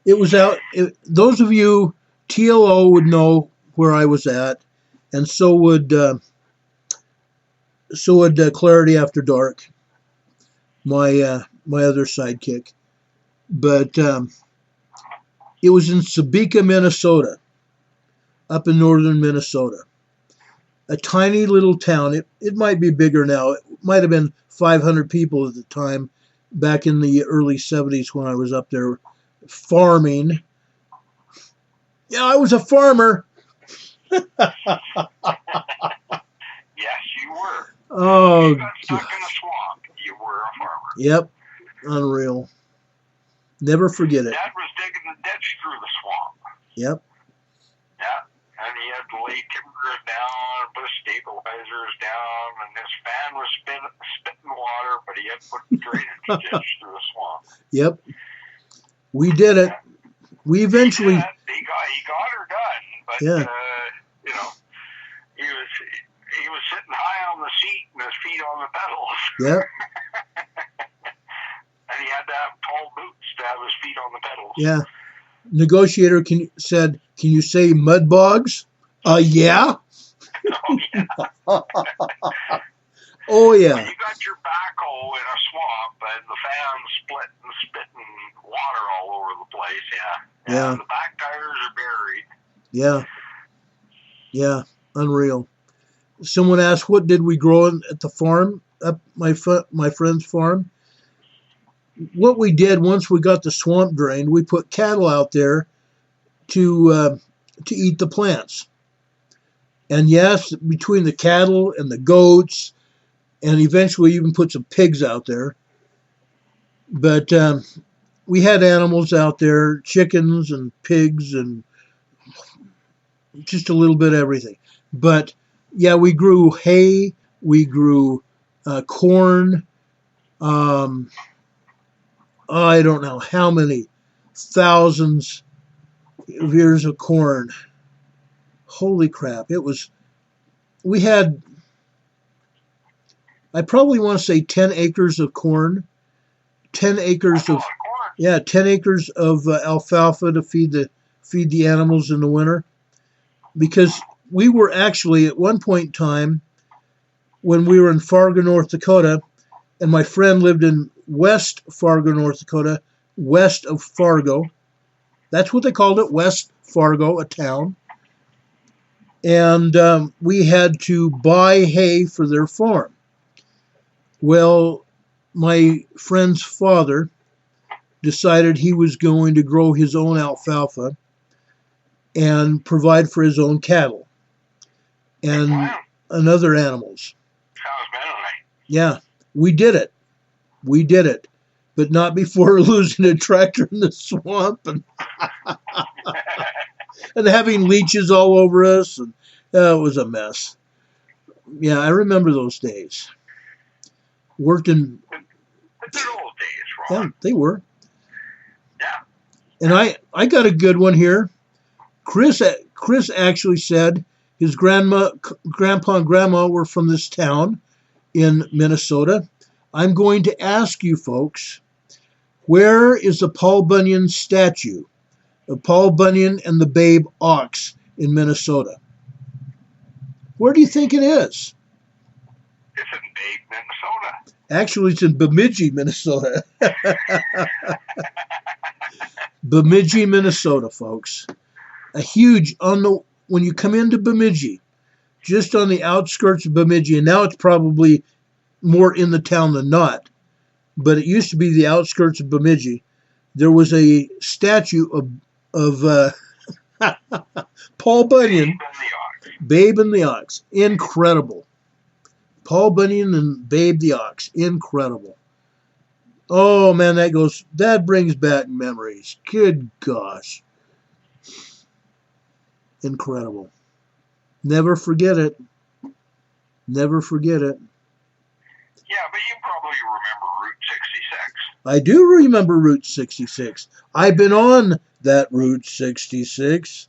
[SPEAKER 1] It was out. Those of you, TLO would know where I was at, and so would Clarity After Dark, my other sidekick. But it was in Sebeka, Minnesota, up in northern Minnesota. A tiny little town. It might be bigger now. It might have been 500 people at the time, back in the early 70s when I was up there farming. Yeah, I was a farmer.
[SPEAKER 2] Yes, you were.
[SPEAKER 1] Oh,
[SPEAKER 2] you got stuck in a swamp. You were a farmer.
[SPEAKER 1] Yep. Unreal. Never forget it.
[SPEAKER 2] Dad was digging the ditch through the swamp.
[SPEAKER 1] Yep.
[SPEAKER 2] Yeah. And he had to lay timber down, put stabilizers down, and his fan was spitting water, but he had to put drainage ditch through the swamp.
[SPEAKER 1] Yep. We did it. We eventually.
[SPEAKER 2] He got her done, but
[SPEAKER 1] yeah.
[SPEAKER 2] You know, he was sitting high on the seat and his feet on the pedals.
[SPEAKER 1] Yep.
[SPEAKER 2] And he had to have tall boots to have his feet on the pedals.
[SPEAKER 1] Yeah. Negotiator said, "Can you say mud bogs?" Yeah.
[SPEAKER 2] Oh, yeah.
[SPEAKER 1] Oh, yeah.
[SPEAKER 2] When you got your backhoe in a swamp and the fan split and spitting water all over the place, yeah.
[SPEAKER 1] Yeah.
[SPEAKER 2] And the back tires are buried.
[SPEAKER 1] Yeah. Yeah. Unreal. Someone asked, what did we grow at the farm, up my friend's farm? What we did once we got the swamp drained, we put cattle out there to eat the plants. And yes, between the cattle and the goats, and eventually even put some pigs out there. But we had animals out there, chickens and pigs and just a little bit of everything. But yeah, we grew hay, we grew corn. I don't know how many thousands of ears of corn. Holy crap. We had, I probably want to say 10 acres of corn, 10 acres of, 10 acres of alfalfa to feed the animals in the winter. Because we were actually, at one point in time, when we were in Fargo, North Dakota, and my friend lived in West Fargo, North Dakota, west of Fargo. That's what they called it, West Fargo, a town. And we had to buy hay for their farm. Well, my friend's father decided he was going to grow his own alfalfa and provide for his own cattle and other animals.
[SPEAKER 2] Sounds manly.
[SPEAKER 1] Yeah, we did it. We did it. But not before losing a tractor in the swamp and, and having leeches all over us. And it was a mess. Yeah, I remember those days. Worked in...
[SPEAKER 2] The good old days, Ron.
[SPEAKER 1] Yeah, they were.
[SPEAKER 2] Yeah.
[SPEAKER 1] And I got a good one here. Chris actually said his grandpa and grandma were from this town in Minnesota. I'm going to ask you folks, where is the Paul Bunyan statue of Paul Bunyan and the babe ox in Minnesota? Where do you think it is?
[SPEAKER 2] It's in Babe, Minnesota.
[SPEAKER 1] Actually, it's in Bemidji, Minnesota. Bemidji, Minnesota, folks. A huge, when you come into Bemidji, just on the outskirts of Bemidji, and now it's probably more in the town than not, but it used to be the outskirts of Bemidji. There was a statue of Paul Bunyan,
[SPEAKER 2] Babe and the ox.
[SPEAKER 1] Incredible. Paul Bunyan and Babe the Ox. Incredible. Oh man, that brings back memories. Good gosh. Incredible. Never forget it. Never forget it.
[SPEAKER 2] Yeah, but you probably remember Route 66.
[SPEAKER 1] I do remember Route 66. I've been on that Route 66.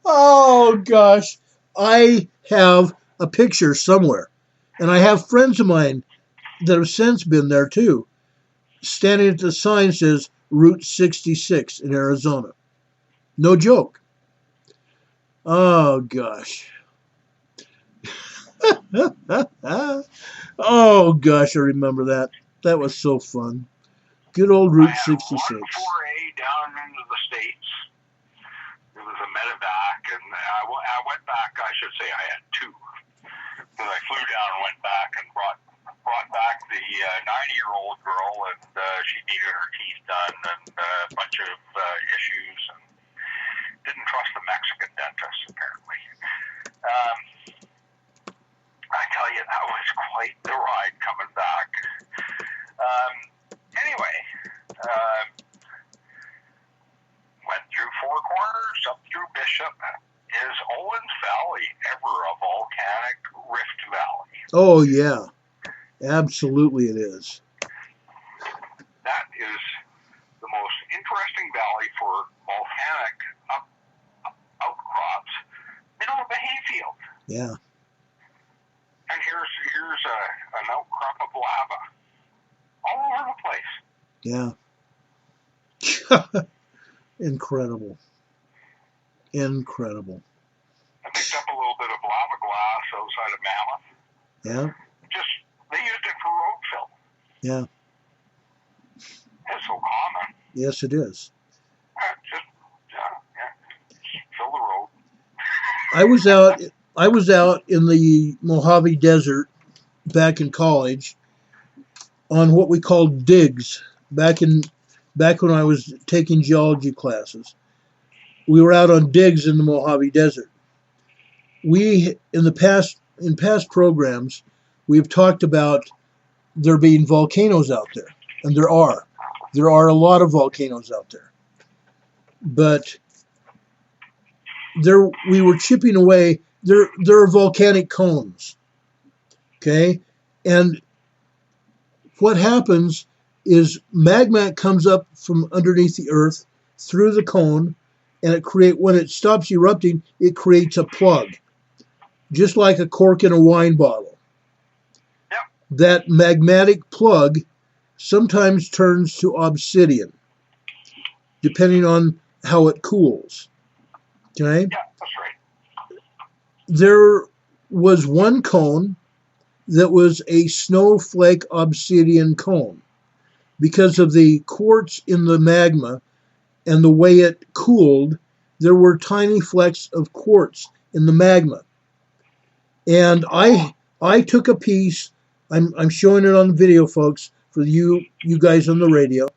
[SPEAKER 1] Oh gosh. I have a picture somewhere. And I have friends of mine that have since been there too. Standing at the sign says Route 66 in Arizona. No joke. Oh gosh. Oh gosh, I remember that. That was so fun. Good old Route 66.
[SPEAKER 2] I had one foray down into the States. It was a medevac, and I went back. I should say I had two. Because I flew down and went back and brought back the 90-year-old girl, and she needed her teeth done and a bunch of issues, and didn't trust the Mexican dentist, apparently. I tell you, that was quite the ride coming back. Anyway, went through Four Corners, up through Bishop. Is Owens Valley ever a volcanic rift valley?
[SPEAKER 1] Oh, yeah. Absolutely it is.
[SPEAKER 2] That is the most interesting valley for volcanic outcrops, middle of a hayfield.
[SPEAKER 1] Yeah.
[SPEAKER 2] And here's an outcrop of lava all over the place.
[SPEAKER 1] Yeah. Incredible. Incredible.
[SPEAKER 2] I picked up a little bit of lava glass outside of Mammoth.
[SPEAKER 1] Yeah.
[SPEAKER 2] They used it for road fill.
[SPEAKER 1] Yeah.
[SPEAKER 2] It's so common.
[SPEAKER 1] Yes, it is.
[SPEAKER 2] Fill the road.
[SPEAKER 1] I was out in the Mojave Desert back in college on what we called digs back when I was taking geology classes. We were out on digs in the Mojave Desert. We in past programs we've talked about there being volcanoes out there, and there are a lot of volcanoes out there. But we were chipping away. There are volcanic cones, okay? And what happens is magma comes up from underneath the earth through the cone, and when it stops erupting, it creates a plug, just like a cork in a wine bottle.
[SPEAKER 2] Yep.
[SPEAKER 1] That magmatic plug sometimes turns to obsidian, depending on how it cools. Okay?
[SPEAKER 2] Yeah, that's right.
[SPEAKER 1] There was one cone that was a snowflake obsidian cone. Because of the quartz in the magma and the way it cooled, there were tiny flecks of quartz in the magma. And I took a piece, I'm showing it on the video, folks, for you guys on the radio.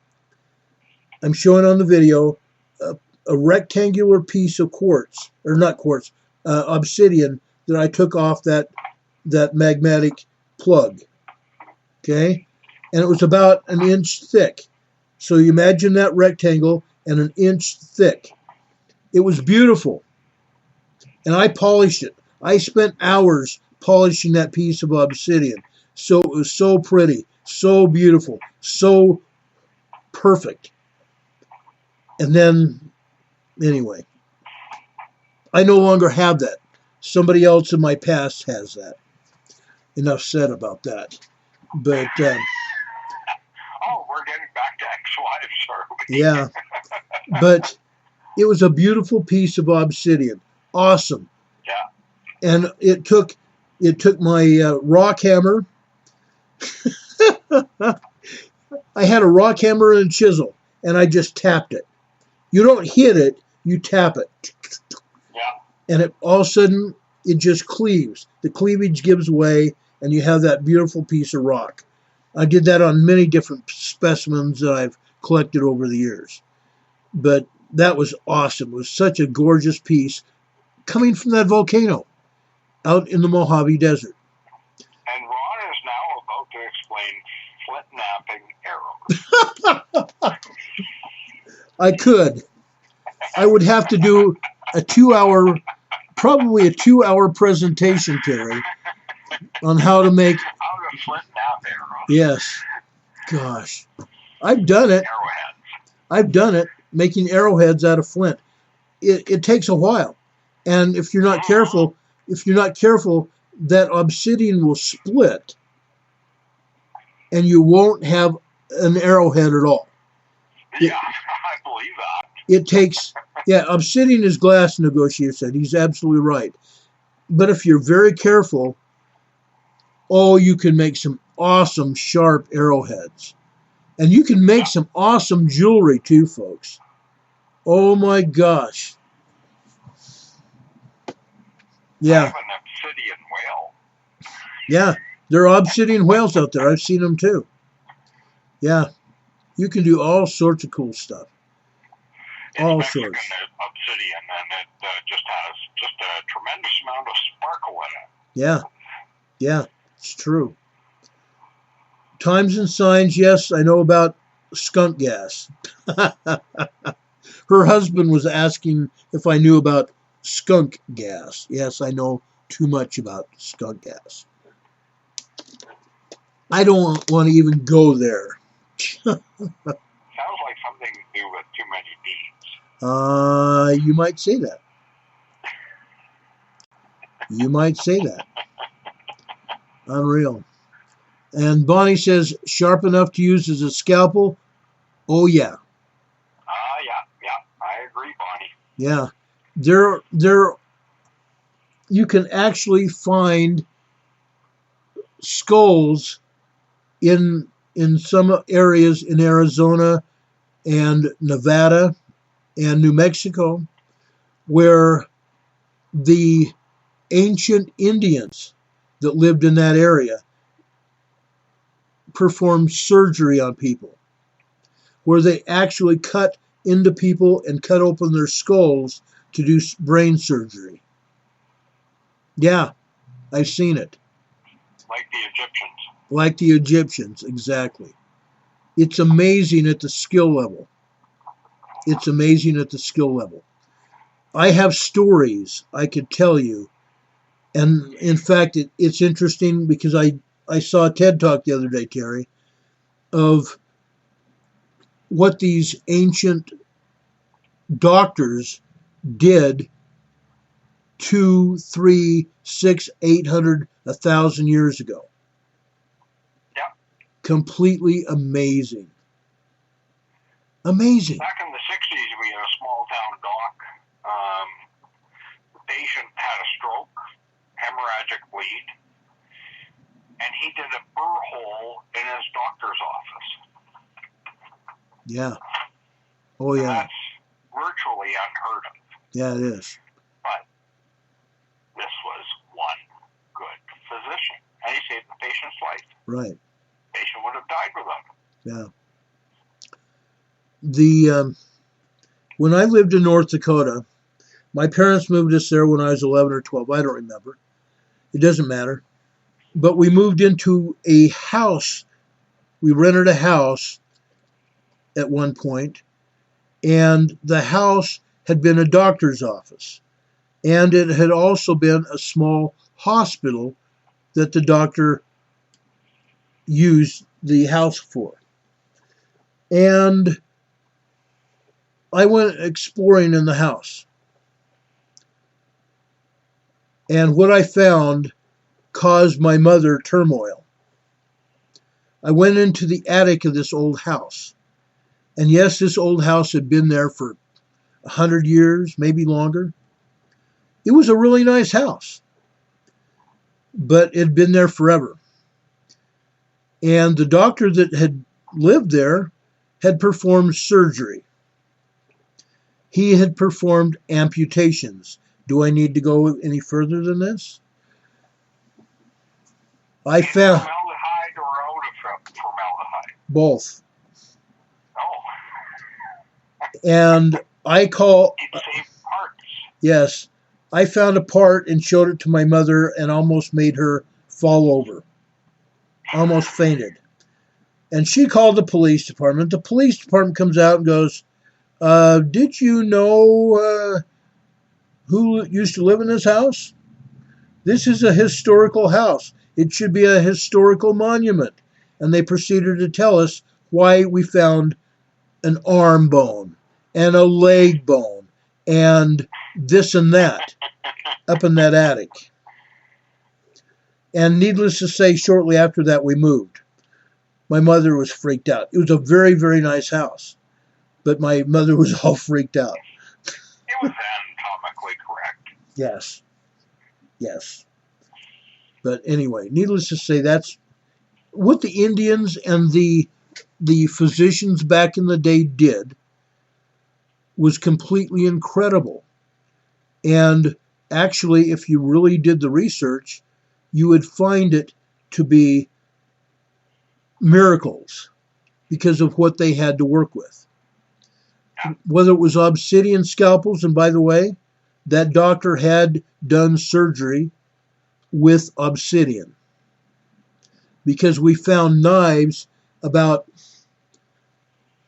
[SPEAKER 1] I'm showing on the video a rectangular piece of quartz, or not quartz, obsidian that I took off that magmatic plug. Okay? And it was about an inch thick. So you imagine that rectangle and an inch thick. It was beautiful. And I polished it. I spent hours polishing that piece of obsidian. So it was so pretty, so beautiful, so perfect. And then, anyway, I no longer have that. Somebody else in my past has that. Enough said about that. But
[SPEAKER 2] we're getting back to ex-wives, are we?
[SPEAKER 1] Yeah, but it was a beautiful piece of obsidian. Awesome.
[SPEAKER 2] Yeah.
[SPEAKER 1] And it took my rock hammer. I had a rock hammer and a chisel, and I just tapped it. You don't hit it, you tap it.
[SPEAKER 2] Yeah.
[SPEAKER 1] And it all of a sudden, it just cleaves. The cleavage gives way, and you have that beautiful piece of rock. I did that on many different specimens that I've collected over the years. But That was awesome. It was such a gorgeous piece coming from that volcano out in the Mojave Desert.
[SPEAKER 2] And Ron is now about to explain flint napping arrows.
[SPEAKER 1] I could. I would have to do probably a 2-hour presentation, Terry, on how to make.
[SPEAKER 2] How to flint nap arrows.
[SPEAKER 1] Yes. Gosh. I've done it.
[SPEAKER 2] Arrowheads.
[SPEAKER 1] I've done it, making arrowheads out of flint. It takes a while. And if you're not careful, that obsidian will split and you won't have an arrowhead at all.
[SPEAKER 2] Yeah, I believe that.
[SPEAKER 1] It takes, obsidian is glass, Negotiator said. He's absolutely right. But if you're very careful, you can make some awesome, sharp arrowheads. And you can make some awesome jewelry too, folks. Oh my gosh. Yeah.
[SPEAKER 2] I have an obsidian whale.
[SPEAKER 1] Yeah, there are obsidian whales out there. I've seen them too. Yeah. You can do all sorts of cool stuff.
[SPEAKER 2] It's
[SPEAKER 1] all
[SPEAKER 2] Mexican
[SPEAKER 1] sorts.
[SPEAKER 2] obsidian, and it just has a tremendous amount of sparkle in it.
[SPEAKER 1] Yeah. Yeah, it's true. Times and signs, yes, I know about skunk gas. Her husband was asking if I knew about skunk gas. Yes, I know too much about skunk gas. I don't want to even go there.
[SPEAKER 2] Sounds like something to do with too many beans.
[SPEAKER 1] You might say that. You might say that. Unreal. And Bonnie says, sharp enough to use as a scalpel? Oh, yeah.
[SPEAKER 2] Yeah. I agree, Bonnie.
[SPEAKER 1] Yeah. You can actually find skulls in some areas in Arizona and Nevada and New Mexico where the ancient Indians that lived in that area performed surgery on people, where they actually cut into people and cut open their skulls to do brain surgery. Yeah, I've seen it.
[SPEAKER 2] Like the Egyptians.
[SPEAKER 1] Like the Egyptians, exactly. It's amazing at the skill level. It's amazing at the skill level. I have stories I could tell you. And in fact, it's interesting because I saw a TED Talk the other day, Terry, of what these ancient doctors did 2, 3, 6, 800, 1,000 years ago.
[SPEAKER 2] Yeah.
[SPEAKER 1] Completely amazing. Amazing.
[SPEAKER 2] Back in the 60s, we had a small town doc. The patient had a stroke, hemorrhagic bleed, and he did a burr hole in his doctor's office.
[SPEAKER 1] Yeah. Oh, yeah.
[SPEAKER 2] And that's virtually unheard of.
[SPEAKER 1] Yeah, it is.
[SPEAKER 2] But this was one good physician. And he saved the patient's life.
[SPEAKER 1] Right.
[SPEAKER 2] The patient would have died without him.
[SPEAKER 1] Yeah. When I lived in North Dakota, my parents moved us there when I was 11 or 12. I don't remember. It doesn't matter. But we moved into a house. We rented a house at one point, and the house had been a doctor's office. And it had also been a small hospital that the doctor used the house for. And I went exploring in the house. And what I found caused my mother turmoil. I went into the attic of this old house. And yes, this old house had been there for 100 years, maybe longer. It was a really nice house, but it had been there forever. And the doctor that had lived there had performed surgery. He had performed amputations. Do I need to go any further than this? I found
[SPEAKER 2] Formaldehyde or out of formaldehyde?
[SPEAKER 1] both.
[SPEAKER 2] Oh.
[SPEAKER 1] And I call.
[SPEAKER 2] It saved parts.
[SPEAKER 1] Yes, I found a part and showed it to my mother and almost made her fall over, almost fainted. And she called the police department. The police department comes out and goes, "Did you know who used to live in this house? This is a historical house. It should be a historical monument." And they proceeded to tell us why we found an arm bone and a leg bone and this and that up in that attic. And needless to say, shortly after that, we moved. My mother was freaked out. It was a very, very nice house, but my mother was all freaked out.
[SPEAKER 2] It was anatomically correct.
[SPEAKER 1] Yes. Yes. But anyway, needless to say, that's what the Indians and the physicians back in the day did was completely incredible. And actually, if you really did the research, you would find it to be miracles because of what they had to work with. Whether it was obsidian scalpels, and by the way, that doctor had done surgery with obsidian because we found knives about,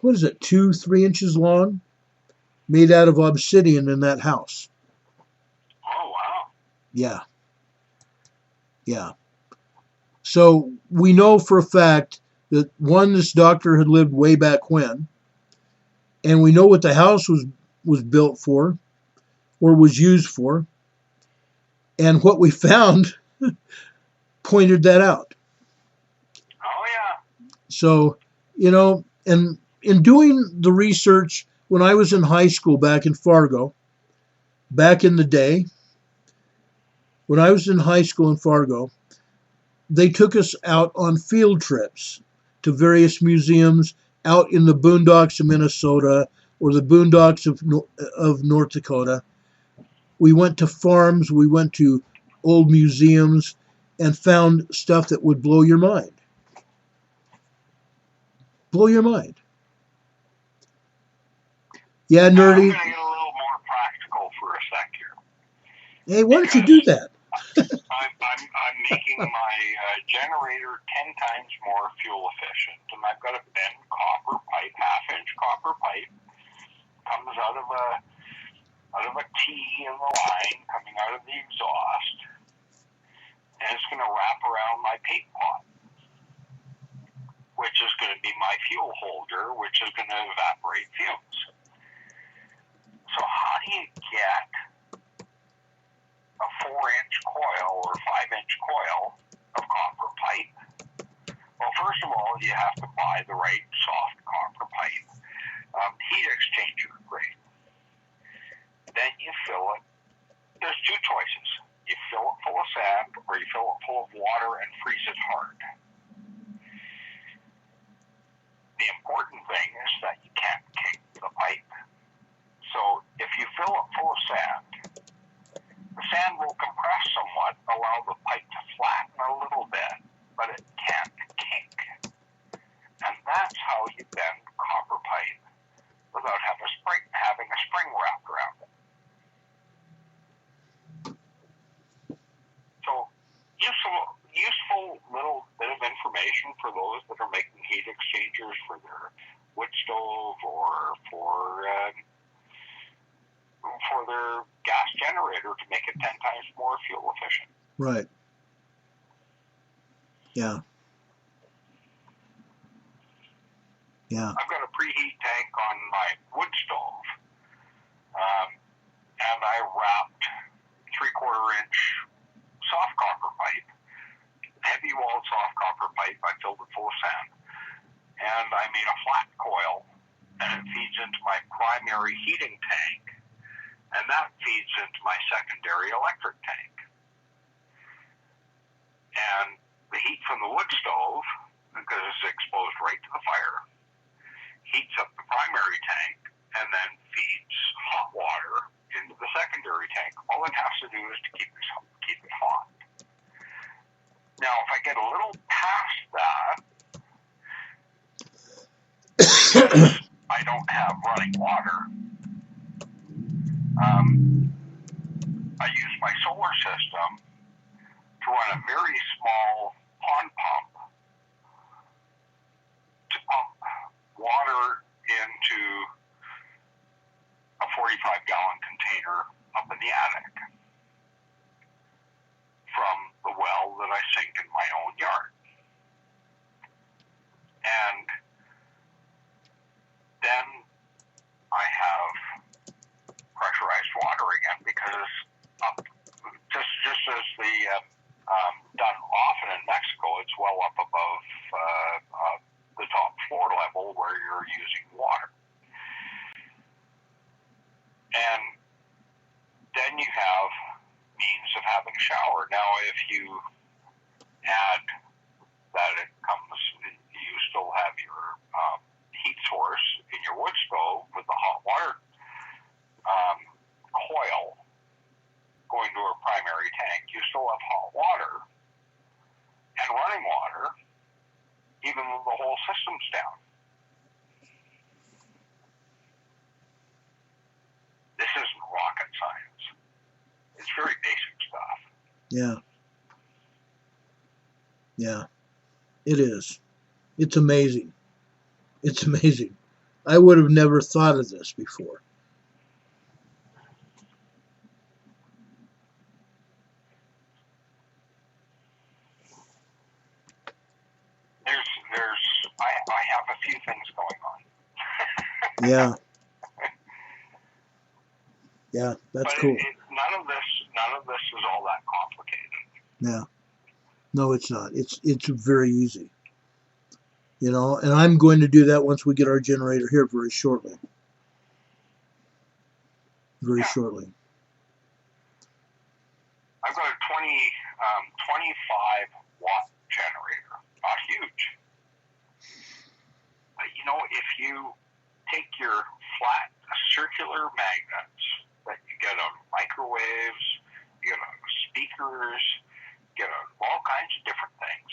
[SPEAKER 1] 2-3 inches long, made out of obsidian in that house.
[SPEAKER 2] Oh, wow.
[SPEAKER 1] Yeah. Yeah. So we know for a fact that, one, this doctor had lived way back when, and we know what the house was built for or was used for, and what we found pointed that out.
[SPEAKER 2] Oh, yeah.
[SPEAKER 1] So, and in doing the research when I was in high school back in Fargo, back in the day, when I was in high school in Fargo, they took us out on field trips to various museums out in the boondocks of Minnesota or the boondocks of North Dakota. We went to farms, we went to old museums, and found stuff that would blow your mind. Blow your mind. Yeah, nerdy.
[SPEAKER 2] I'm going to get a little more practical for a sec here.
[SPEAKER 1] Hey, why don't you do that?
[SPEAKER 2] I'm making my generator 10 times more fuel efficient, and I've got a bent copper pipe, half-inch copper pipe, comes out of a T in the line coming out of the exhaust, and it's going to wrap around my paint pot, which is going to be my fuel holder, which is going to evaporate fumes. So how do you get a 4-inch coil or 5-inch coil of copper pipe? Well, first of all, you have to buy the right soft copper pipe, heat exchanger grade. Then you fill it. There's two choices. You fill it full of sand or you fill it full of water and freeze it hard. The important thing is that you can't kick the pipe. So if you fill it full of sand, the sand will compress somewhat, allow the pipe to flatten a little bit, but it can't kink. And that's how you bend copper pipe without having a spring wrapped around it. So useful little bit of information for those that are making heat exchangers for their wood stove or for their gas generator to make it 10 times more fuel efficient.
[SPEAKER 1] Right. Yeah. Yeah.
[SPEAKER 2] I've got a preheat tank on my wood stove, and I wrapped 3/4-inch soft copper pipe, heavy walled soft copper pipe. I filled it full of sand, and I made a flat coil, and it feeds into my primary heating tank, and that feeds into my secondary electric tank. And the heat from the wood stove, because it's exposed right to the fire, heats up the primary tank and then feeds hot water into the secondary tank. All it has to do is to keep it hot. Now, if I get a little past that, I don't have running water, I use my solar system to run a very small pond pump to pump water into a 45-gallon container up in the attic from the well that I sink in my own yard. And then I have pressurized water again, because just as the done often in Mexico, it's well up above the top floor level where you're using water. And then you have means of having a shower. Now, if you add that it comes, you still have your heat source in your wood stove with the hot water coil going to a primary tank. You still have hot water and running water, even though the whole system's down. This isn't rocket science. It's very basic stuff.
[SPEAKER 1] Yeah. Yeah. It is. It's amazing. It's amazing. I would have never thought of this before.
[SPEAKER 2] I have a few things going on.
[SPEAKER 1] Yeah. Yeah, that's cool.
[SPEAKER 2] None of this is all that complicated.
[SPEAKER 1] Yeah. No, it's not. It's very easy. You know, and I'm going to do that once we get our generator here very shortly. Very shortly.
[SPEAKER 2] I've got a 25 watt generator. Not huge. But you know, if you take your flat circular magnets that you get on microwaves, you get on speakers, you get on all kinds of different things,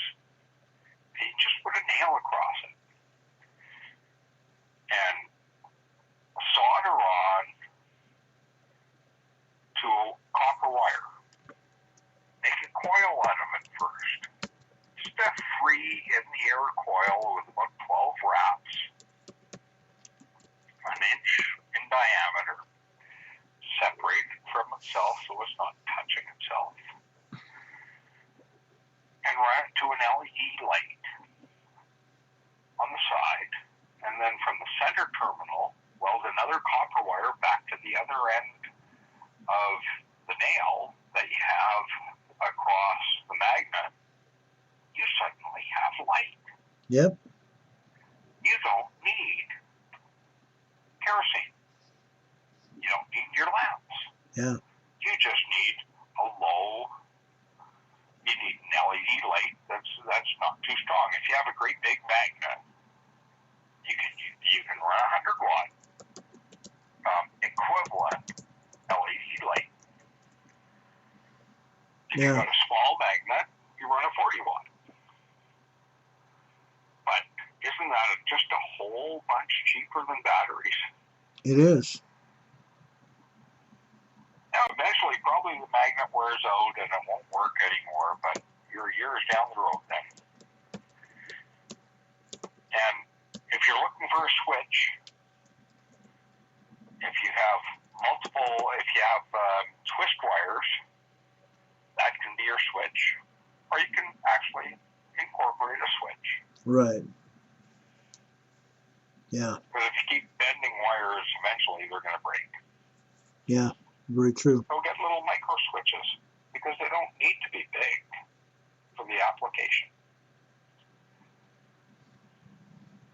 [SPEAKER 2] and you just put a nail across it and solder on to copper wire. Make a coil out of it first. Just a free in the air coil with about 12 wraps, an inch in diameter, separated from itself so it's not touching itself, and run it to an LED light on the side, and then from the center terminal, weld another copper wire back to the other end of the nail that you have across the magnet. You suddenly have light.
[SPEAKER 1] Yep.
[SPEAKER 2] You don't need kerosene. You don't need your lamps.
[SPEAKER 1] Yeah.
[SPEAKER 2] You just need you need an LED light that's not too strong. If you have a great big magnet, you can run a 100 watt equivalent LED light. If you've got a small magnet, you run a 40 watt. But isn't that just a whole bunch cheaper than batteries?
[SPEAKER 1] It is.
[SPEAKER 2] Now, eventually, probably the magnet wears out and it won't work anymore, but you're years down the road then. And if you're looking for a switch, if you have twist wires, that can be your switch, or you can actually incorporate a switch.
[SPEAKER 1] Right. Yeah.
[SPEAKER 2] Because if you keep bending wires, eventually they're going to break.
[SPEAKER 1] Yeah, very true.
[SPEAKER 2] So get little micro switches, because they don't need to be big for the application.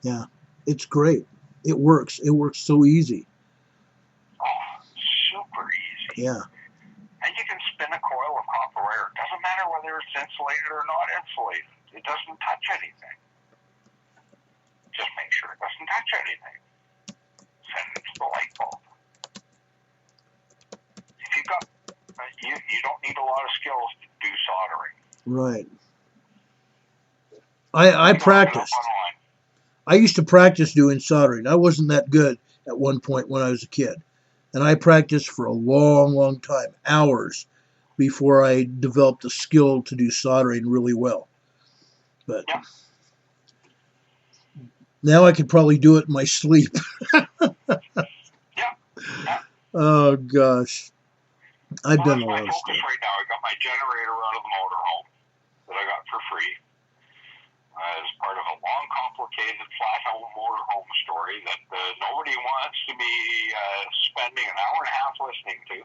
[SPEAKER 1] Yeah, it's great. It works. It works so easy.
[SPEAKER 2] Oh, super easy.
[SPEAKER 1] Yeah.
[SPEAKER 2] And you can spin a coil of copper wire. It doesn't matter whether it's insulated or not insulated. It doesn't touch anything. Just make sure it doesn't touch anything. Send it to the light bulb. If you've got, you don't need a lot of skills to do soldering.
[SPEAKER 1] Right. I practiced. I used to practice doing soldering. I wasn't that good at one point when I was a kid. And I practiced for a long, long time, hours, before I developed the skill to do soldering really well. But
[SPEAKER 2] Yeah.
[SPEAKER 1] now I could probably do it in my sleep.
[SPEAKER 2] Yeah.
[SPEAKER 1] Oh, gosh. I've
[SPEAKER 2] Well,
[SPEAKER 1] done
[SPEAKER 2] that's
[SPEAKER 1] a
[SPEAKER 2] my
[SPEAKER 1] lot of
[SPEAKER 2] focus
[SPEAKER 1] stuff.
[SPEAKER 2] right now. I got my generator out of the motorhome that I got for free as part of a long, complicated flat-home motorhome story that nobody wants to be spending an hour and a half listening to.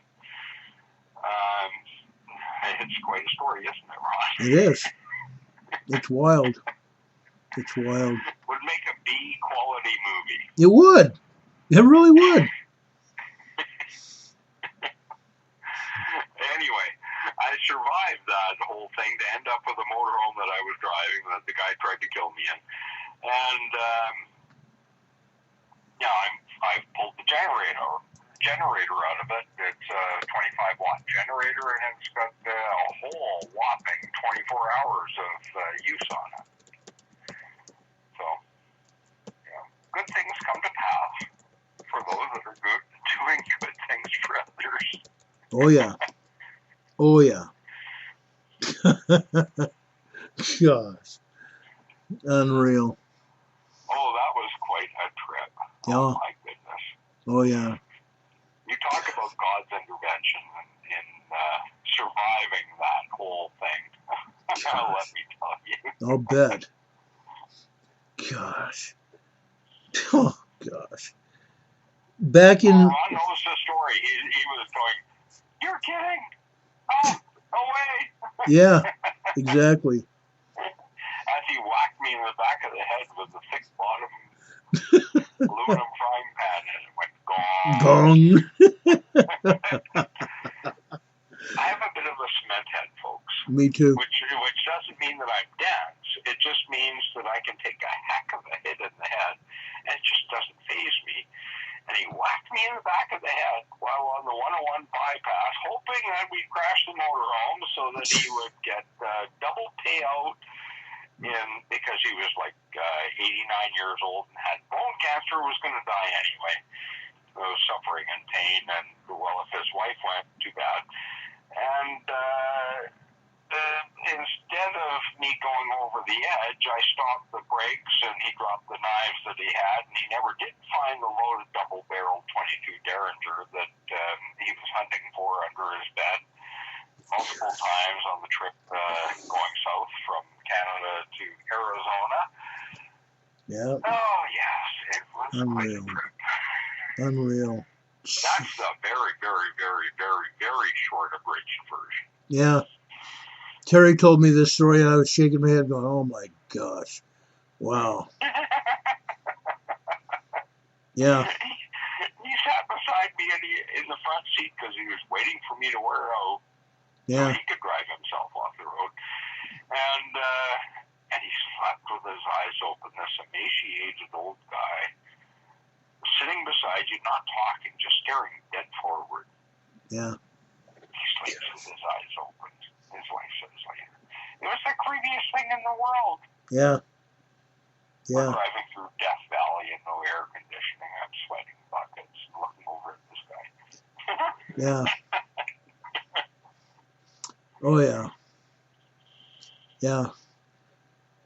[SPEAKER 2] It's quite a story, isn't it, Ron?
[SPEAKER 1] It is. It's wild. It's wild.
[SPEAKER 2] Would make a B-quality movie.
[SPEAKER 1] It would. It really would.
[SPEAKER 2] Anyway, I survived that whole thing to end up with a motorhome that I was driving that the guy tried to kill me in. And, I've pulled the generator out of it. It's a 25-watt generator, and it's got a whole whopping 24 hours of use on it. So, good things come to pass for those that are good, doing good things for others.
[SPEAKER 1] Oh, yeah. Oh, yeah. Gosh. Unreal.
[SPEAKER 2] Oh, that was quite a trip.
[SPEAKER 1] Yeah.
[SPEAKER 2] Oh, my goodness.
[SPEAKER 1] Oh, yeah.
[SPEAKER 2] You talk about God's intervention in surviving that whole thing. Let me tell you.
[SPEAKER 1] I'll bet. Gosh. Oh, gosh. Back in...
[SPEAKER 2] Ron knows the story. He was going, "You're kidding? Oh, no way."
[SPEAKER 1] Yeah, exactly.
[SPEAKER 2] As he whacked me in the back of the head with the thick bottom aluminum frying pan, and it went gong.
[SPEAKER 1] Gong.
[SPEAKER 2] I have a bit of a cement head, folks.
[SPEAKER 1] Me too.
[SPEAKER 2] Which doesn't mean that I'm dense. It just means that I can take a heck of a hit in the head, and it just doesn't faze me. And he whacked me in the back of the head while on the 101 bypass, hoping that we'd crash the motorhome so that he would get double payout because he was like 89 years old and had bone cancer, was going to die anyway. He was suffering in pain, and well, if his wife went, too bad. And instead of me going over the edge, I stopped the brakes, and he dropped the knives that he had, and he never did find the loaded double-barreled 22 Derringer that he was hunting for under his bed multiple times on the trip going south from Canada to Arizona.
[SPEAKER 1] Yeah.
[SPEAKER 2] Oh, yes, it was
[SPEAKER 1] Unreal.
[SPEAKER 2] quite a trip.
[SPEAKER 1] Unreal.
[SPEAKER 2] That's the very, very, very, very, very short abridged version.
[SPEAKER 1] Yeah. Terry told me this story, and I was shaking my head going, oh, my gosh. Wow. Yeah.
[SPEAKER 2] He sat beside me in the front seat because he was waiting for me to wear out.
[SPEAKER 1] Yeah.
[SPEAKER 2] So he could drive himself off the road. And he slept with his eyes open, this emaciated old guy, sitting beside you, not talking, just staring dead forward.
[SPEAKER 1] Yeah.
[SPEAKER 2] He sleeps with his eyes open. His wife says later, it was the creepiest thing in the world.
[SPEAKER 1] Yeah.
[SPEAKER 2] We're
[SPEAKER 1] Yeah.
[SPEAKER 2] driving through Death Valley and no air conditioning. I'm sweating buckets, looking over at this guy.
[SPEAKER 1] Yeah. Oh, yeah. Yeah.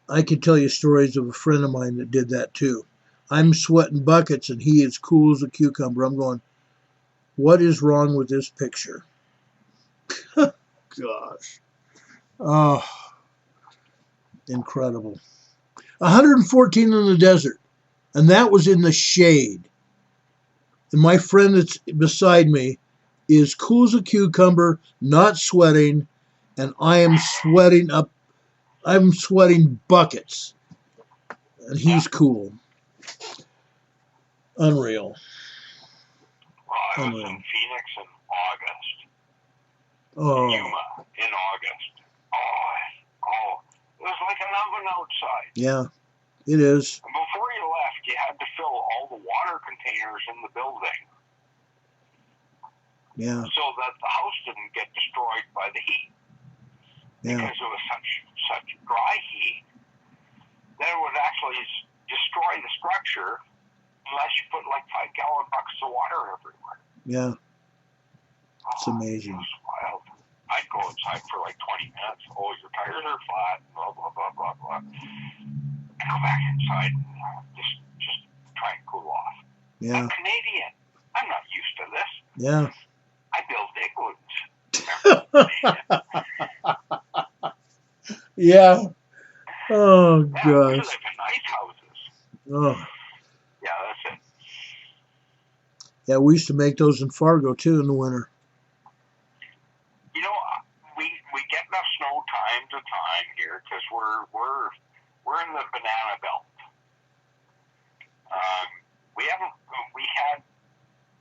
[SPEAKER 1] I could tell you stories of a friend of mine that did that too. I'm sweating buckets, and he is cool as a cucumber. I'm going, what is wrong with this picture? Gosh. Oh, incredible. 114 in the desert, and that was in the shade. And my friend that's beside me is cool as a cucumber, not sweating, and I am sweating up. I'm sweating buckets, and he's cool. Unreal.
[SPEAKER 2] Well, I was in Phoenix in August.
[SPEAKER 1] Oh.
[SPEAKER 2] Yuma in August. Oh, it was like an oven outside.
[SPEAKER 1] Yeah, it is.
[SPEAKER 2] And before you left, you had to fill all the water containers in the building.
[SPEAKER 1] Yeah.
[SPEAKER 2] So that the house didn't get destroyed by the heat.
[SPEAKER 1] Yeah.
[SPEAKER 2] Because it was such dry heat that it would actually destroy the structure unless you put like 5-gallon buckets of water everywhere.
[SPEAKER 1] Yeah. It's amazing.
[SPEAKER 2] It was wild. I'd go outside for like 20 minutes. Oh, your tires are flat. Blah blah blah blah blah. I go back inside and just try and cool off.
[SPEAKER 1] Yeah.
[SPEAKER 2] I'm Canadian. I'm not used to this.
[SPEAKER 1] Yeah.
[SPEAKER 2] I build igloos.
[SPEAKER 1] Yeah. Oh,
[SPEAKER 2] Yeah, we live
[SPEAKER 1] gosh.
[SPEAKER 2] in nice houses.
[SPEAKER 1] Oh.
[SPEAKER 2] Yeah, that's it.
[SPEAKER 1] Yeah, we used to make those in Fargo, too, in the winter.
[SPEAKER 2] You know, we get enough snow time to time here because we're in the banana belt. We had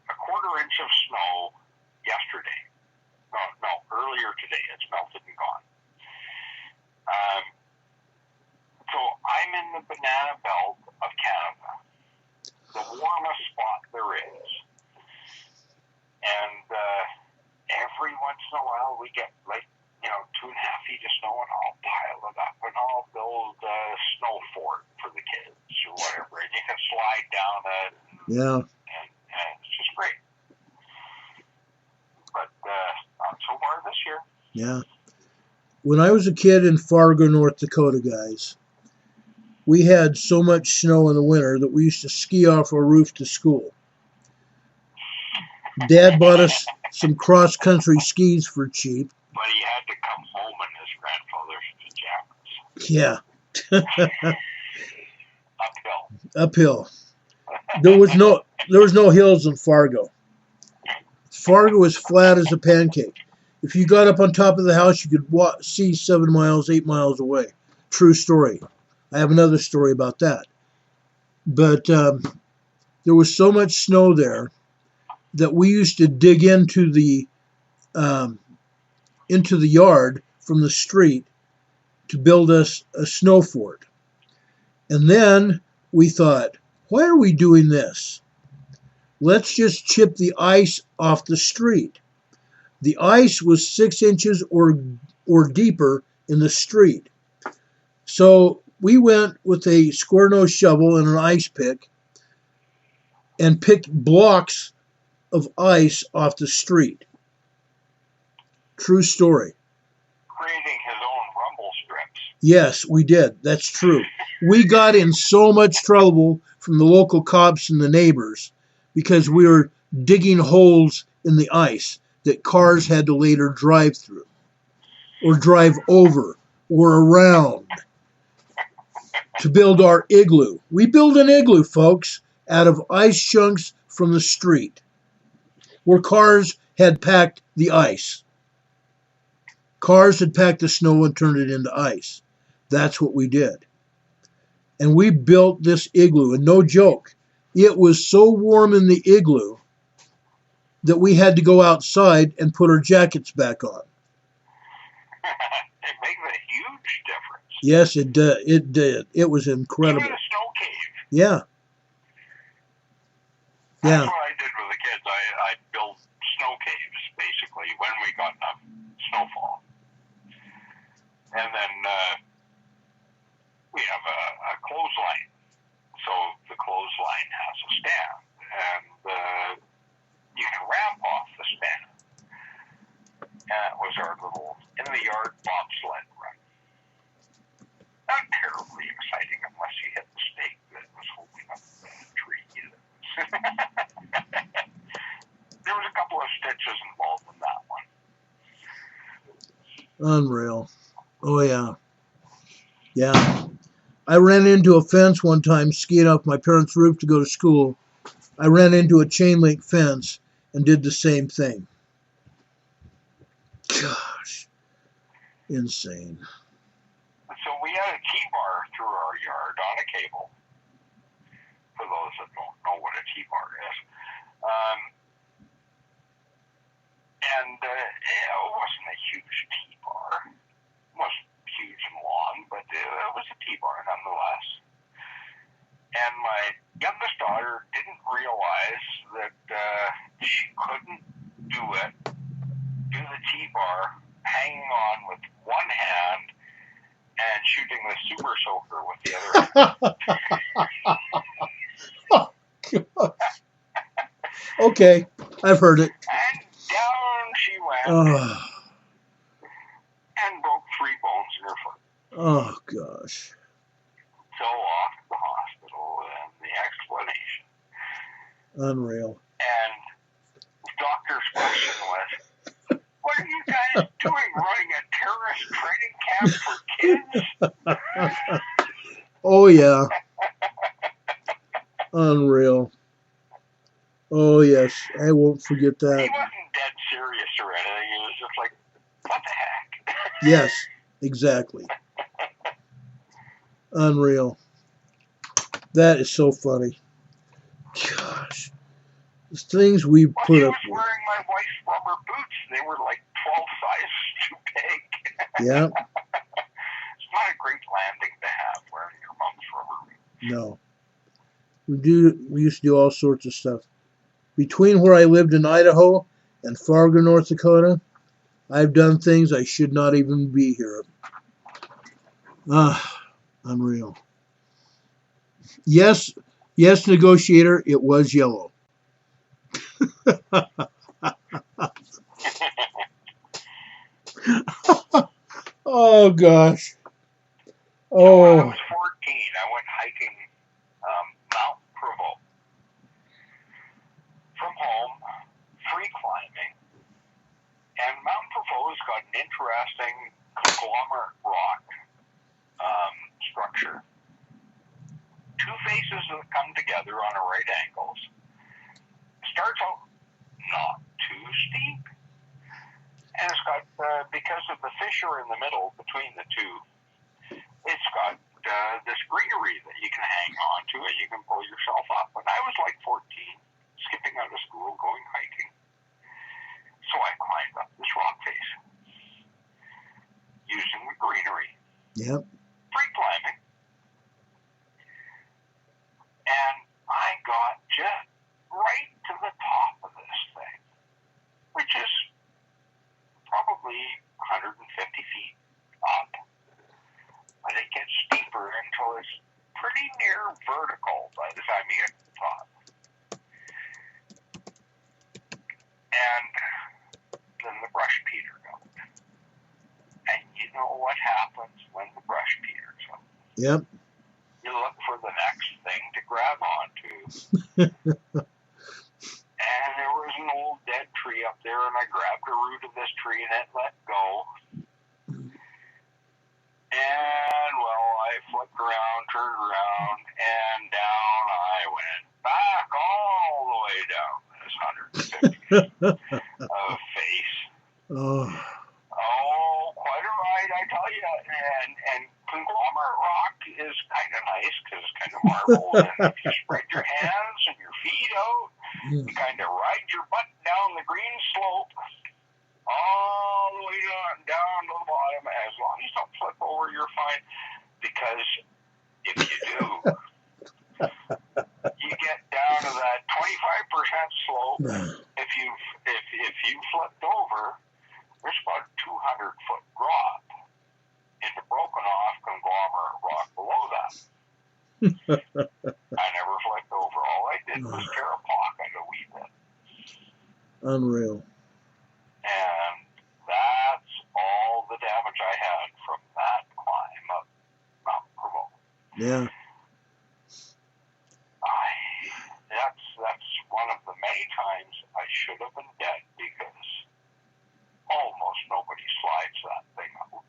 [SPEAKER 2] a quarter inch of snow yesterday. No, earlier today. It's melted and gone. So I'm in the banana belt of Canada, the warmest spot there is. And every once in a while we get 2.5 feet of snow, and I'll pile it up and I'll build a snow fort for the kids or whatever, and you can slide down it.
[SPEAKER 1] Yeah.
[SPEAKER 2] And it's just great. But not so far this year.
[SPEAKER 1] Yeah. When I was a kid in Fargo, North Dakota, guys, we had so much snow in the winter that we used to ski off our roof to school. Dad bought us some cross-country skis for cheap.
[SPEAKER 2] But he had to come home in his grandfather's pajamas.
[SPEAKER 1] Yeah.
[SPEAKER 2] Uphill.
[SPEAKER 1] There was no hills in Fargo. Fargo was flat as a pancake. If you got up on top of the house, you could see 7 miles, 8 miles away. True story. I have another story about that. But there was so much snow there that we used to dig into the yard from the street to build us a snow fort. And then we thought, why are we doing this? Let's just chip the ice off the street. The ice was 6 inches or deeper in the street. So we went with a square-nose shovel and an ice pick and picked blocks of ice off the street. True story.
[SPEAKER 2] Creating his own rumble strips.
[SPEAKER 1] Yes, we did. That's true. We got in so much trouble from the local cops and the neighbors because we were digging holes in the ice that cars had to later drive through or drive over or around to build our igloo. We built an igloo, folks, out of ice chunks from the street where cars had packed the ice. Cars had packed the snow and turned it into ice. That's what we did. And we built this igloo, and no joke, it was so warm in the igloo that we had to go outside and put our jackets back on.
[SPEAKER 2] It makes a huge difference.
[SPEAKER 1] Yes, it did. It was incredible.
[SPEAKER 2] Even a snow cave.
[SPEAKER 1] Yeah.
[SPEAKER 2] That's what I did with the kids. I built snow caves, basically, when we got enough snowfall. And then we have a clothesline. So the clothesline has a stand, and you can ramp off the stand. And it was our little in-the-yard bobsled run. Not terribly exciting unless you hit the stake that was holding up the tree. There was a couple of stitches involved in that one.
[SPEAKER 1] Unreal. Oh, yeah. Yeah. I ran into a fence one time skiing off my parents' roof to go to school. I ran into a chain link fence and did the same thing. Gosh. Insane.
[SPEAKER 2] So we had a T-bar through our yard on a cable, for those that don't know what a T-bar is. And it wasn't a huge T-bar. It wasn't huge and long, but it was a T-bar nonetheless. And my youngest daughter didn't realize that she couldn't do the T-bar hanging on with one hand and shooting the super soaker with the other hand.
[SPEAKER 1] Oh, God. Okay. I've heard it.
[SPEAKER 2] And down she went
[SPEAKER 1] Oh,
[SPEAKER 2] and broke 3 bones in her foot.
[SPEAKER 1] oh gosh.
[SPEAKER 2] So off to the hospital, and the explanation.
[SPEAKER 1] Unreal.
[SPEAKER 2] And the doctor's question was, what are you guys doing, running a terrorist training camp for kids?
[SPEAKER 1] Oh, yeah. Unreal. Oh, yes. I won't forget
[SPEAKER 2] He
[SPEAKER 1] that.
[SPEAKER 2] wasn't dead serious or anything. He was just like, what the heck?
[SPEAKER 1] Yes, exactly. Unreal. That is so funny. Gosh. The things we
[SPEAKER 2] Well,
[SPEAKER 1] put
[SPEAKER 2] he
[SPEAKER 1] up
[SPEAKER 2] was
[SPEAKER 1] with.
[SPEAKER 2] wearing my wife's rubber boots. They were like 12 sizes too big.
[SPEAKER 1] Yeah.
[SPEAKER 2] It's not a great landing to have wearing your mom's rubber boots.
[SPEAKER 1] No. We used to do all sorts of stuff. Between where I lived in Idaho and Fargo, North Dakota, I've done things I should not even be here. Unreal. Yes, negotiator, it was yellow. Oh, gosh.
[SPEAKER 2] When I
[SPEAKER 1] Oh,
[SPEAKER 2] was 14, I went hiking Mount Provo. From home, free climbing. And Mount Provo's got an interesting conglomerate rock structure. 2 faces that come together on a right angles. Starts out not too steep. And it's got, because of the fissure in the middle between the two, it's got this greenery that you can hang on to and you can pull yourself up. And I was like 14, skipping out of school, going hiking. So I climbed up this rock face using the greenery.
[SPEAKER 1] yep.
[SPEAKER 2] Free climbing. And I got just right to the top of this thing, which is probably 150 feet up. But it gets steeper until it's pretty near vertical by the time you get to the top. And then the brush petered out. And you know what happens when the brush peters out?
[SPEAKER 1] Yep.
[SPEAKER 2] You look for the next thing to grab onto. And there was an old dead tree up there, and I grabbed the root of this tree and it let go. And, well, I flipped around, turned around, and down I went. Back all the way down this 150 feet of face.
[SPEAKER 1] Oh,
[SPEAKER 2] Quite a ride, I tell you. And conglomerate rock is kind of nice because it's kind of marble. And if you spread your hands and your feet out, you kind of ride your butt down the green slope all the way down to the bottom. As long as you don't flip over, you're fine. Because if you do, you get down to that 25% slope. If you flipped over, there's about a 200-foot drop into broken off conglomerate rock below that. I never flipped over. All I did was tear a pocket a wee bit.
[SPEAKER 1] unreal.
[SPEAKER 2] And that's all the damage I had from that climb up Mount Provo.
[SPEAKER 1] Yeah.
[SPEAKER 2] That's one of the many times I should have been dead because almost nobody slides that thing out.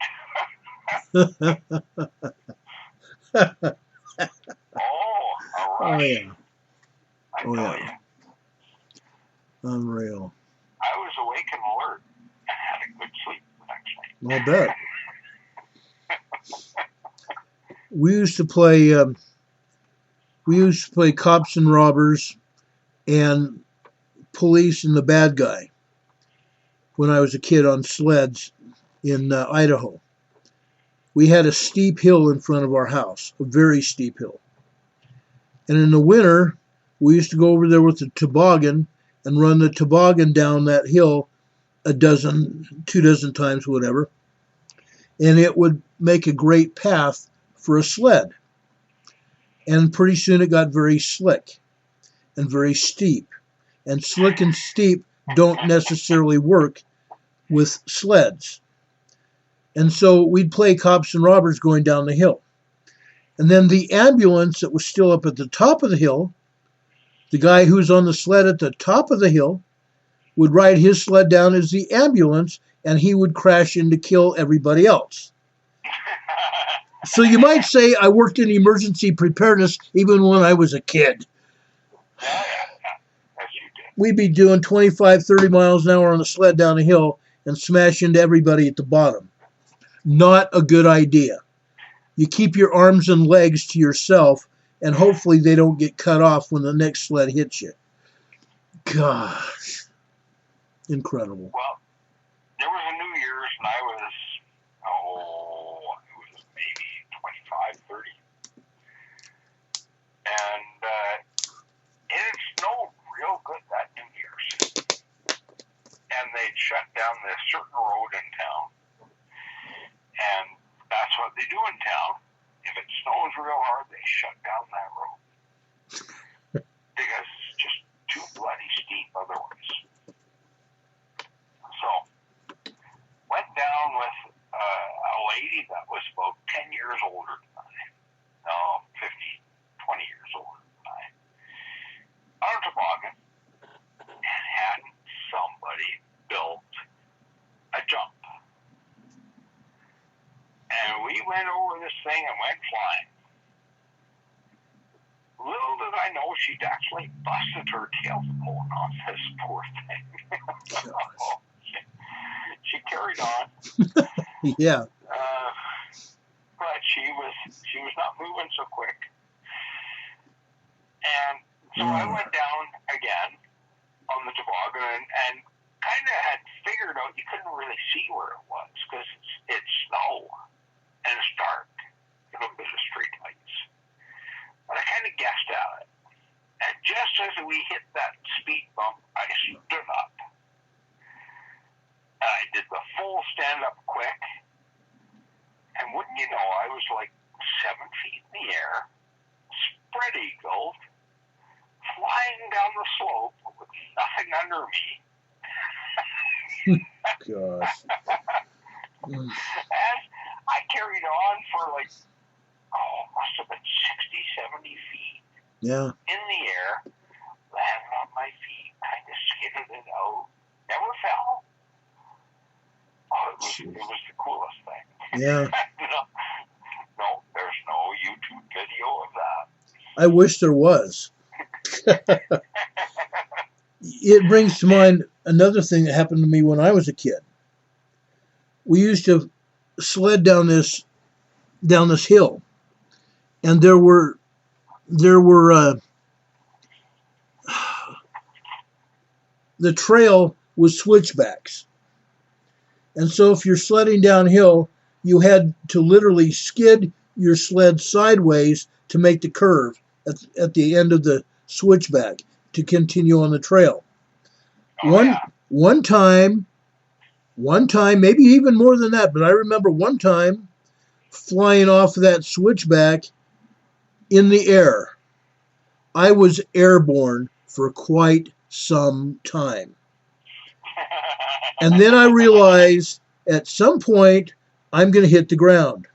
[SPEAKER 2] A rush.
[SPEAKER 1] Oh, yeah.
[SPEAKER 2] I tell you.
[SPEAKER 1] Unreal.
[SPEAKER 2] I was awake and alert and had a good sleep the next night.
[SPEAKER 1] I'll bet. We used to play cops and robbers and police and the bad guy when I was a kid on sleds in Idaho. We had a steep hill in front of our house, a very steep hill. And in the winter, we used to go over there with the toboggan and run the toboggan down that hill 2 times, whatever. And it would make a great path for a sled. And pretty soon it got very slick and very steep. and slick and steep don't necessarily work with sleds. And so we'd play cops and robbers going down the hill. And then the ambulance that was still up at the top of the hill, the guy who's on the sled at the top of the hill, would ride his sled down as the ambulance, and he would crash in to kill everybody else. So you might say I worked in emergency preparedness even when I was a kid.
[SPEAKER 2] Yes, you did.
[SPEAKER 1] We'd be doing 25, 30 miles an hour on the sled down a hill and smash into everybody at the bottom. Not a good idea. You keep your arms and legs to yourself, and hopefully they don't get cut off when the next sled hits you. Gosh. Incredible.
[SPEAKER 2] Well, there was a New Year's, and I was, it was maybe 25, 30. And it had snowed real good that New Year's. And they'd shut down this certain road in town. And that's what they do in town. If it snows real hard, they shut down that road. Because it's just too bloody steep otherwise. So, went down with a lady that was about 10 years older than I. No, 20 years older than I. On a toboggan, and hadn't somebody built a jump. And we went over this thing and went flying. Little did I know she'd actually busted her tailbone on this poor thing. She carried on.
[SPEAKER 1] Yeah.
[SPEAKER 2] But she was not moving so quick. And so I went down again on the toboggan and kind of had figured out you couldn't really see where it was because it's snow and it's dark, a little bit of street lights. But I kind of guessed at it. And just as we hit that speed bump, I stood up. And I did the full stand-up quick. And wouldn't you know, I was like 7 feet in the air, spread eagled, flying down the slope with nothing under me.
[SPEAKER 1] Gosh.
[SPEAKER 2] And I carried on for like, must have been 60, 70 feet.
[SPEAKER 1] Yeah.
[SPEAKER 2] In the air, landed on my feet, kind of skidded it out, never fell. Oh, it was the coolest thing.
[SPEAKER 1] Yeah.
[SPEAKER 2] No, there's no YouTube video of that.
[SPEAKER 1] I wish there was. It brings to mind another thing that happened to me when I was a kid. We used to sled down this hill, and there were the trail was switchbacks. And so if you're sledding downhill, you had to literally skid your sled sideways to make the curve at the end of the switchback to continue on the trail. One time, maybe even more than that, but I remember one time flying off that switchback in the air. I was airborne for quite some time. And then I realized at some point I'm going to hit the ground.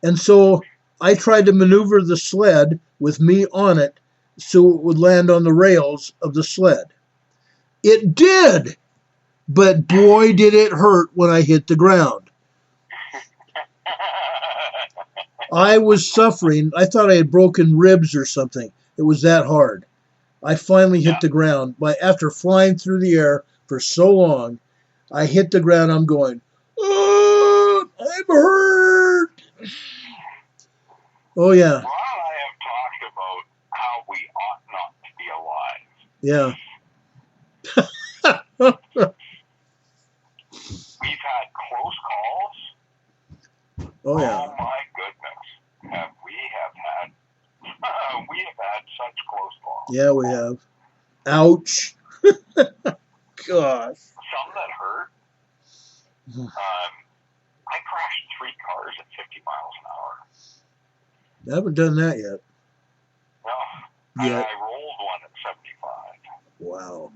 [SPEAKER 1] And so I tried to maneuver the sled with me on it so it would land on the rails of the sled. It did, but boy did it hurt when I hit the ground. I was suffering. I thought I had broken ribs or something. It was that hard. I finally hit the ground. After flying through the air for so long, I hit the ground. I'm going, oh, I'm hurt. Oh, yeah.
[SPEAKER 2] Ron and I have talked about how we ought not to be alive.
[SPEAKER 1] Yeah.
[SPEAKER 2] We've had close calls.
[SPEAKER 1] Oh, yeah.
[SPEAKER 2] Oh, my goodness. We have had such close calls.
[SPEAKER 1] Yeah, we have. Ouch. Gosh.
[SPEAKER 2] Some that hurt. I crashed 3 cars at 50 miles an hour.
[SPEAKER 1] I haven't done that yet.
[SPEAKER 2] No.
[SPEAKER 1] Yet.
[SPEAKER 2] And I rolled one at 75.
[SPEAKER 1] Wow.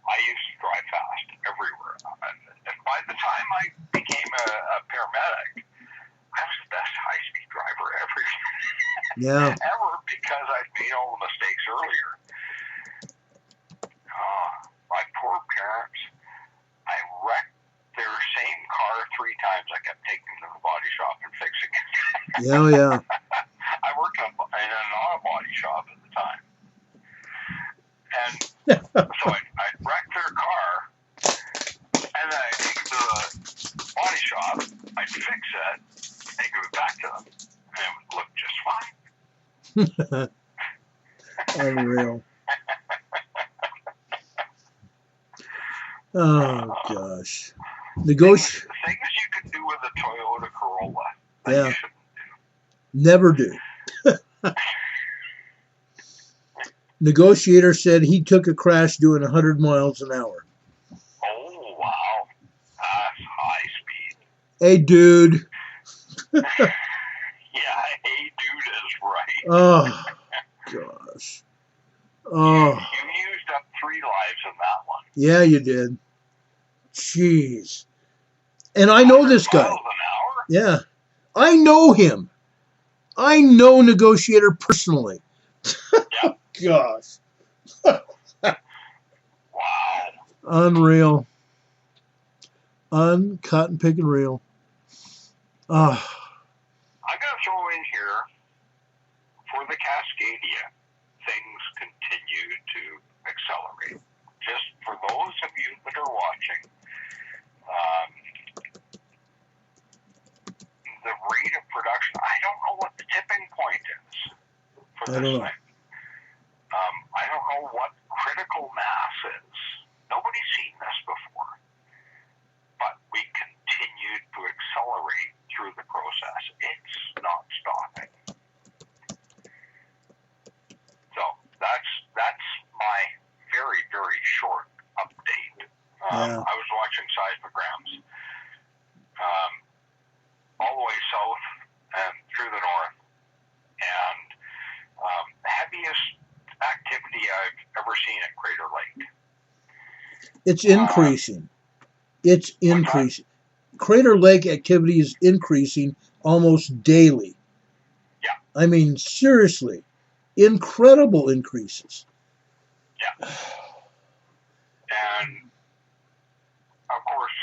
[SPEAKER 2] I used to drive fast everywhere. And by the time I became a paramedic, I was the best high-speed driver ever.
[SPEAKER 1] Yeah.
[SPEAKER 2] Ever, because I'd made all the mistakes earlier. My poor parents, I wrecked their same car 3 times. I kept taking them to the body shop and fixing it.
[SPEAKER 1] Yeah.
[SPEAKER 2] I worked in an auto body shop at the time. And so I'd wreck their car, and then I'd take it to the body shop, I'd fix it, and give it back to them. And it would look just fine.
[SPEAKER 1] Unreal. Oh, gosh.
[SPEAKER 2] Things you could do with a Toyota Corolla that you shouldn't do.
[SPEAKER 1] Never do. Negotiator said he took a crash doing 100 miles an hour.
[SPEAKER 2] Oh, wow. That's high speed.
[SPEAKER 1] Hey, dude.
[SPEAKER 2] Yeah, hey, dude is right.
[SPEAKER 1] Oh, gosh. Oh.
[SPEAKER 2] You used up 3 lives in that one.
[SPEAKER 1] Yeah, you did. Jeez. And I know this guy.
[SPEAKER 2] Miles an hour?
[SPEAKER 1] Yeah. I know him. I know Negotiator personally.
[SPEAKER 2] Yep.
[SPEAKER 1] Gosh.
[SPEAKER 2] Wow.
[SPEAKER 1] Unreal. Uncut and pick and real.
[SPEAKER 2] I'm going to throw in here, for the Cascadia, things continue to accelerate. Just for those of you that are watching, the rate of production, I don't know what the tipping point is for this thing. I don't know what critical mass is. Nobody's seen this before. But we continue to accelerate through the process. It's not stopping. So that's my very, very short update. I was watching seismograms all the way south and through the north, and heaviest activity I've ever seen at Crater Lake.
[SPEAKER 1] It's increasing. It's increasing. Crater Lake activity is increasing almost daily.
[SPEAKER 2] Yeah.
[SPEAKER 1] I mean, seriously, incredible increases.
[SPEAKER 2] Yeah. And, of course,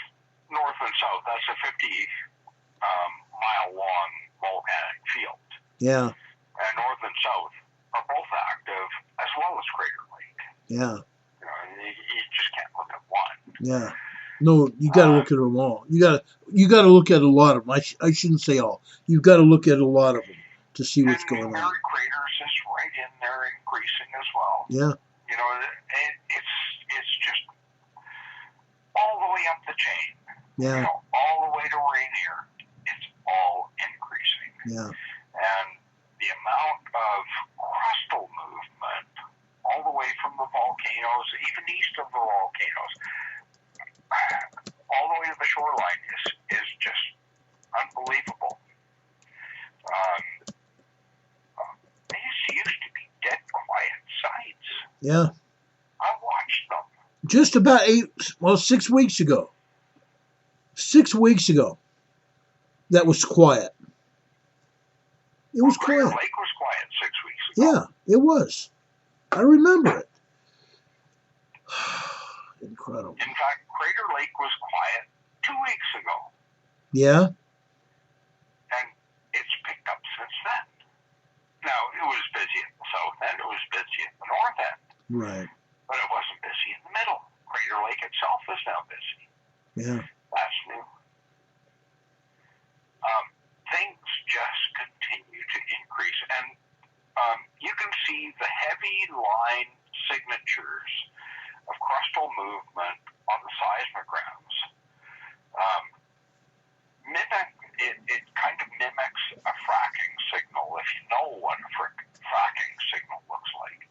[SPEAKER 2] north and south, that's a 50-mile-long volcanic field.
[SPEAKER 1] Yeah.
[SPEAKER 2] And north and south are both active, as well as Crater Lake.
[SPEAKER 1] Yeah.
[SPEAKER 2] You just can't look at one.
[SPEAKER 1] Yeah. No, you got to look at them all. You got to look at a lot of them. I shouldn't say all. You've got to look at a lot of them to see what's going on.
[SPEAKER 2] And Craters is right in there increasing as well.
[SPEAKER 1] Yeah.
[SPEAKER 2] You know, it's just all the way up the chain.
[SPEAKER 1] Yeah.
[SPEAKER 2] You know, all the way to Rainier. It's all increasing.
[SPEAKER 1] Yeah.
[SPEAKER 2] And the amount of crustal movement all the way from the volcanoes, even east of the volcanoes, all the way to the shoreline is just unbelievable. These used to be dead quiet sites.
[SPEAKER 1] Yeah.
[SPEAKER 2] I watched them.
[SPEAKER 1] Just about 6 weeks ago. 6 weeks ago. That was quiet. It was quiet.
[SPEAKER 2] Crater Lake was quiet 6 weeks ago.
[SPEAKER 1] Yeah, it was. I remember it. Incredible.
[SPEAKER 2] In fact, Crater Lake was quiet 2 weeks ago.
[SPEAKER 1] Yeah.
[SPEAKER 2] And it's picked up since then. Now, it was busy at the south end. It was busy at the north end.
[SPEAKER 1] Right.
[SPEAKER 2] But it wasn't busy in the middle. Crater Lake itself is now busy.
[SPEAKER 1] Yeah.
[SPEAKER 2] That's new. Things just continue to increase. And you can see the heavy line signatures of crustal movement on the seismograms. It kind of mimics a fracking signal, if you know what a fracking signal looks like.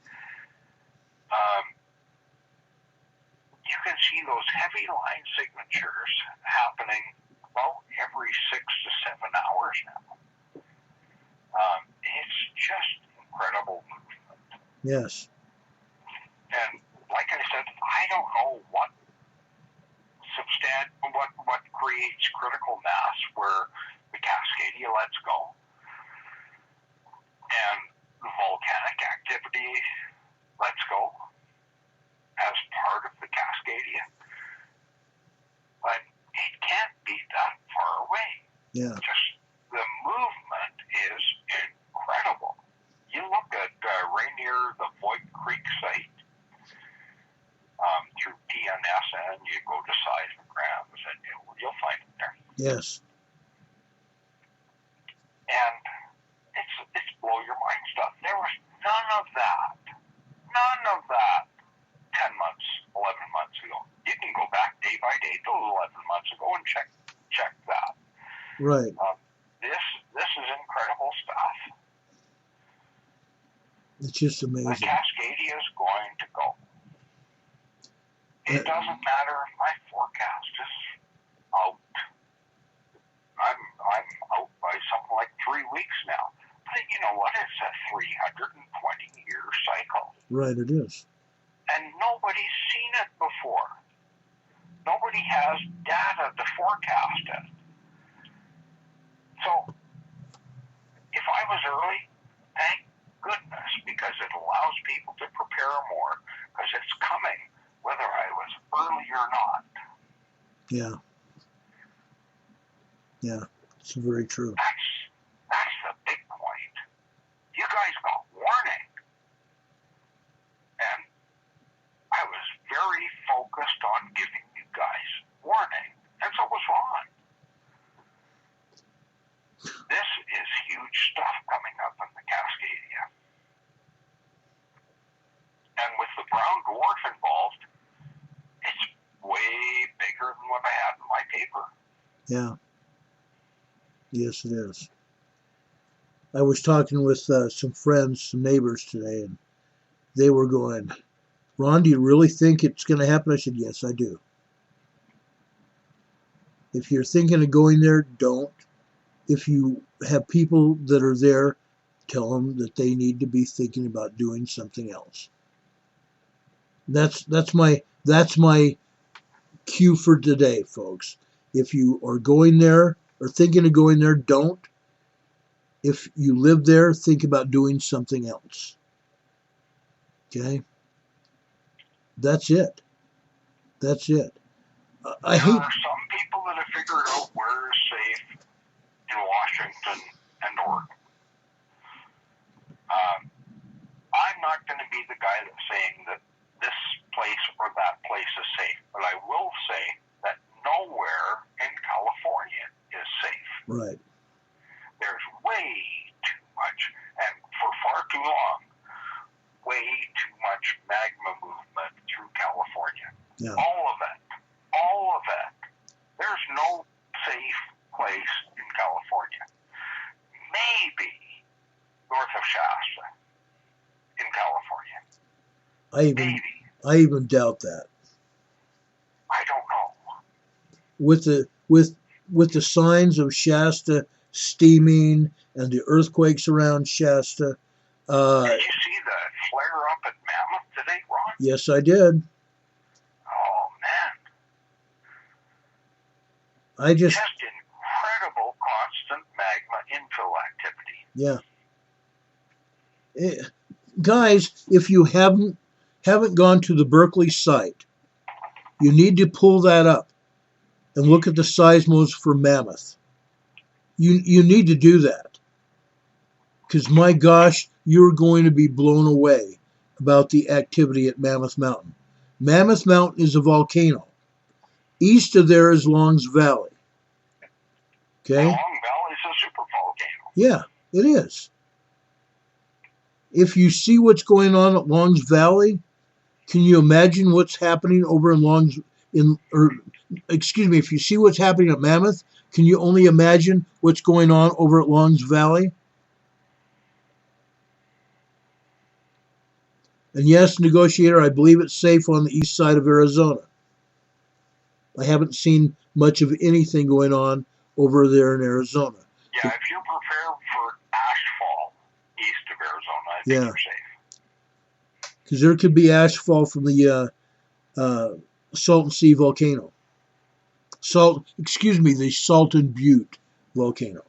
[SPEAKER 2] You can see those heavy line signatures happening about every 6 to 7 hours now. It's just incredible movement.
[SPEAKER 1] Yes.
[SPEAKER 2] I said, I don't know what creates critical mass where the Cascadia lets go and the volcanic activity lets go as part of the Cascadia. But it can't be that far away.
[SPEAKER 1] Yeah.
[SPEAKER 2] Just the movement is incredible. You look at right near the Voigt Creek site through PNS, and you go to Seismic, and you'll find it there.
[SPEAKER 1] Yes.
[SPEAKER 2] And it's blow your mind stuff. There was none of that 10 months, 11 months ago. You can go back day by day to 11 months ago and check that.
[SPEAKER 1] Right.
[SPEAKER 2] This is incredible stuff.
[SPEAKER 1] It's just amazing.
[SPEAKER 2] The Cascadia is going to go. It doesn't matter if my forecast is out. I'm out by something like 3 weeks now. But you know what? It's a 320-year cycle.
[SPEAKER 1] Right, it is.
[SPEAKER 2] And nobody's seen it before. Nobody has data to forecast it. So, if I was early, thank goodness, because it allows people to prepare more, because it's coming, whether I was early or not.
[SPEAKER 1] Yeah. Yeah, it's very true.
[SPEAKER 2] That's the big point. You guys got warning. And I was very focused on giving you guys warning. And so was Ron. This is huge stuff coming up in the Cascadia. And with the brown dwarf involved, it's way bigger than what I had in my paper.
[SPEAKER 1] Yeah. Yes, it is. I was talking with some friends, some neighbors today, and they were going, Ron, do you really think it's going to happen? I said, yes, I do. If you're thinking of going there, don't. If you have people that are there, tell them that they need to be thinking about doing something else. That's my cue for today, folks. If you are going there or thinking of going there, don't. If you live there, think about doing something else. Okay? That's it. That's it. I hate...
[SPEAKER 2] There are some people that have figured out where is safe in Washington and Oregon. I'm not going to be the guy that's saying that this place or that place is safe, but I will say that nowhere in California is safe.
[SPEAKER 1] Right.
[SPEAKER 2] There's way too much, and for far too long, way too much magma movement through California.
[SPEAKER 1] Yeah.
[SPEAKER 2] All of it. There's no safe place in California. Maybe north of Shasta in California.
[SPEAKER 1] I even doubt that.
[SPEAKER 2] I don't know.
[SPEAKER 1] With the signs of Shasta steaming and the earthquakes around Shasta.
[SPEAKER 2] Did you see the flare up at Mammoth today, Ron?
[SPEAKER 1] Yes, I did.
[SPEAKER 2] Oh man.
[SPEAKER 1] I just
[SPEAKER 2] incredible constant magma infill activity.
[SPEAKER 1] Yeah. Guys, if you haven't gone to the Berkeley site, you need to pull that up and look at the seismos for Mammoth. You need to do that. Because my gosh, you're going to be blown away about the activity at Mammoth Mountain. Mammoth Mountain is a volcano. East of there is Longs Valley. Okay?
[SPEAKER 2] Long Valley is a supervolcano.
[SPEAKER 1] Yeah, it is. If you see what's going on at Longs Valley, can you imagine what's happening over in if you see what's happening at Mammoth, can you only imagine what's going on over at Longs Valley? And yes, negotiator, I believe it's safe on the east side of Arizona. I haven't seen much of anything going on over there in Arizona.
[SPEAKER 2] Yeah, if you're prepared for ashfall east of Arizona, I think you're safe.
[SPEAKER 1] Because there could be ashfall from the Salton Sea volcano. The Salton Butte volcano.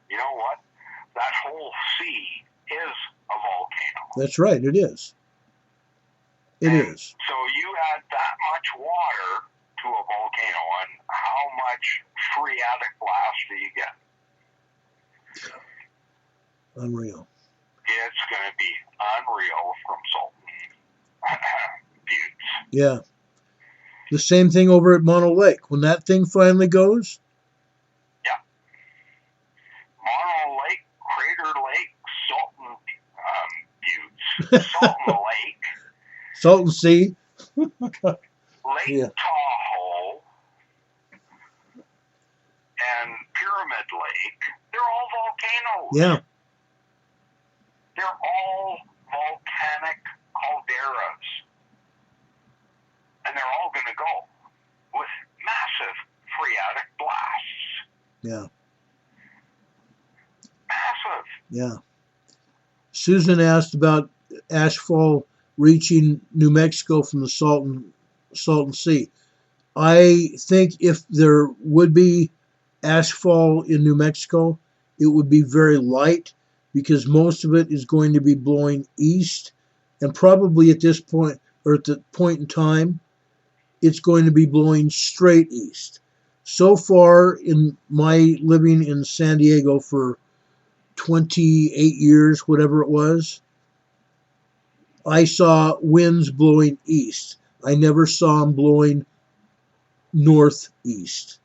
[SPEAKER 2] You know what? That whole sea is a volcano.
[SPEAKER 1] That's right, it is. It is.
[SPEAKER 2] So you add that much water to a volcano, and how much phreatic blast do you get?
[SPEAKER 1] Unreal.
[SPEAKER 2] It's going to be unreal from Salton Buttes.
[SPEAKER 1] Yeah. The same thing over at Mono Lake. When that thing finally goes.
[SPEAKER 2] Yeah. Mono Lake, Crater Lake, Salton Buttes, Salton Lake,
[SPEAKER 1] Salton Sea.
[SPEAKER 2] Lake Tahoe, and Pyramid Lake. They're all volcanoes.
[SPEAKER 1] Yeah.
[SPEAKER 2] They're all volcanic calderas. And they're all going to go with massive phreatic blasts.
[SPEAKER 1] Yeah.
[SPEAKER 2] Massive.
[SPEAKER 1] Yeah. Susan asked about ashfall reaching New Mexico from the Salton Sea. I think if there would be ashfall in New Mexico, it would be very light because most of it is going to be blowing east, and probably at this point, or at the point in time, it's going to be blowing straight east. So far, in my living in San Diego for 28 years, whatever it was, I saw winds blowing east. I never saw them blowing northeast.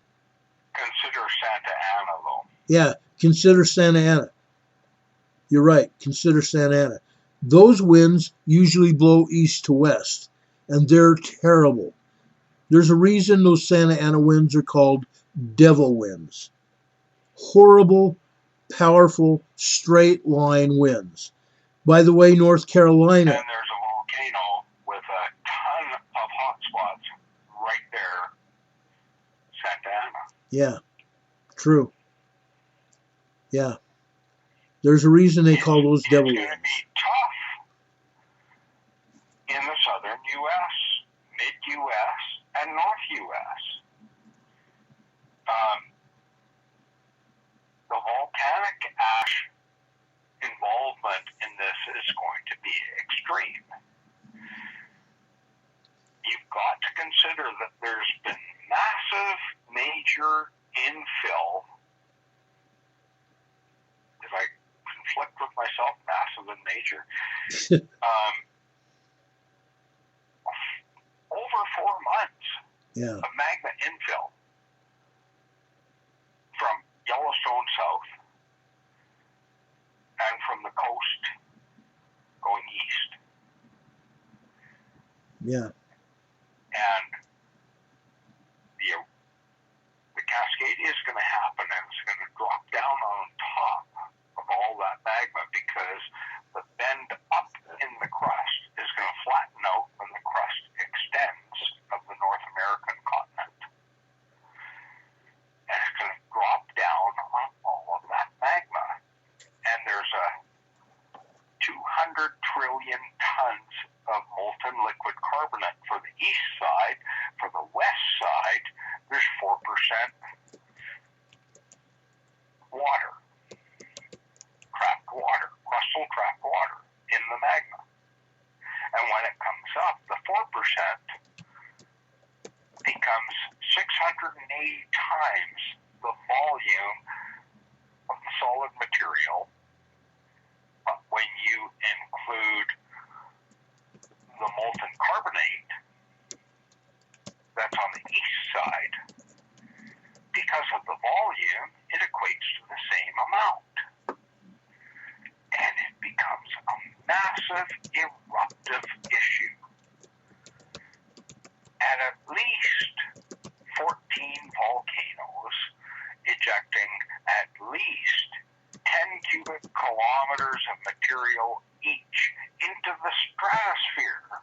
[SPEAKER 2] Consider Santa Ana, though.
[SPEAKER 1] Yeah, consider Santa Ana. You're right, consider Santa Ana. Those winds usually blow east to west, and they're terrible. There's a reason those Santa Ana winds are called devil winds. Horrible, powerful, straight line winds. By the way, North Carolina.
[SPEAKER 2] And there's a volcano with a ton of hot spots right there, Santa Ana.
[SPEAKER 1] Yeah, true. Yeah. There's a reason they call those devil winds.
[SPEAKER 2] It's going to be tough in the southern U.S., mid-U.S., and north U.S. The volcanic ash involvement in this is going to be extreme. You've got to consider that there's been massive, major infill. If I conflict with myself, massive and major. Over 4 months of magma infill from Yellowstone south and from the coast going east.
[SPEAKER 1] Yeah.
[SPEAKER 2] And the Cascadia is going to happen, and it's going to drop down on top of all that magma because the bend up in the crust is going to flatten out when the crust extends of the North American continent. And it's going to drop down on all of that magma. And there's a 200 trillion tons of molten liquid carbonate for the east side. For the west side, there's 4% water, crustal trapped water in the magma. And when it comes up, the 4% becomes 680 times the volume of the solid material. But when you include the molten carbonate that's on the east side, because of the volume, it equates to the same amount. And it becomes a massive eruptive issue. And at least 14 volcanoes ejecting at least 10 cubic kilometers of material each into the stratosphere,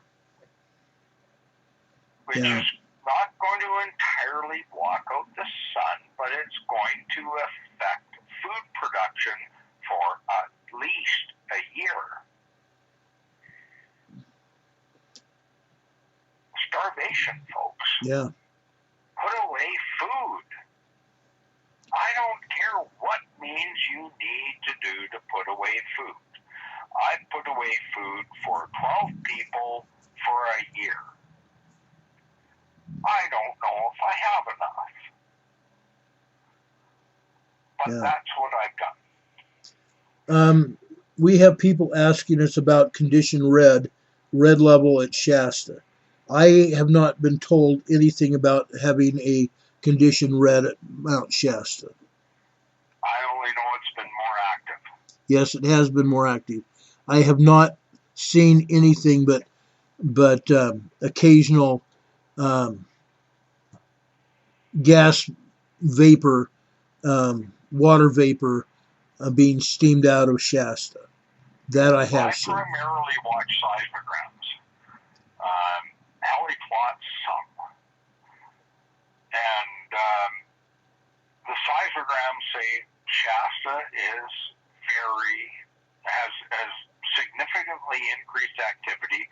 [SPEAKER 2] which is not going to entirely block out the sun, but it's going to affect food production for at least a year. inflation, folks.
[SPEAKER 1] Yeah.
[SPEAKER 2] Put away food. I don't care what means you need to do to put away food. I put away food for 12 people for a year. I don't know if I have enough. But that's what I've done.
[SPEAKER 1] We have people asking us about condition red level at Shasta. I have not been told anything about having a condition red at Mount Shasta.
[SPEAKER 2] I only know it's been more active.
[SPEAKER 1] Yes, it has been more active. I have not seen anything but occasional gas vapor, water vapor being steamed out of Shasta. That I have seen.
[SPEAKER 2] I primarily watch seismograms. Heli plots some. And the seismograms say Shasta has significantly increased activity,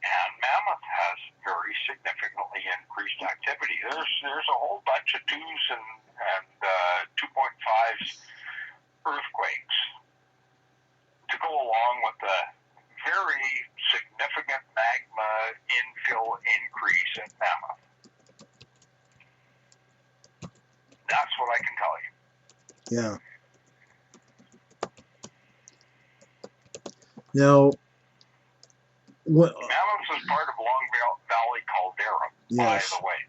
[SPEAKER 2] and Mammoth has very significantly increased activity. There's a whole bunch of 2s and 2.5s earthquakes to go along with the very significant magma infill increase at Mammoth. That's what I can tell you.
[SPEAKER 1] Yeah. Now,
[SPEAKER 2] Mammoth is part of Long Valley Caldera, by the way.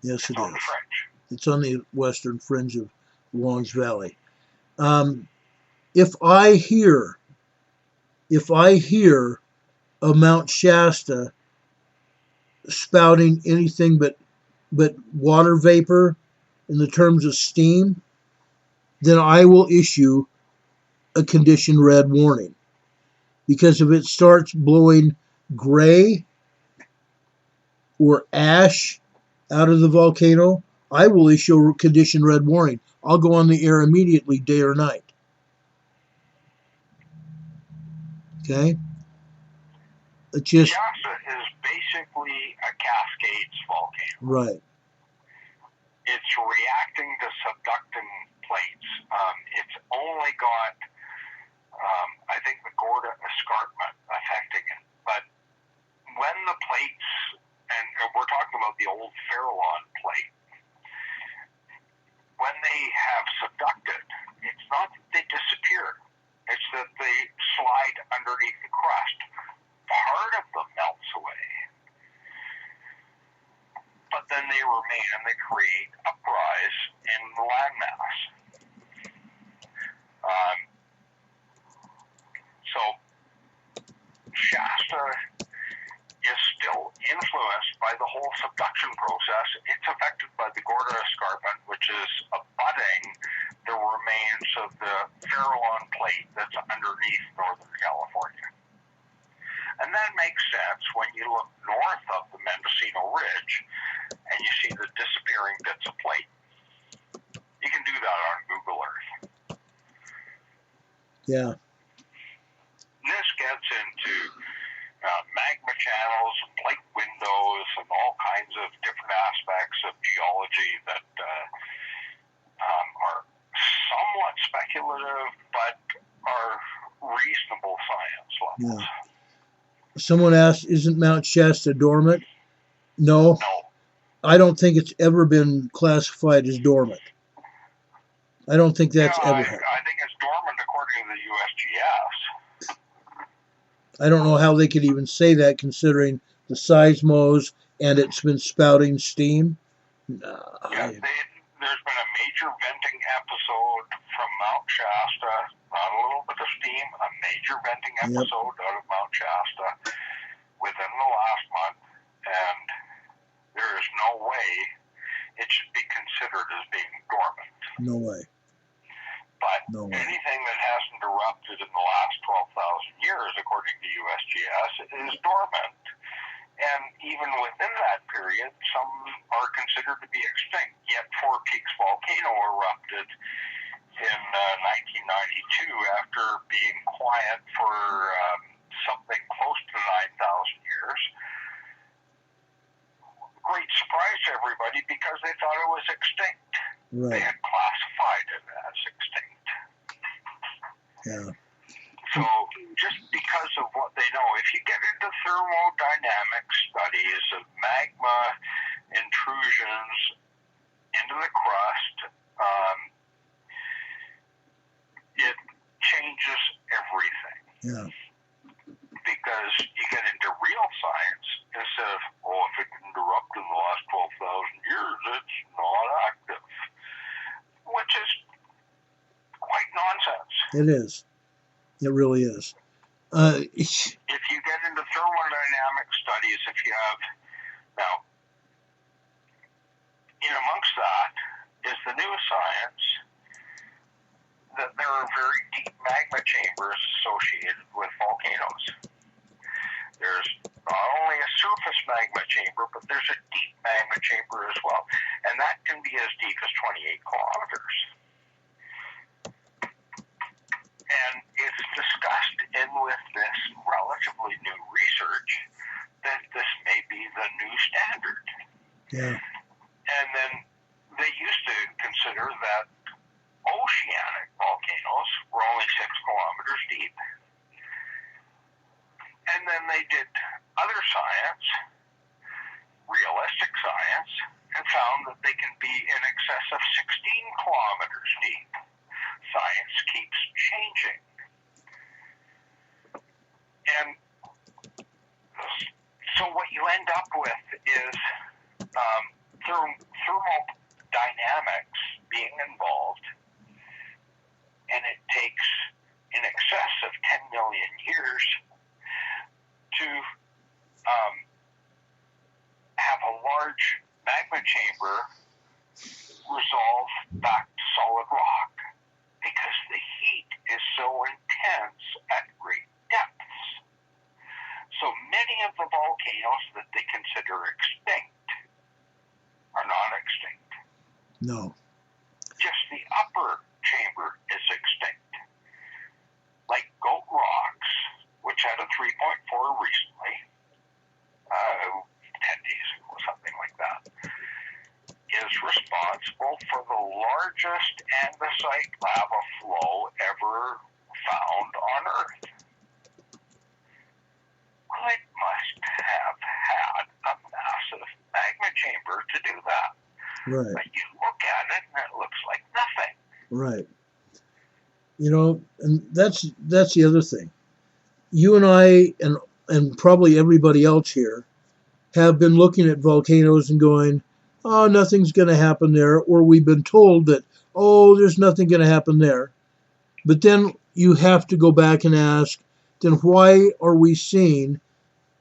[SPEAKER 1] Yes, it is.
[SPEAKER 2] On the fringe.
[SPEAKER 1] It's on the western fringe of Longs Valley. If I hear of Mount Shasta spouting anything but water vapor in the terms of steam, then I will issue a condition red warning. Because if it starts blowing gray or ash out of the volcano, I will issue a condition red warning. I'll go on the air immediately, day or night. Okay?
[SPEAKER 2] Shasta is basically a Cascades volcano.
[SPEAKER 1] Right.
[SPEAKER 2] It's reacting to subducting plates. It's only got, I think, the Gorda escarpment affecting it. But when the plates, and we're talking about the old Farallon plate, when they have subducted, it's not that they disappear. It's that they slide underneath the crust. Part of them melts away. But then they remain and they create uprise in the landmass. So Shasta is still influenced by the whole subduction process. It's affected by the Gorda escarpment, which is abutting the remains of the Farallon plate that's underneath Northern California. And that makes sense when you look north of the Mendocino Ridge and you see the disappearing bits of plate. You can do that on Google Earth.
[SPEAKER 1] Yeah.
[SPEAKER 2] This gets into magma channels, plate windows, and all kinds of different aspects of geology that are somewhat speculative, but are reasonable science levels.
[SPEAKER 1] Yeah. Someone asked, isn't Mount Shasta dormant? No. I don't think it's ever been classified as dormant. I don't think that's ever happened.
[SPEAKER 2] I think it's dormant according to the USGS.
[SPEAKER 1] I don't know how they could even say that considering the seismos and it's been spouting steam.
[SPEAKER 2] There's been a major venting episode from Mount Shasta, not a little bit of steam, a major venting episode out of Mount Shasta within the last month, and there is no way it should be considered as being dormant.
[SPEAKER 1] No way.
[SPEAKER 2] But anything that hasn't erupted in the last 12,000 years, according to USGS, is dormant. And even within that period, some are considered to be extinct. Yet Four Peaks volcano erupted in 1992 after being quiet for something close to 9,000 years. study because they thought it was extinct.
[SPEAKER 1] Right.
[SPEAKER 2] They had classified it as extinct.
[SPEAKER 1] Yeah.
[SPEAKER 2] So just because of what they know, if you get into thermodynamic studies of magma intrusions into the crust, it changes everything.
[SPEAKER 1] Yeah.
[SPEAKER 2] Because you get into real science instead of, if it interrupted in the last 12,000 years, it's not active, which is quite nonsense.
[SPEAKER 1] It is. It really is.
[SPEAKER 2] If you get into thermodynamic studies, if you have, now, in amongst that is the new science that there are very deep magma chambers associated with volcanoes. There's not only a surface magma chamber, but there's a deep magma chamber as well. And that can be as deep as 28 kilometers. And it's discussed in with this relatively new research that this may be the new standard.
[SPEAKER 1] Yeah.
[SPEAKER 2] And then they used to consider that oceanic volcanoes were only 6 kilometers deep. And then they did other science, realistic science, and found that they can be in excess of 16 kilometers deep. Science keeps changing. And so what you end up with is thermodynamics being involved, and it takes in excess of 10 million years to have a large magma chamber resolve back to solid rock, because the heat is so intense at great depths. So many of the volcanoes that they consider extinct are not extinct.
[SPEAKER 1] No.
[SPEAKER 2] Just the upper chamber is extinct. Like Goat Rocks, which had a 3.4 recently, 10 days ago, something like that, is responsible for the largest andesite lava flow ever found on Earth. Well, it must have had a massive magma chamber to do that.
[SPEAKER 1] Right.
[SPEAKER 2] But you look at it and it looks like nothing.
[SPEAKER 1] Right. You know, and that's the other thing. You and I and probably everybody else here have been looking at volcanoes and going, oh, nothing's going to happen there, or we've been told that, oh, there's nothing going to happen there. But then you have to go back and ask, then why are we seeing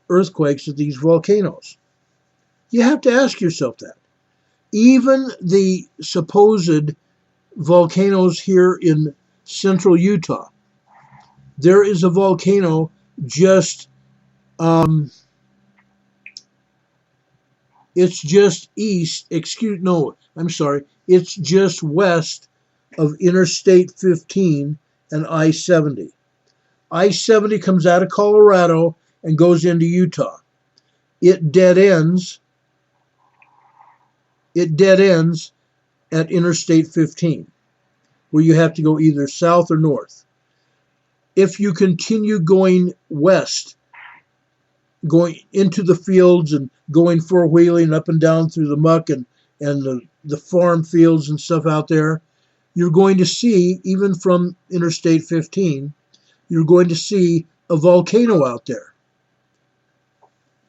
[SPEAKER 1] earthquakes at these volcanoes? You have to ask yourself that. Even the supposed volcanoes here in central Utah, there is a volcano just it's just it's just west of Interstate 15 and I-70. I-70 comes out of Colorado and goes into Utah. It dead ends at Interstate 15, where you have to go either south or north. If you continue going west, going into the fields and going four-wheeling up and down through the muck and the farm fields and stuff out there, you're going to see, even from Interstate 15, you're going to see a volcano out there.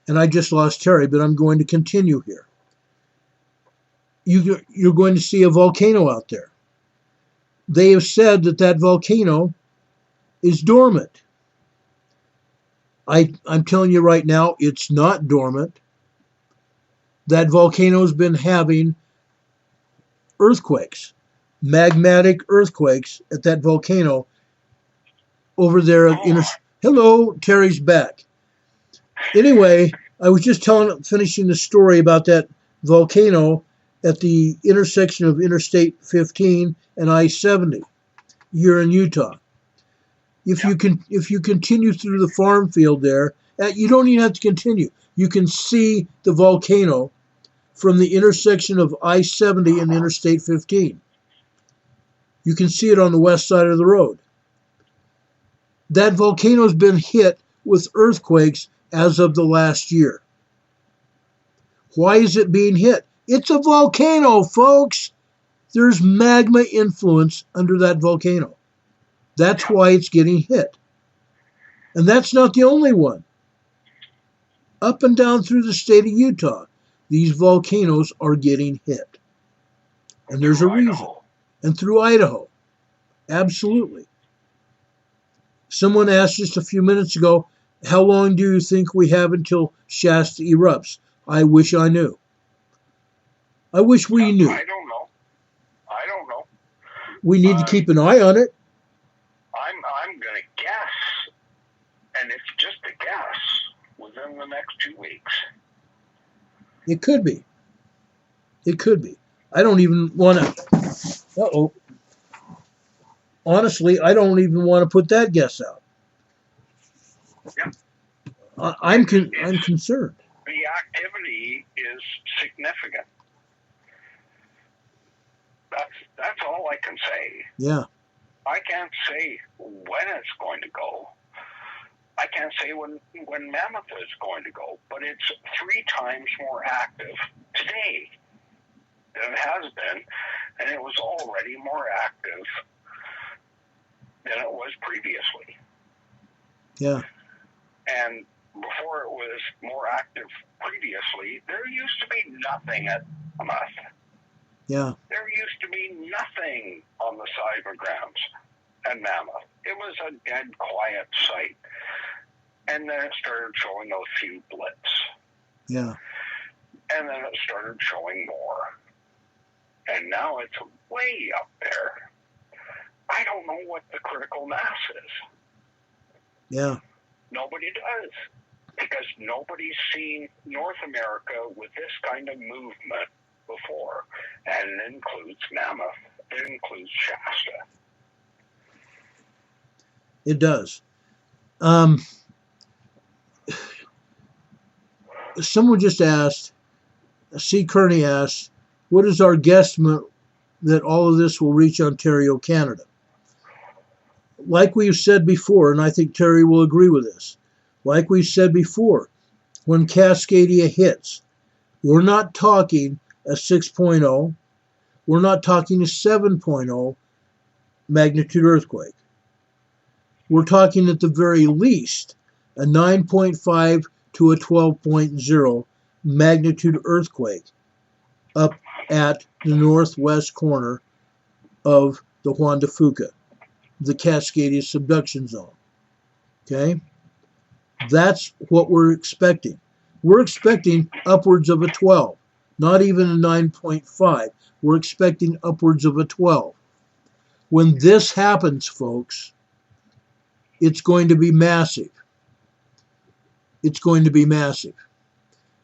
[SPEAKER 1] And I just lost Terry, but I'm going to continue here. You're going to see a volcano out there. They have said that volcano is dormant. I'm telling you right now, it's not dormant. That volcano's been having earthquakes, magmatic earthquakes at that volcano over there. Hello, Terry's back. Anyway, I was just finishing the story about that volcano at the intersection of Interstate 15 and I-70 here in Utah. If you continue through the farm field there, you don't even have to continue. You can see the volcano from the intersection of I-70 and Interstate 15. You can see it on the west side of the road. That volcano's been hit with earthquakes as of the last year. Why is it being hit? It's a volcano, folks. There's magma influence under that volcano. That's why it's getting hit. And that's not the only one. Up and down through the state of Utah, these volcanoes are getting hit. And there's a reason. And through Idaho. Absolutely. Someone asked just a few minutes ago, how long do you think we have until Shasta erupts? I wish I knew. I wish we knew.
[SPEAKER 2] I don't know.
[SPEAKER 1] We need to keep an eye on it.
[SPEAKER 2] I'm going to guess, and it's just a guess, within the next 2 weeks.
[SPEAKER 1] It could be. It could be. I don't even want to... Honestly, I don't even want to put that guess out.
[SPEAKER 2] Yeah.
[SPEAKER 1] I'm concerned.
[SPEAKER 2] The activity is significant. That's all I can say.
[SPEAKER 1] Yeah.
[SPEAKER 2] I can't say when it's going to go. I can't say when Mammoth is going to go, but it's 3 times more active today than it has been, and it was already more active than it was previously.
[SPEAKER 1] Yeah.
[SPEAKER 2] And before it was more active previously, there used to be nothing at Mammoth.
[SPEAKER 1] Yeah.
[SPEAKER 2] There used to be nothing on the seismograms at Mammoth. It was a dead quiet site. And then it started showing those few blips.
[SPEAKER 1] Yeah.
[SPEAKER 2] And then it started showing more. And now it's way up there. I don't know what the critical mass is.
[SPEAKER 1] Yeah.
[SPEAKER 2] Nobody does. Because nobody's seen North America with this kind of movement before. And it includes Mammoth. It includes Shasta.
[SPEAKER 1] It does. Someone just asked, C. Kearney asked, what is our guesstimate that all of this will reach Ontario, Canada? Like we've said before, and I think Terry will agree with this, like we've said before, when Cascadia hits, we're not talking a 6.0, we're not talking a 7.0 magnitude earthquake. We're talking at the very least a 9.5 to a 12.0 magnitude earthquake up at the northwest corner of the Juan de Fuca, the Cascadia subduction zone. Okay? That's what we're expecting. We're expecting upwards of a 12, not even a 9.5. We're expecting upwards of a 12. When this happens, folks, it's going to be massive. It's going to be massive.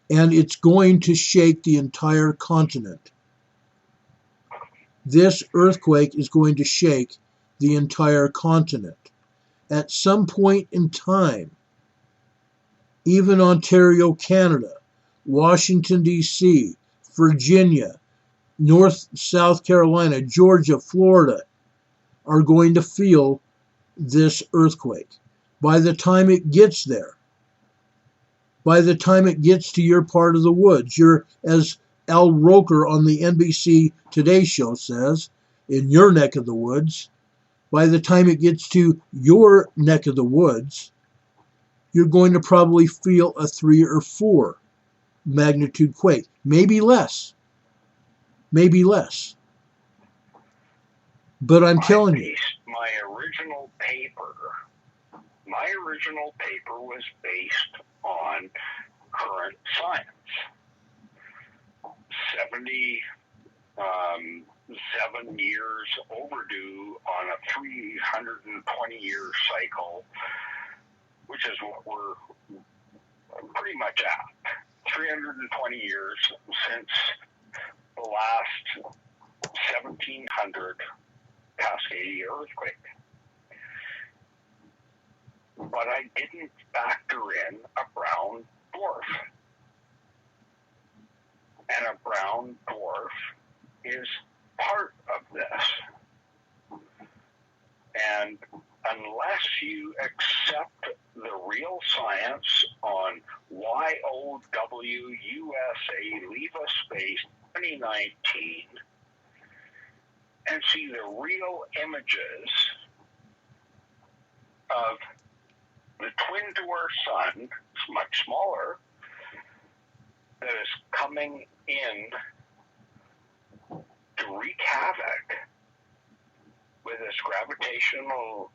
[SPEAKER 1] And it's going to shake the entire continent. This earthquake is going to shake the entire continent. At some point in time, even Ontario, Canada, Washington, D.C., Virginia, South Carolina, Georgia, Florida are going to feel this earthquake. By the time it gets there, by the time it gets to your part of the woods, you're, as Al Roker on the NBC Today show says, in your neck of the woods, by the time it gets to your neck of the woods, you're going to probably feel a 3 or 4 magnitude quake. Maybe less. Maybe less. But I'm telling you.
[SPEAKER 2] My original paper was based on current science. 77 years overdue on a 320-year cycle, which is what we're pretty much at. 320 years since the last 1700 Cascadia earthquake. But I didn't factor in a brown dwarf. And a is part of this. And unless you accept the real science on YOWUSA Leave a Space 2019 and see the real images of the twin dwarf sun, it's much smaller, that is coming in to wreak havoc with its gravitational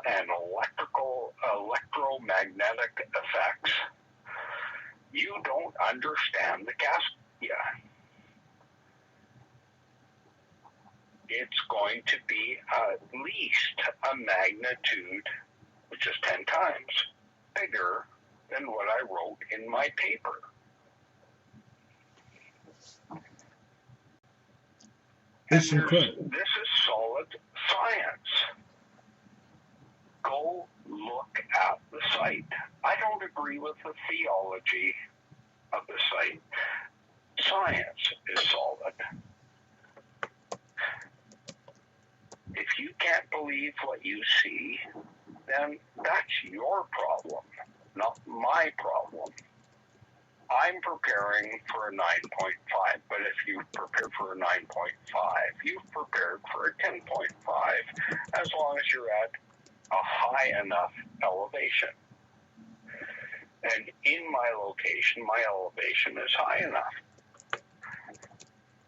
[SPEAKER 2] and electromagnetic effects, you don't understand the gas yet. It's going to be at least a magnitude which is 10 times bigger than what I wrote in my paper.
[SPEAKER 1] It's incredible.
[SPEAKER 2] This is solid science. Go look at the site. I don't agree with the theology of the site. Science is solid. If you can't believe what you see, then that's your problem, not my problem. I'm preparing for a 9.5, but if you prepare for a 9.5, you've prepared for a 10.5, as long as you're at a high enough elevation. And in my location, my elevation is high enough.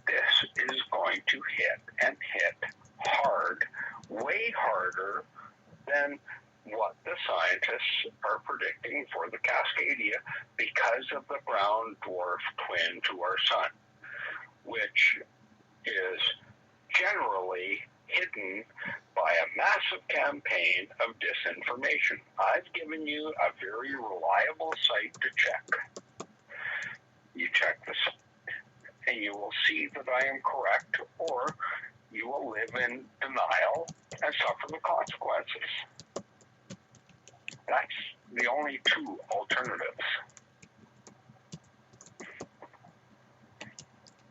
[SPEAKER 2] This is going to hit and hit hard, way harder than what the scientists are predicting for the Cascadia because of the brown dwarf twin to our sun, which is generally hidden by a massive campaign of disinformation. I've given you a very reliable site to check. You check the site and you will see that I am correct, or you will live in denial and suffer the consequences. That's the only two alternatives.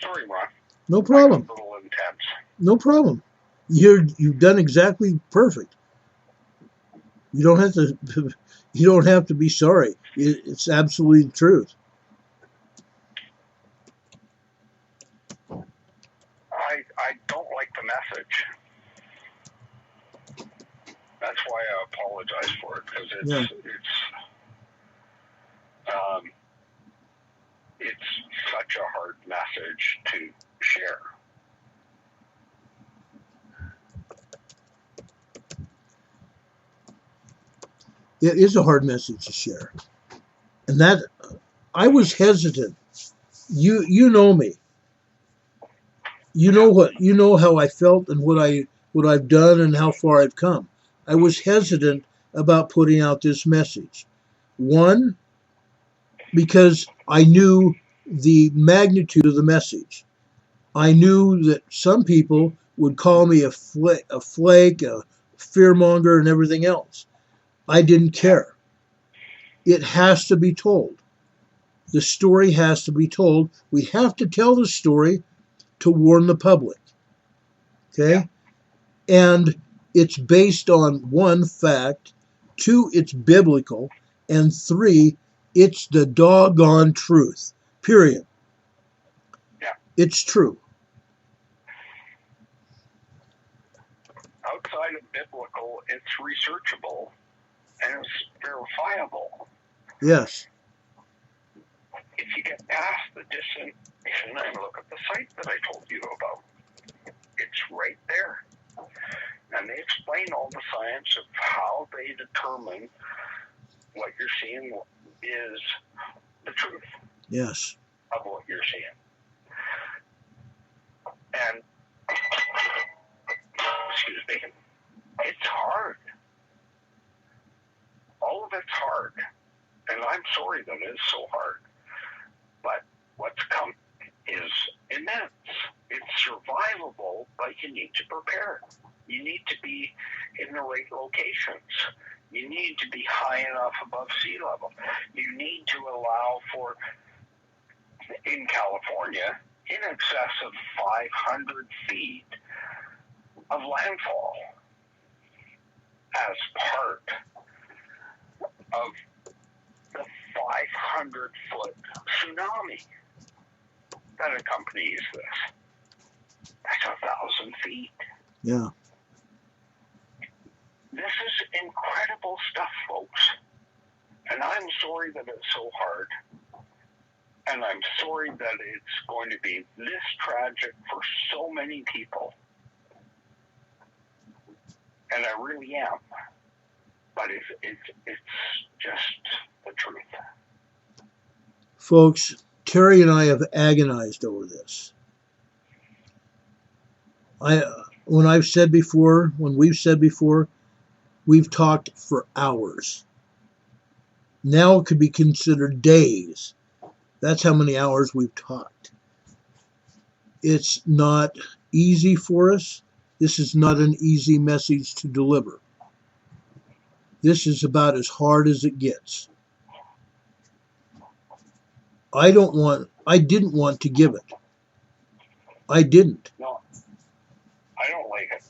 [SPEAKER 2] Sorry, Ron.
[SPEAKER 1] No problem.
[SPEAKER 2] A little intense.
[SPEAKER 1] No problem. You've done exactly perfect. You don't have to. You don't have to be sorry. It's absolutely the truth.
[SPEAKER 2] I don't like the message. That's why I apologize for it, because it's such a hard message to share.
[SPEAKER 1] It is a hard message to share, and that I was hesitant. You know me. You know how I felt and what I've done and how far I've come. I was hesitant about putting out this message. One, because I knew the magnitude of the message. I knew that some people would call me a flake, a fearmonger, and everything else. I didn't care. It has to be told. The story has to be told. We have to tell the story to warn the public. Okay? And it's based on one, fact, two, it's biblical, and three, it's the doggone truth. Period.
[SPEAKER 2] Yeah.
[SPEAKER 1] It's true.
[SPEAKER 2] Outside of biblical, it's researchable and it's verifiable.
[SPEAKER 1] Yes.
[SPEAKER 2] If you get past the disinformation and look at the site that I told you about, it's right there. And they explain all the science of how they determine what you're seeing is the truth.
[SPEAKER 1] Yes.
[SPEAKER 2] Of what you're seeing. And, excuse me, it's hard. All of it's hard. And I'm sorry that it's so hard. But what's come is immense. It's survivable, but you need to prepare. You need to be in the right locations. You need to be high enough above sea level. You need to allow for, in California, in excess of 500 feet of landfall as part of the 500-foot tsunami that accompanies this. That's 1,000 feet.
[SPEAKER 1] Yeah.
[SPEAKER 2] This is incredible stuff, folks. And I'm sorry that it's so hard. And I'm sorry that it's going to be this tragic for so many people. And I really am. But it's just the truth.
[SPEAKER 1] Folks, Terry and I have agonized over this. When we've said before, we've talked for hours. Now it could be considered days. That's how many hours we've talked. It's not easy for us. This is not an easy message to deliver. This is about as hard as it gets. I didn't want to give it. I didn't.
[SPEAKER 2] No, I don't like it.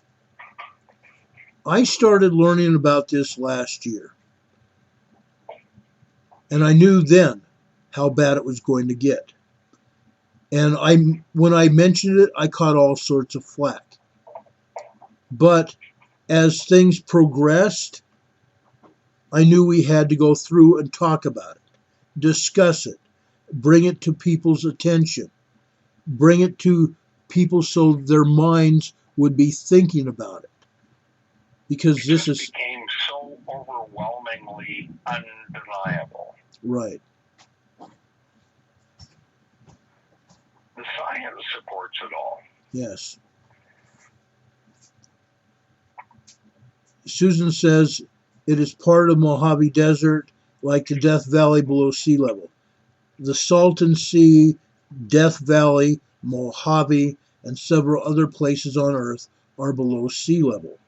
[SPEAKER 1] I started learning about this last year. And I knew then how bad it was going to get. And when I mentioned it, I caught all sorts of flack. But as things progressed, I knew we had to go through and talk about it, discuss it, bring it to people's attention, bring it to people so their minds would be thinking about it. Because this
[SPEAKER 2] became so overwhelmingly undeniable.
[SPEAKER 1] Right.
[SPEAKER 2] The science supports it all.
[SPEAKER 1] Yes. Susan says it is part of Mojave Desert, like the Death Valley below sea level. The Salton Sea, Death Valley, Mojave, and several other places on Earth are below sea level.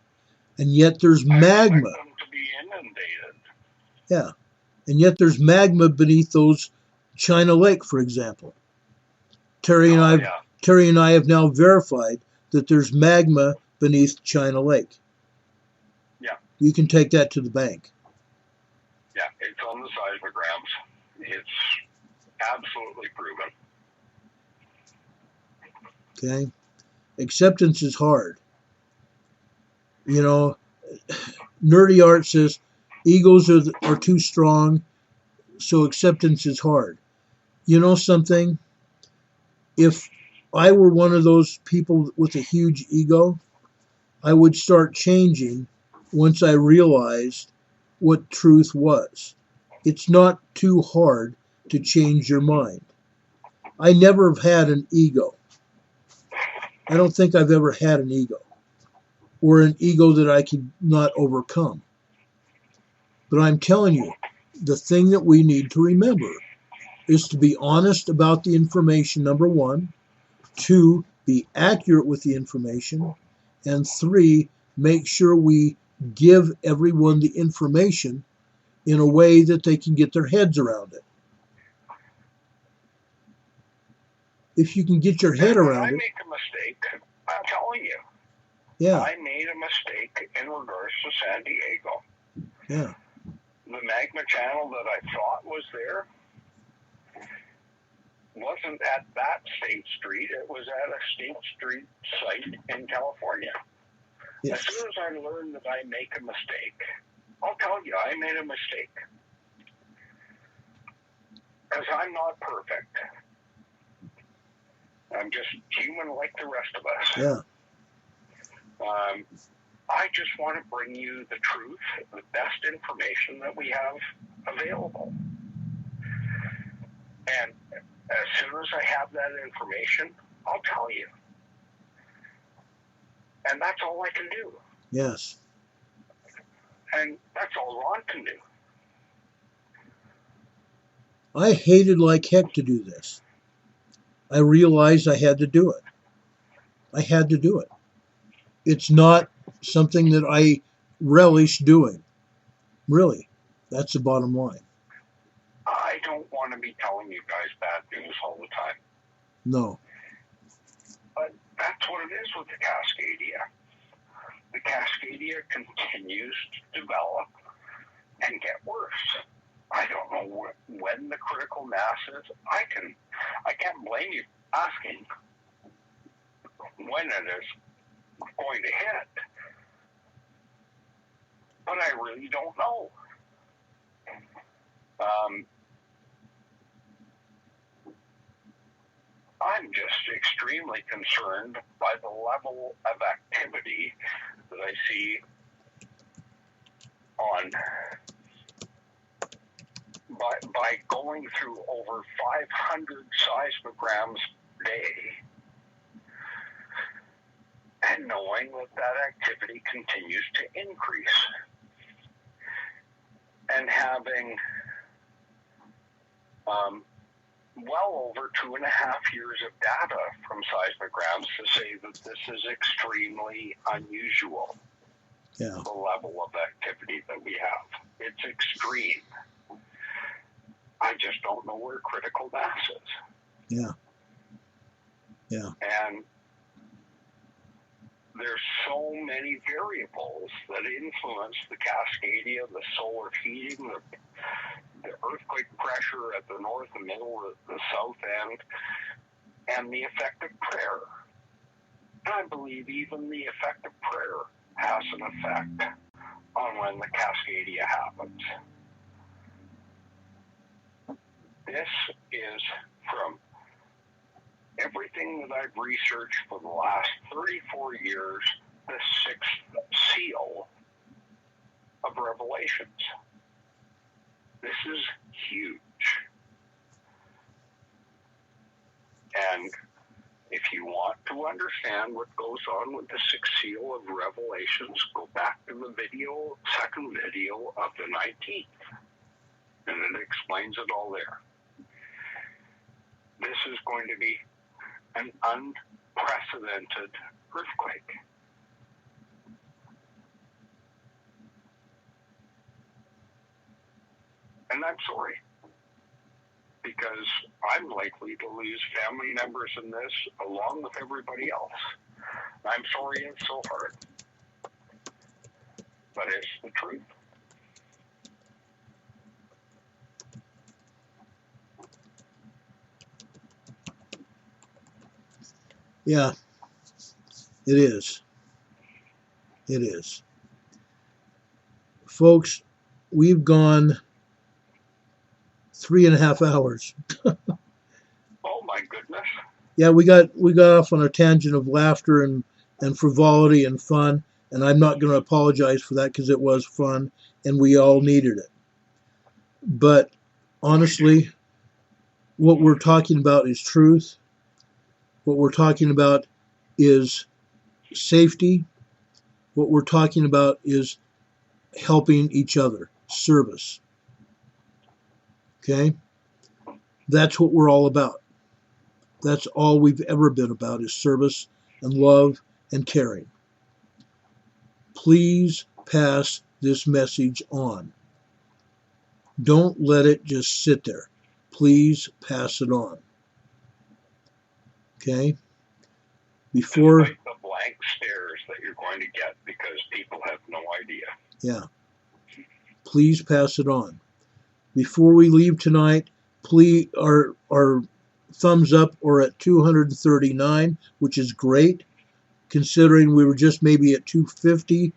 [SPEAKER 1] And yet there's magma.
[SPEAKER 2] I expect them to be inundated.
[SPEAKER 1] Yeah. And yet there's magma beneath those China Lake, for example. Terry and I have now verified that there's magma beneath China Lake.
[SPEAKER 2] Yeah.
[SPEAKER 1] You can take that to the bank.
[SPEAKER 2] Yeah, it's on the seismograms. It's absolutely proven.
[SPEAKER 1] Okay. Acceptance is hard. You know, Nerdy Art says egos are too strong, so acceptance is hard. You know something? If I were one of those people with a huge ego, I would start changing once I realized what truth was. It's not too hard to change your mind. I never have had an ego. I don't think I've ever had an ego, or an ego that I could not overcome. But I'm telling you, the thing that we need to remember is to be honest about the information, number one. 2, be accurate with the information. And 3, make sure we give everyone the information in a way that they can get their heads around it. If you can get your head around it.
[SPEAKER 2] When I make a mistake, I'm telling you.
[SPEAKER 1] Yeah.
[SPEAKER 2] I made a mistake in regards to San Diego.
[SPEAKER 1] Yeah.
[SPEAKER 2] The magma channel that I thought was there wasn't at that State Street. It was at a State Street site in California.
[SPEAKER 1] Yes.
[SPEAKER 2] As soon as I learned that I make a mistake, I'll tell you, I made a mistake. Because I'm not perfect. I'm just human like the rest of us.
[SPEAKER 1] Yeah.
[SPEAKER 2] I just want to bring you the truth, the best information that we have available. And as soon as I have that information, I'll tell you. And that's all I can do.
[SPEAKER 1] Yes.
[SPEAKER 2] And that's all Ron can do.
[SPEAKER 1] I hated like heck to do this. I realized I had to do it. I had to do it. It's not something that I relish doing. Really. That's the bottom line.
[SPEAKER 2] I don't want to be telling you guys bad news all the time.
[SPEAKER 1] No.
[SPEAKER 2] with the Cascadia. The Cascadia continues to develop and get worse. I don't know when the critical mass is. I can't blame you asking when it is going to hit, but I really don't know. I'm just extremely concerned by the level of activity that I see on by going through over 500 seismograms a day and knowing that activity continues to increase, and having well over 2.5 years of data from seismograms to say that this is extremely unusual.
[SPEAKER 1] Yeah.
[SPEAKER 2] The level of activity that we have. It's extreme. I just don't know where critical mass is.
[SPEAKER 1] Yeah. Yeah.
[SPEAKER 2] And there's so many variables that influence the Cascadia, the solar heating, the earthquake pressure at the north, the middle, the south end, and the effect of prayer. And I believe even the effect of prayer has an effect on when the Cascadia happens. This is, from everything that I've researched for the last 34 years, the sixth seal of Revelations. This is huge. And if you want to understand what goes on with the sixth seal of Revelations, go back to the second video of the 19th, and it explains it all there. This is going to be an unprecedented earthquake. And I'm sorry, because I'm likely to lose family members in this along with everybody else. I'm sorry it's so hard, but it's the truth.
[SPEAKER 1] Yeah, it is. It is. Folks, we've gone 3.5 hours.
[SPEAKER 2] Oh my goodness.
[SPEAKER 1] Yeah, we got off on a tangent of laughter and frivolity and fun, and I'm not going to apologize for that because it was fun and we all needed it. But honestly, what we're talking about is truth. What we're talking about is safety. What we're talking about is helping each other, service. Okay? That's what we're all about. That's all we've ever been about, is service and love and caring. Please pass this message on. Don't let it just sit there. Please pass it on. Okay? Before...
[SPEAKER 2] Despite the blank stares that you're going to get because people have no idea.
[SPEAKER 1] Yeah. Please pass it on. Before we leave tonight, please, our thumbs up are at 239, which is great, considering we were just maybe at 250,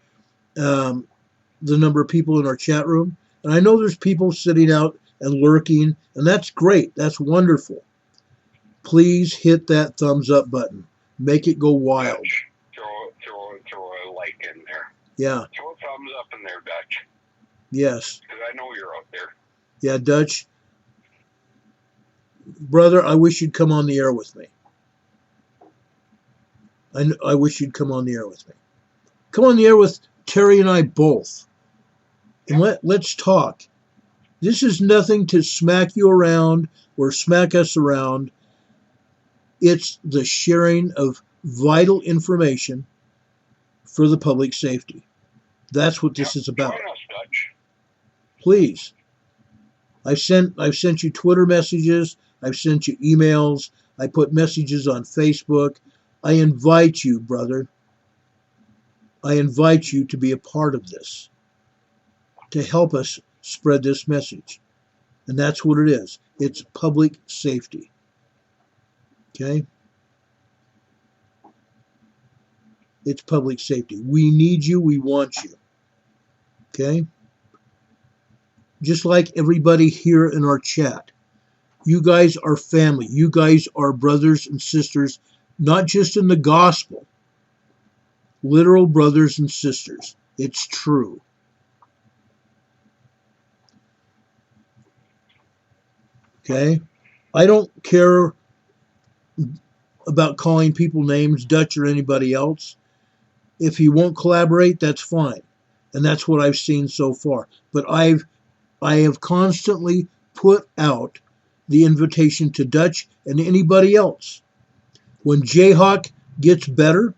[SPEAKER 1] the number of people in our chat room. And I know there's people sitting out and lurking, and that's great. That's wonderful. Please hit that thumbs up button. Make it go wild.
[SPEAKER 2] Dutch, throw a like in there.
[SPEAKER 1] Yeah.
[SPEAKER 2] Throw a thumbs up in there, Dutch.
[SPEAKER 1] Yes.
[SPEAKER 2] Because I know you're out there.
[SPEAKER 1] Yeah, Dutch. Brother, I wish you'd come on the air with me. I wish you'd come on the air with me. Come on the air with Terry and I both. And let's talk. This is nothing to smack you around or smack us around. It's the sharing of vital information for the public safety. That's what this is about.
[SPEAKER 2] Join us, Dutch.
[SPEAKER 1] Please. I've sent you Twitter messages. I've sent you emails. I put messages on Facebook. I invite you, brother. I invite you to be a part of this, to help us spread this message. And that's what it is. It's public safety. Okay? It's public safety. We need you. We want you. Okay? Just like everybody here in our chat. You guys are family. You guys are brothers and sisters, not just in the gospel. Literal brothers and sisters. It's true. Okay? I don't care about calling people names, Dutch or anybody else. If he won't collaborate, that's fine. And that's what I've seen so far. But I have constantly put out the invitation to Dutch and anybody else. When Jayhawk gets better,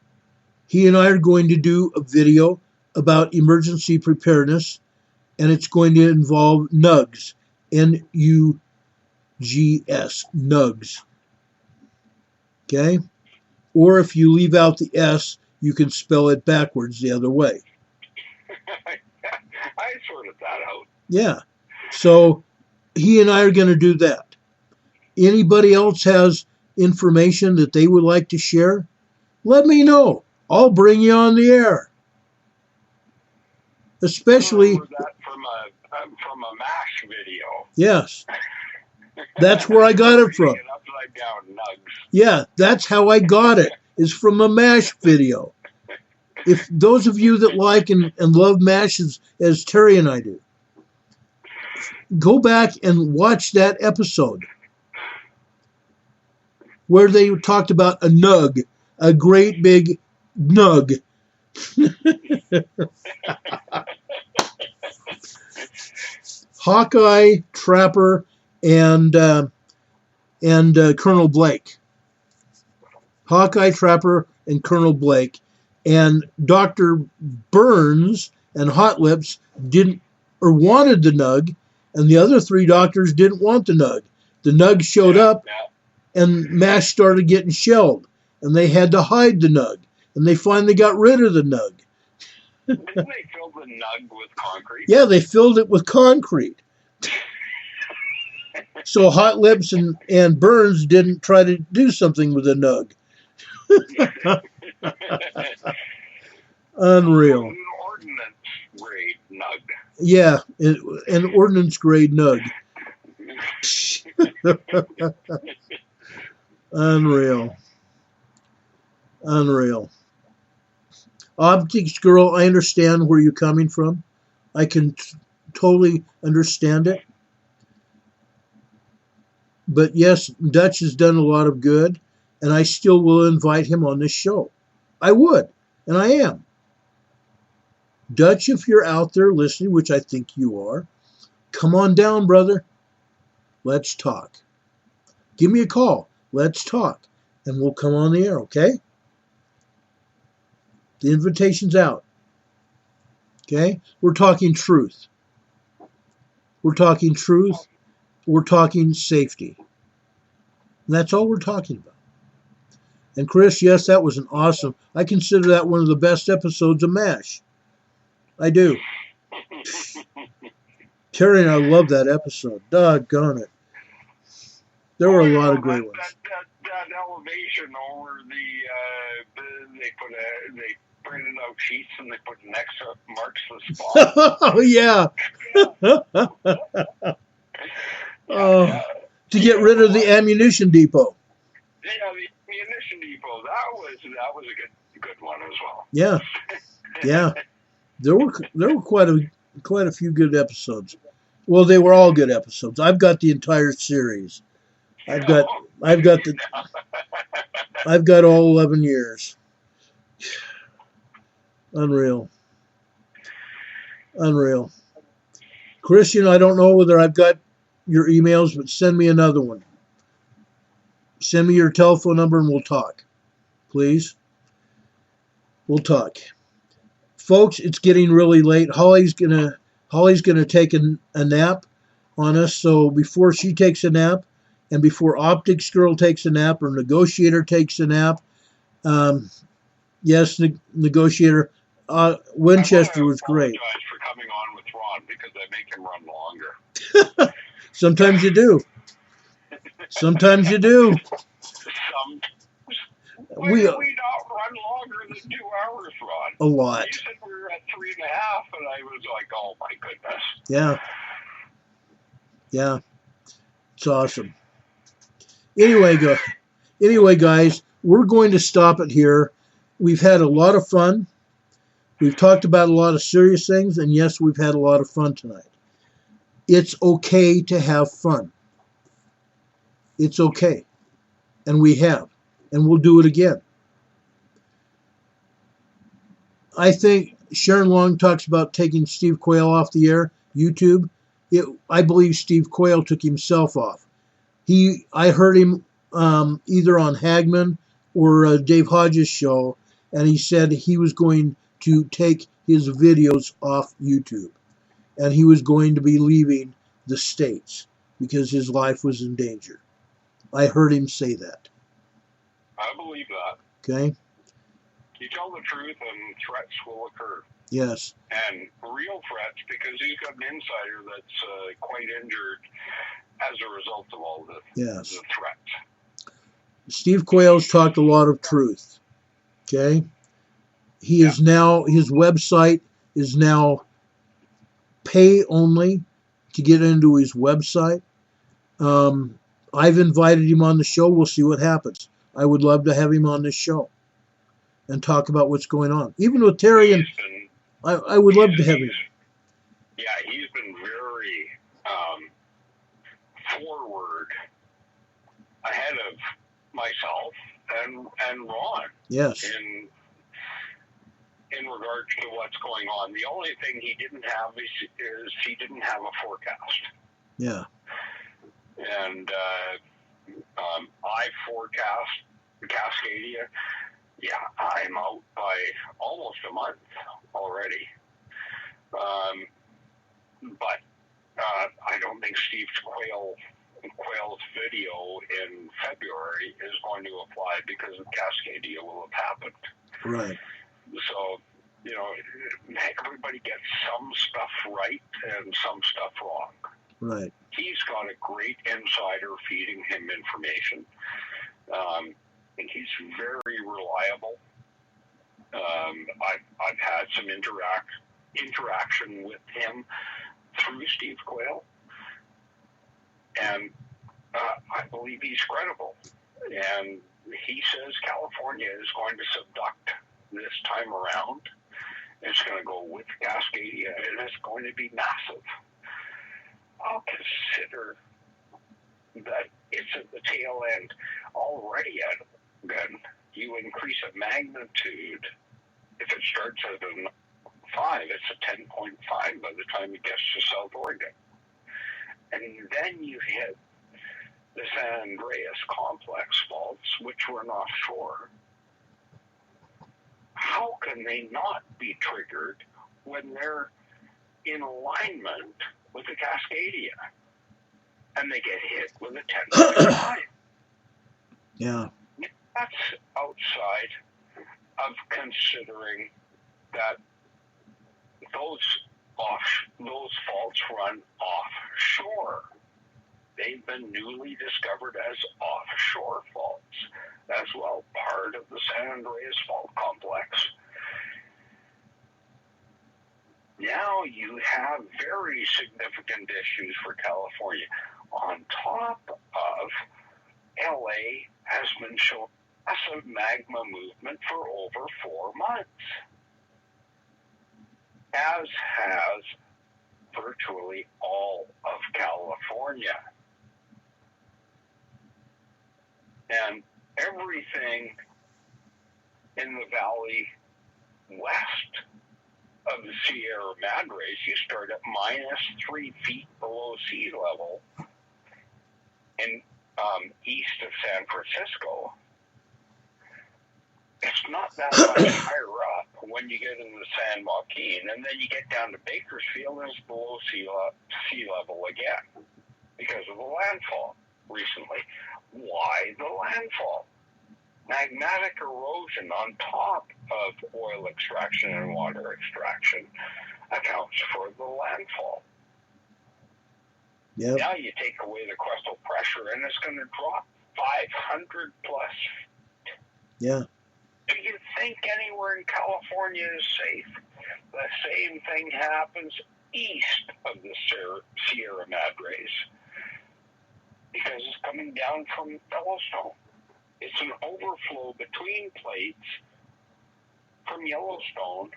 [SPEAKER 1] he and I are going to do a video about emergency preparedness, and it's going to involve NUGs, N-U-G-S, NUGs. Okay? Or if you leave out the S, you can spell it backwards the other way.
[SPEAKER 2] I sorted that out.
[SPEAKER 1] Yeah. So he and I are going to do that. Anybody else has information that they would like to share? Let me know. I'll bring you on the air. Especially
[SPEAKER 2] Was that from a MASH video?
[SPEAKER 1] Yes. That's where I got it from.
[SPEAKER 2] Upside down nugs.
[SPEAKER 1] Yeah, that's how I got it. Is from a MASH video. If those of you that like and love MASH as Terry and I do, go back and watch that episode where they talked about a nug, a great big nug. Hawkeye, Trapper, and Colonel Blake. Hawkeye, Trapper, and Colonel Blake. And Dr. Burns and Hot Lips didn't or wanted the nug, and the other three doctors didn't want the nug. The nug showed up, and MASH started getting shelled, and they had to hide the nug, and they finally got rid of the nug.
[SPEAKER 2] Didn't they fill the nug with concrete?
[SPEAKER 1] Yeah, they filled it with concrete. So Hot Lips and Burns didn't try to do something with the nug. Unreal.
[SPEAKER 2] An ordnance grade nug.
[SPEAKER 1] Yeah, an ordnance grade nug. Unreal. Unreal. Optics Girl, I understand where you're coming from. I can totally understand it. But yes, Dutch has done a lot of good, and I still will invite him on this show. I would, and I am. Dutch, if you're out there listening, which I think you are, come on down, brother. Let's talk. Give me a call. Let's talk, and we'll come on the air, okay? The invitation's out. Okay? We're talking truth. We're talking truth. We're talking safety. And that's all we're talking about. And Chris, yes, that was an awesome. I consider that one of the best episodes of MASH. I do. Terry and I love that episode. Doggone it. There were a lot of great ones.
[SPEAKER 2] That elevation over they printed out sheets and they put an X up marks the spot.
[SPEAKER 1] Oh yeah. Oh, to get rid of the ammunition depot.
[SPEAKER 2] Yeah, the ammunition depot. That was a good one as well.
[SPEAKER 1] Yeah, yeah. There were quite a few good episodes. Well, they were all good episodes. I've got the entire series. I've got all 11 years. Unreal. Christian, I don't know whether I've got your emails, but send me another one. Send me your telephone number and we'll talk. Please. We'll talk. Folks, it's getting really late. Holly's gonna take a nap on us, so before she takes a nap, and before Optics Girl takes a nap, or Negotiator takes a nap, Yes, negotiator. Winchester was great.
[SPEAKER 2] I apologize for coming on with Ron because I make him run longer.
[SPEAKER 1] Sometimes you do. Sometimes you do.
[SPEAKER 2] Why did we not run longer than 2 hours, Ron?
[SPEAKER 1] A lot.
[SPEAKER 2] You said we were at 3.5, and I was like, oh my goodness.
[SPEAKER 1] Yeah. Yeah. It's awesome. Anyway, guys, we're going to stop it here. We've had a lot of fun. We've talked about a lot of serious things, and yes, we've had a lot of fun tonight. It's okay to have fun. It's okay. And we have. And we'll do it again. I think Sharon Long talks about taking Steve Quayle off the air, YouTube. I believe Steve Quayle took himself off. I heard him either on Hagman or Dave Hodges' show, and he said he was going to take his videos off YouTube, and he was going to be leaving the States because his life was in danger. I heard him say that.
[SPEAKER 2] I believe that.
[SPEAKER 1] Okay?
[SPEAKER 2] You tell the truth and threats will occur.
[SPEAKER 1] Yes.
[SPEAKER 2] And real threats, because he's got an insider that's quite injured as a result of all the threats.
[SPEAKER 1] Steve Quayle's talked a lot of truth. Okay? He is now, his website is now pay only to get into his website. I've invited him on the show. We'll see what happens. I would love to have him on this show and talk about what's going on. Even with Terry, and I would love to have him.
[SPEAKER 2] Yeah, he's been very forward, ahead of myself and Ron.
[SPEAKER 1] Yes.
[SPEAKER 2] In regards to what's going on. The only thing he didn't have is he didn't have a forecast.
[SPEAKER 1] Yeah.
[SPEAKER 2] And I forecast Cascadia. Yeah, I'm out by almost a month already. But I don't think Steve Quayle's video in February is going to apply because Cascadia will have happened.
[SPEAKER 1] Right.
[SPEAKER 2] So, everybody gets some stuff right and some stuff wrong.
[SPEAKER 1] Right.
[SPEAKER 2] He's got a great insider feeding him information. And he's very reliable. I've had some interaction with him through Steve Quayle, and I believe he's credible. And he says California is going to subduct this time around. It's going to go with Cascadia, and it's going to be massive. I'll consider that it's at the tail end already. Then you increase a magnitude. If it starts at a 5, it's a 10.5 by the time it gets to South Oregon. And then you hit the San Andreas complex faults, which we're not sure. How can they not be triggered when they're in alignment with the Cascadia and they get hit with a 10.5?
[SPEAKER 1] Yeah.
[SPEAKER 2] That's outside of considering that those faults run offshore. They've been newly discovered as offshore faults as well, part of the San Andreas fault complex. Now you have very significant issues for California. On top of LA has been showing massive magma movement for over 4 months, as has virtually all of California. And everything in the valley west of the Sierra Madres, you start at -3 feet below sea level in east of San Francisco. It's not that much higher up when you get into the San Joaquin, and then you get down to Bakersfield and it's below sea level again because of the landfall recently. Why the landfall? magmatic erosion on top of oil extraction and water extraction accounts for the landfall.
[SPEAKER 1] Yep.
[SPEAKER 2] Now you take away the crustal pressure and it's going to drop 500 plus.
[SPEAKER 1] Yeah.
[SPEAKER 2] Do you think anywhere in California is safe? The same thing happens east of the Sierra Madres because it's coming down from Yellowstone. It's an overflow between plates from Yellowstone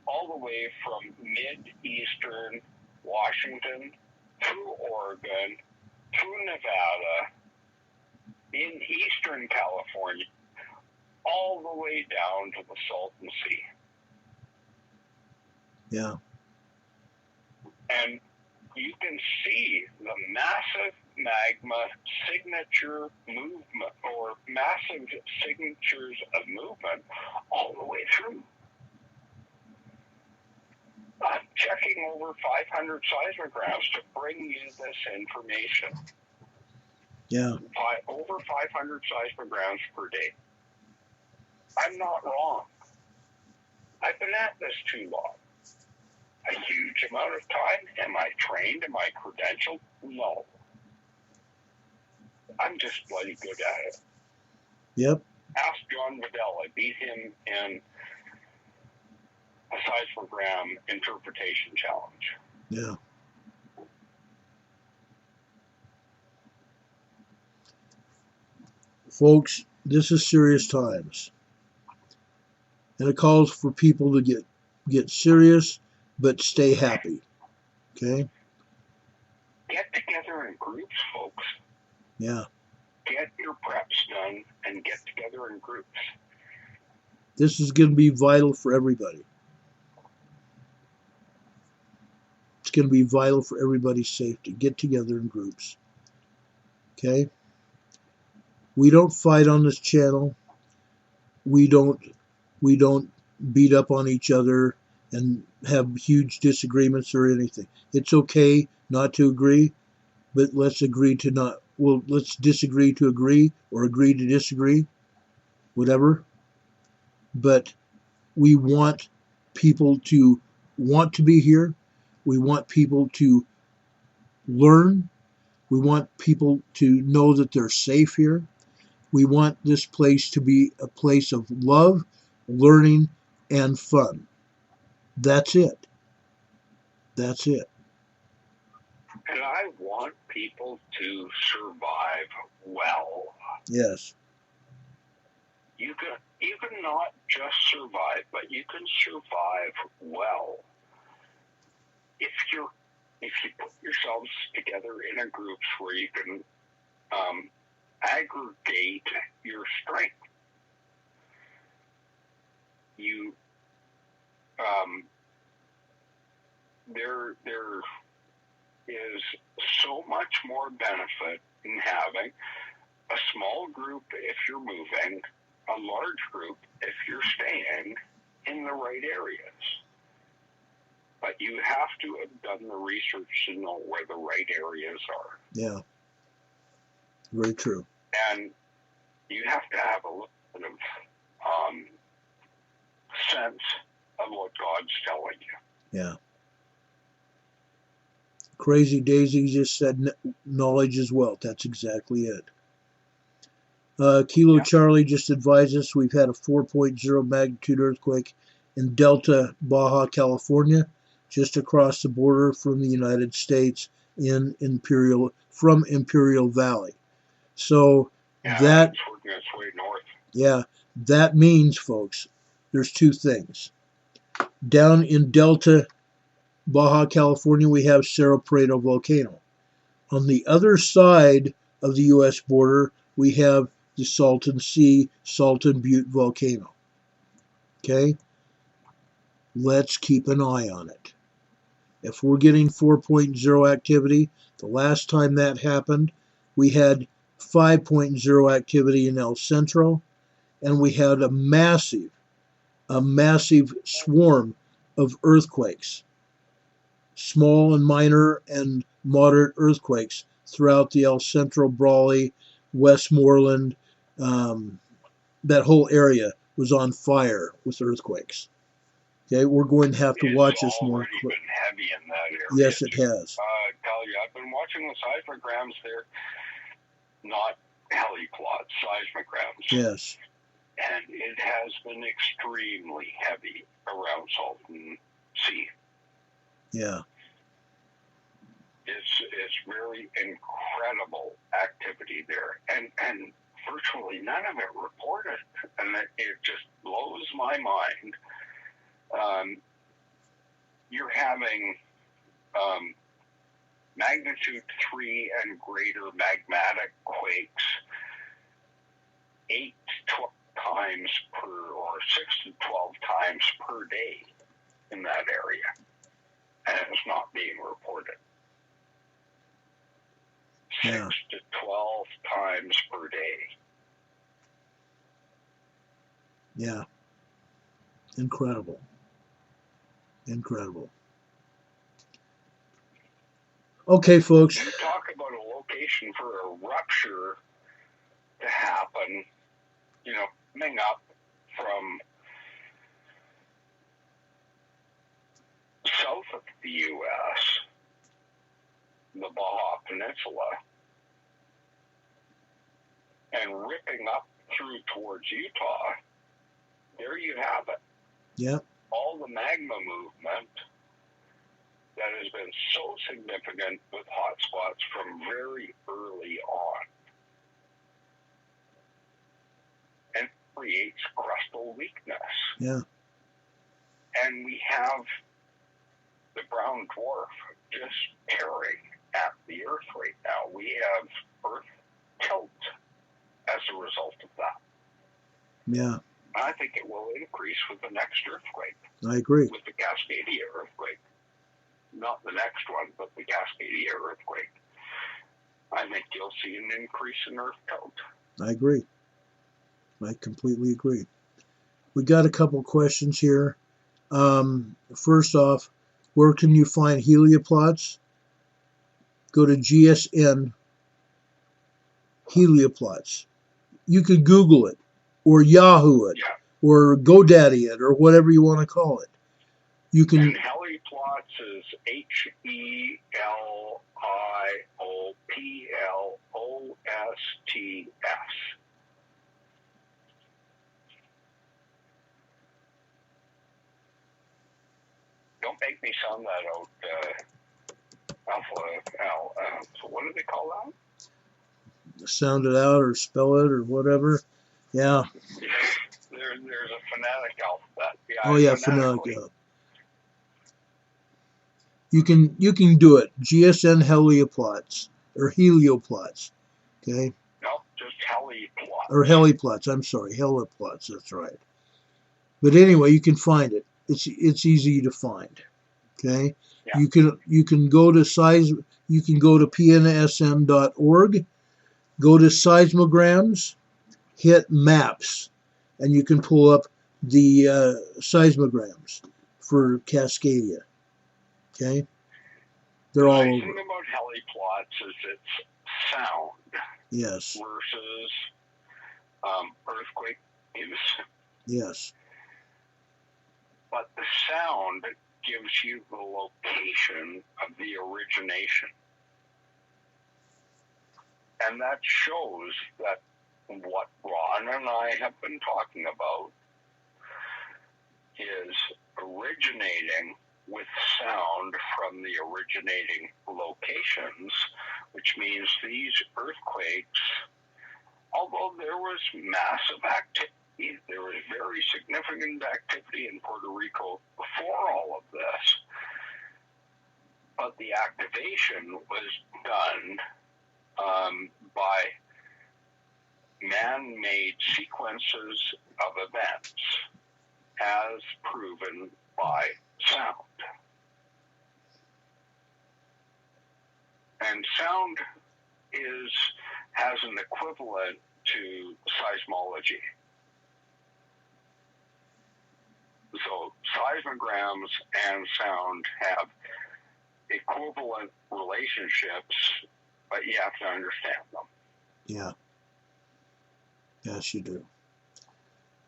[SPEAKER 2] all the way from mid-eastern Washington through Oregon, through Nevada, in eastern California, all the way down to the Salton Sea.
[SPEAKER 1] Yeah.
[SPEAKER 2] And you can see the massive magma signature movement, or massive signatures of movement all the way through. I'm checking over 500 seismographs to bring you this information.
[SPEAKER 1] Yeah.
[SPEAKER 2] Over 500 seismographs per day. I'm not wrong. I've been at this too long. A huge amount of time. Am I trained? Am I credentialed? No. I'm just bloody good at it.
[SPEAKER 1] Yep.
[SPEAKER 2] Ask John Waddell. I beat him in a seismogram interpretation challenge.
[SPEAKER 1] Yeah. Folks, this is serious times. And it calls for people to get serious, but stay happy. Okay?
[SPEAKER 2] Get together in groups, folks.
[SPEAKER 1] Yeah.
[SPEAKER 2] Get your preps done and get together in groups.
[SPEAKER 1] This is going to be vital for everybody. It's going to be vital for everybody's safety. Get together in groups. Okay? We don't fight on this channel. We don't beat up on each other and have huge disagreements or anything. It's okay not to agree, but let's agree to not. Well, let's disagree to agree, or agree to disagree, whatever. But we want people to want to be here. We want people to learn. We want people to know that they're safe here. We want this place to be a place of love, learning, and fun. That's it. That's it.
[SPEAKER 2] And I want people to survive well.
[SPEAKER 1] Yes.
[SPEAKER 2] You can not just survive, but you can survive well. If you put yourselves together in a groups where you can aggregate your strength. There is so much more benefit in having a small group if you're moving, a large group if you're staying in the right areas. But you have to have done the research to know where the right areas are.
[SPEAKER 1] Yeah. Very true.
[SPEAKER 2] And you have to have a little bit of sense of what God's telling you.
[SPEAKER 1] Yeah. Crazy Daisy just said knowledge is wealth. That's exactly it. Kilo Charlie just advised us we've had a 4.0 magnitude earthquake in Delta, Baja California, just across the border from the United States from Imperial Valley. So
[SPEAKER 2] it's working its way north.
[SPEAKER 1] Yeah, that means, folks, there's two things. Down in Delta, Baja California, we have Cerro Prieto volcano. On the other side of the U.S. border, we have the Salton Butte volcano. Okay? Let's keep an eye on it. If we're getting 4.0 activity, the last time that happened, we had 5.0 activity in El Centro, and we had a massive swarm of earthquakes, small and minor and moderate earthquakes throughout the El Centro, Brawley, Westmoreland, that whole area was on fire with earthquakes. Okay, we're going to have to watch this more.
[SPEAKER 2] It's already been heavy in that area.
[SPEAKER 1] Yes, it has.
[SPEAKER 2] I tell you, I've been watching the seismograms there, not heliplots, seismograms.
[SPEAKER 1] Yes.
[SPEAKER 2] And it has been extremely heavy around Salton Sea.
[SPEAKER 1] Yeah.
[SPEAKER 2] It's very incredible activity there, and virtually none of it reported, and it just blows my mind. You're having magnitude 3 and greater magmatic quakes 8 to 12 times or 6 to 12 times per day in that area, and it's not being reported. 6 to 12 times per day.
[SPEAKER 1] Yeah. Incredible. Incredible. Okay, folks.
[SPEAKER 2] You talk about a location for a rupture to happen, coming up from south of the U.S., the Baja Peninsula, and ripping up through towards Utah. There you have it.
[SPEAKER 1] Yeah.
[SPEAKER 2] All the magma movement that has been so significant with hotspots from very early on, and creates crustal weakness.
[SPEAKER 1] Yeah.
[SPEAKER 2] And we have the brown dwarf just tearing at the Earth right now. We have Earth tilt as a result of that.
[SPEAKER 1] Yeah.
[SPEAKER 2] I think it will increase with the next earthquake.
[SPEAKER 1] I agree.
[SPEAKER 2] With the Cascadia earthquake. Not the next one, but the Cascadia earthquake. I think you'll see an increase in earth tilt. I
[SPEAKER 1] agree. I completely agree. We got a couple questions here. First off, where can you find helioplots? Go to GSN helioplots. You could Google it, or Yahoo it, or GoDaddy it, or whatever you want to call it. You can.
[SPEAKER 2] And heliplots is HELIOPLOTS. Don't make me sound that out, so what do they call that?
[SPEAKER 1] Sound it out or spell it or whatever. Yeah.
[SPEAKER 2] There's a phonetic alphabet. Yeah,
[SPEAKER 1] oh yeah, phonetic. Yeah. You can do it. GSN helioplots or helioplots. Okay.
[SPEAKER 2] No, just heliplots.
[SPEAKER 1] Or heliplots. I'm sorry, heliplots. That's right. But anyway, you can find it. It's easy to find. Okay.
[SPEAKER 2] Yeah.
[SPEAKER 1] You can go to pnsm.org. Go to seismograms, hit maps, and you can pull up the seismograms for Cascadia. Okay? They're all over.
[SPEAKER 2] The thing about heliplots is it's sound.
[SPEAKER 1] Yes.
[SPEAKER 2] Versus earthquake news.
[SPEAKER 1] Yes.
[SPEAKER 2] But the sound gives you the location of the origination. And that shows that what Ron and I have been talking about is originating with sound from the originating locations, which means these earthquakes, although there was massive activity, there was very significant activity in Puerto Rico before all of this, but the activation was done by man-made sequences of events as proven by sound. And sound has an equivalent to seismology. So seismograms and sound have equivalent relationships, but you have to understand them.
[SPEAKER 1] Yeah. Yes, you do.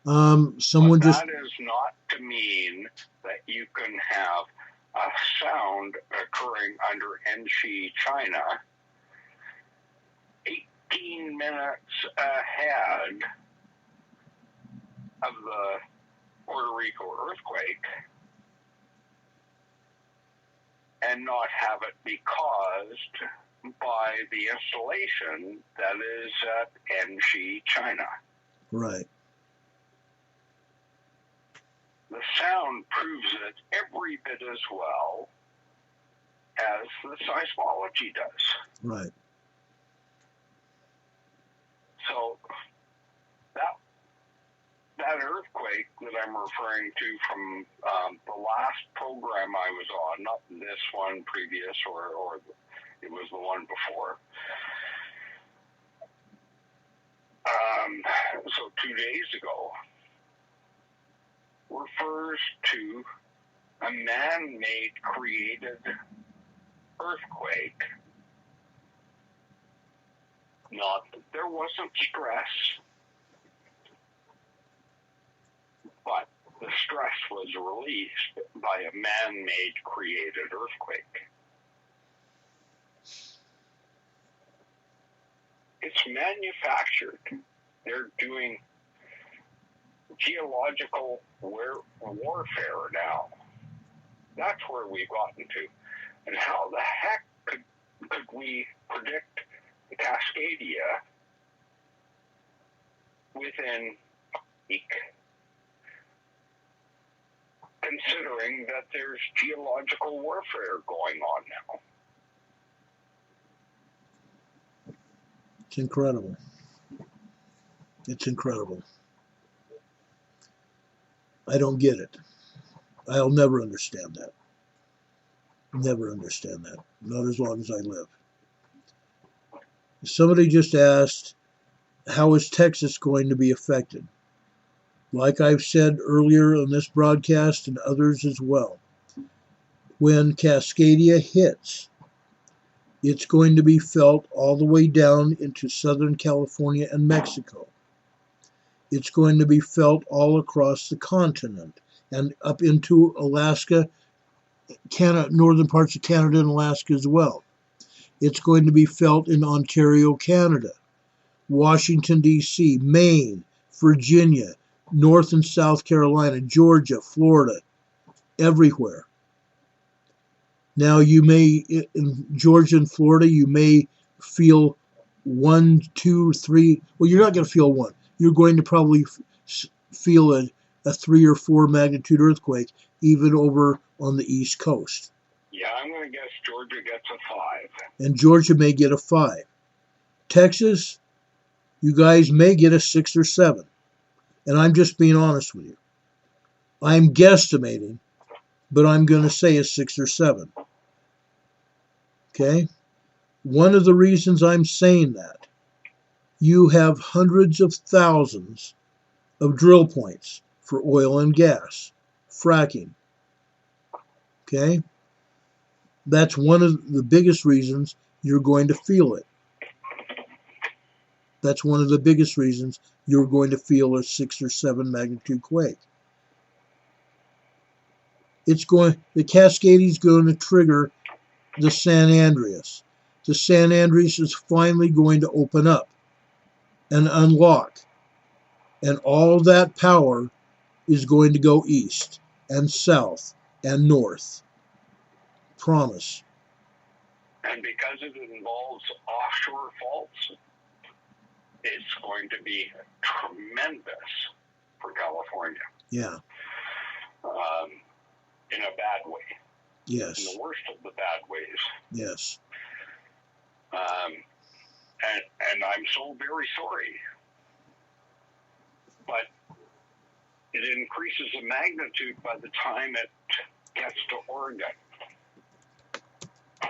[SPEAKER 1] Someone
[SPEAKER 2] But
[SPEAKER 1] just
[SPEAKER 2] that is not to mean that you can have a sound occurring under NC China 18 minutes ahead of the Puerto Rico earthquake and not have it be caused by the installation that is at NC China.
[SPEAKER 1] right.
[SPEAKER 2] The sound proves it every bit as well as the seismology does.
[SPEAKER 1] Right.
[SPEAKER 2] So that earthquake that I'm referring to from the last program I was on, not this one previous or it was the one before. So 2 days ago, refers to a man-made created earthquake. Not that there wasn't stress, but the stress was released by a man-made created earthquake. It's manufactured. They're doing geological warfare now. That's where we've gotten to. And how the heck could we predict the Cascadia within a week, considering that there's geological warfare going on now?
[SPEAKER 1] It's incredible. It's incredible. I don't get it. I'll never understand that. Never understand that. Not as long as I live. Somebody just asked, how is Texas going to be affected? Like I've said earlier on this broadcast and others as well, when Cascadia hits, it's going to be felt all the way down into Southern California and Mexico. It's going to be felt all across the continent and up into Alaska, Canada, northern parts of Canada and Alaska as well. It's going to be felt in Ontario, Canada, Washington, D.C., Maine, Virginia, North and South Carolina, Georgia, Florida, everywhere. Now, you may, in Georgia and Florida, you may feel 1, 2, 3. Well, you're not going to feel 1. You're going to probably feel a 3 or 4 magnitude earthquake, even over on the East Coast.
[SPEAKER 2] Yeah, I'm going to guess Georgia gets a 5.
[SPEAKER 1] And Georgia may get a 5. Texas, you guys may get a 6 or 7. And I'm just being honest with you. I'm guesstimating, but I'm going to say a 6 or 7. Okay? One of the reasons I'm saying that, you have hundreds of thousands of drill points for oil and gas, fracking. Okay? That's one of the biggest reasons you're going to feel it. That's one of the biggest reasons you're going to feel a 6 or 7 magnitude quake. The Cascadia is going to trigger the San Andreas. The San Andreas is finally going to open up and unlock. And all that power is going to go east and south and north. Promise.
[SPEAKER 2] And because it involves offshore faults, it's going to be tremendous for California.
[SPEAKER 1] Yeah.
[SPEAKER 2] In a bad way.
[SPEAKER 1] Yes.
[SPEAKER 2] In the worst of the bad ways.
[SPEAKER 1] Yes.
[SPEAKER 2] And I'm so very sorry. But it increases the magnitude by the time it gets to Oregon.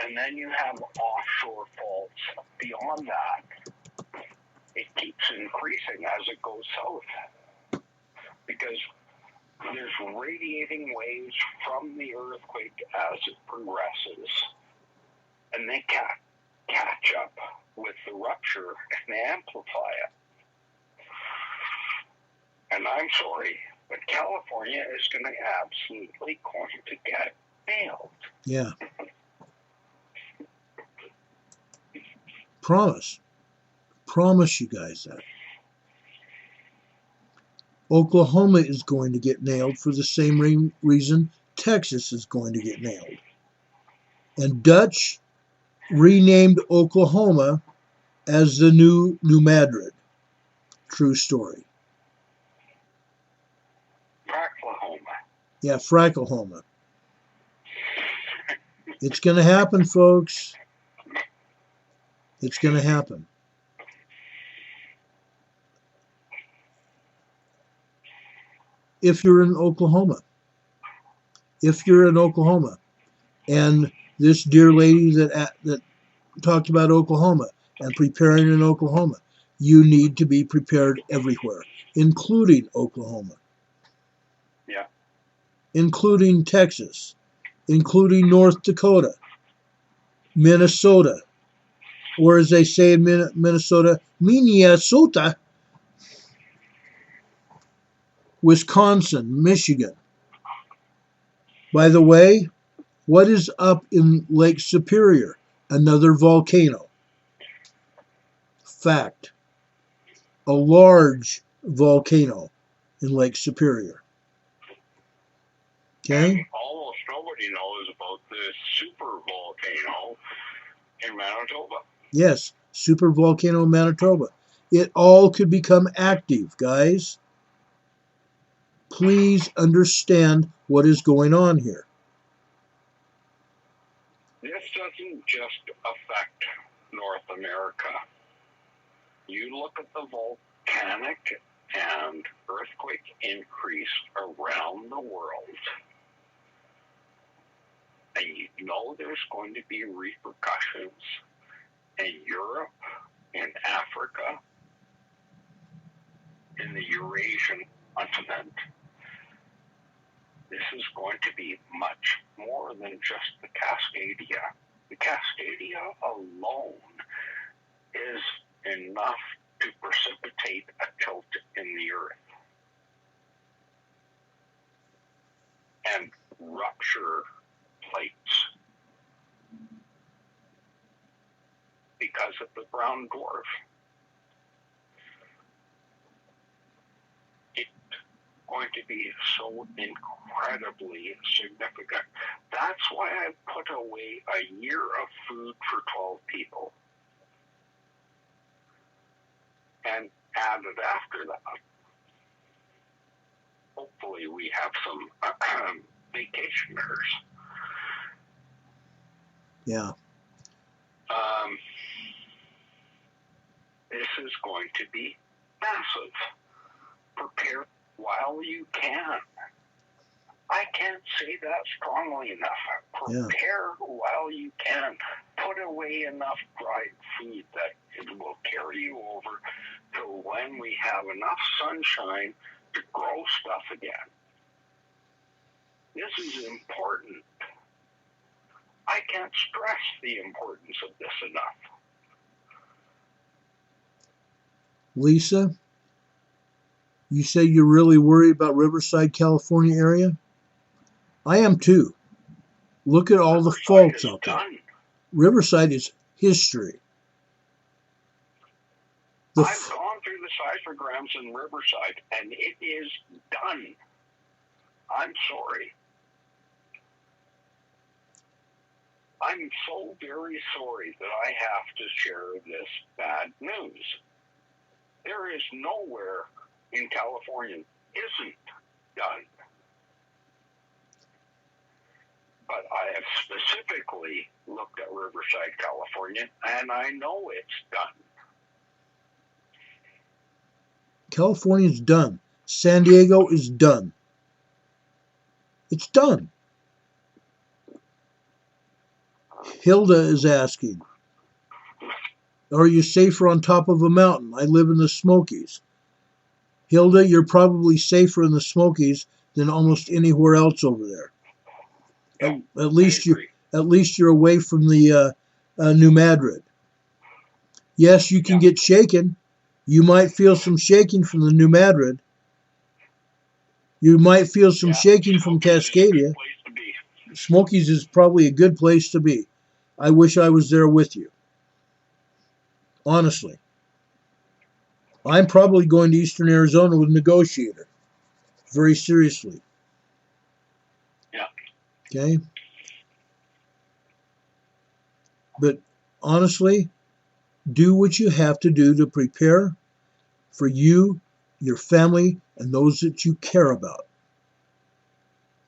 [SPEAKER 2] And then you have offshore faults beyond that. It keeps increasing as it goes south. Because there's radiating waves from the earthquake as it progresses. And they catch up with the rupture and amplify it. And I'm sorry, but California is going to absolutely going to get nailed.
[SPEAKER 1] Yeah. Promise you guys that. Oklahoma is going to get nailed for the same reason Texas is going to get nailed. And Dutch renamed Oklahoma as the new New Madrid. True story.
[SPEAKER 2] Fracklahoma.
[SPEAKER 1] Yeah, Fracklahoma. It's going to happen, folks. It's going to happen. If you're in Oklahoma, and this dear lady that talked about Oklahoma and preparing in Oklahoma, you need to be prepared everywhere, including Oklahoma,
[SPEAKER 2] yeah,
[SPEAKER 1] including Texas, including North Dakota, Minnesota, or as they say in Minnesota, Minnesota, Wisconsin, Michigan. By the way, what is up in Lake Superior? Another volcano. Fact. A large volcano in Lake Superior. Okay?
[SPEAKER 2] And almost nobody knows about this super volcano in Manitoba.
[SPEAKER 1] Yes, super volcano in Manitoba. It all could become active, guys. Please understand what is going on here.
[SPEAKER 2] This doesn't just affect North America. You look at the volcanic and earthquake increase around the world, and you know there's going to be repercussions in Europe, in Africa, in the Eurasian continent. This is going to be much more than just the Cascadia. The Cascadia alone is enough to precipitate a tilt in the earth and rupture plates because of the brown dwarf. It's going to be so incredibly significant. That's why I put away a year of food for 12 people and added after that. Hopefully we have some vacationers.
[SPEAKER 1] Yeah.
[SPEAKER 2] This is going to be massive. Prepare while you can. I can't say that strongly enough. Prepare while you can. Put away enough dried food that it will carry you over to when we have enough sunshine to grow stuff again. This is important. I can't stress the importance of this enough.
[SPEAKER 1] Lisa, you say you're really worried about Riverside, California area? I am too. Look at all the faults out there. Riverside is history.
[SPEAKER 2] I've gone through the seismograms in Riverside, and it is done. I'm sorry. I'm so very sorry that I have to share this bad news. There is nowhere in California isn't done. But I have specifically looked at Riverside, California, and I know it's done.
[SPEAKER 1] California is done. San Diego is done. It's done. Hilda is asking, are you safer on top of a mountain? I live in the Smokies. Hilda, you're probably safer in the Smokies than almost anywhere else over there.
[SPEAKER 2] Yeah,
[SPEAKER 1] at least you're away from the New Madrid. Yes, you can get shaken. You might feel some shaking from the New Madrid. You might feel some shaking from Cascadia. Smokies is probably a good place to be. I wish I was there with you. Honestly. I'm probably going to Eastern Arizona with Negotiator. Very seriously.
[SPEAKER 2] Yeah.
[SPEAKER 1] Okay? But honestly, do what you have to do to prepare for you, your family, and those that you care about.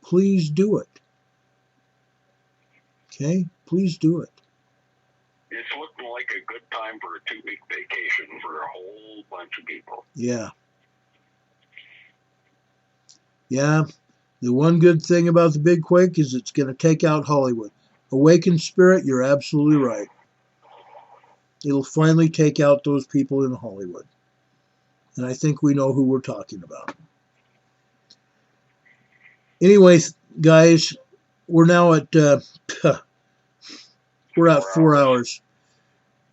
[SPEAKER 1] Please do it. Okay? Please do it.
[SPEAKER 2] It's looking like a good time for a 2-week vacation for a whole bunch of people.
[SPEAKER 1] Yeah. Yeah. The one good thing about the big quake is it's going to take out Hollywood. Awakened Spirit, you're absolutely right. It'll finally take out those people in Hollywood. And I think we know who we're talking about. Anyway, guys, we're now at we're at 4 hours.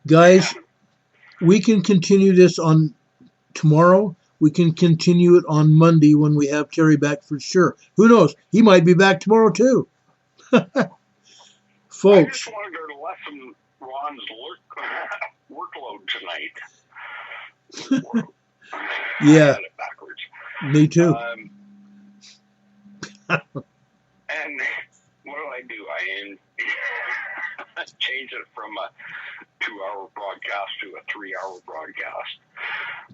[SPEAKER 1] Guys, we can continue this on tomorrow. We can continue it on Monday when we have Terry back for sure. Who knows? He might be back tomorrow too. Folks.
[SPEAKER 2] I just wanted to lessen Ron's workload tonight.
[SPEAKER 1] Yeah.
[SPEAKER 2] I had it backwards.
[SPEAKER 1] Me too.
[SPEAKER 2] And what do? I change it from a 2-hour broadcast to a 3-hour broadcast.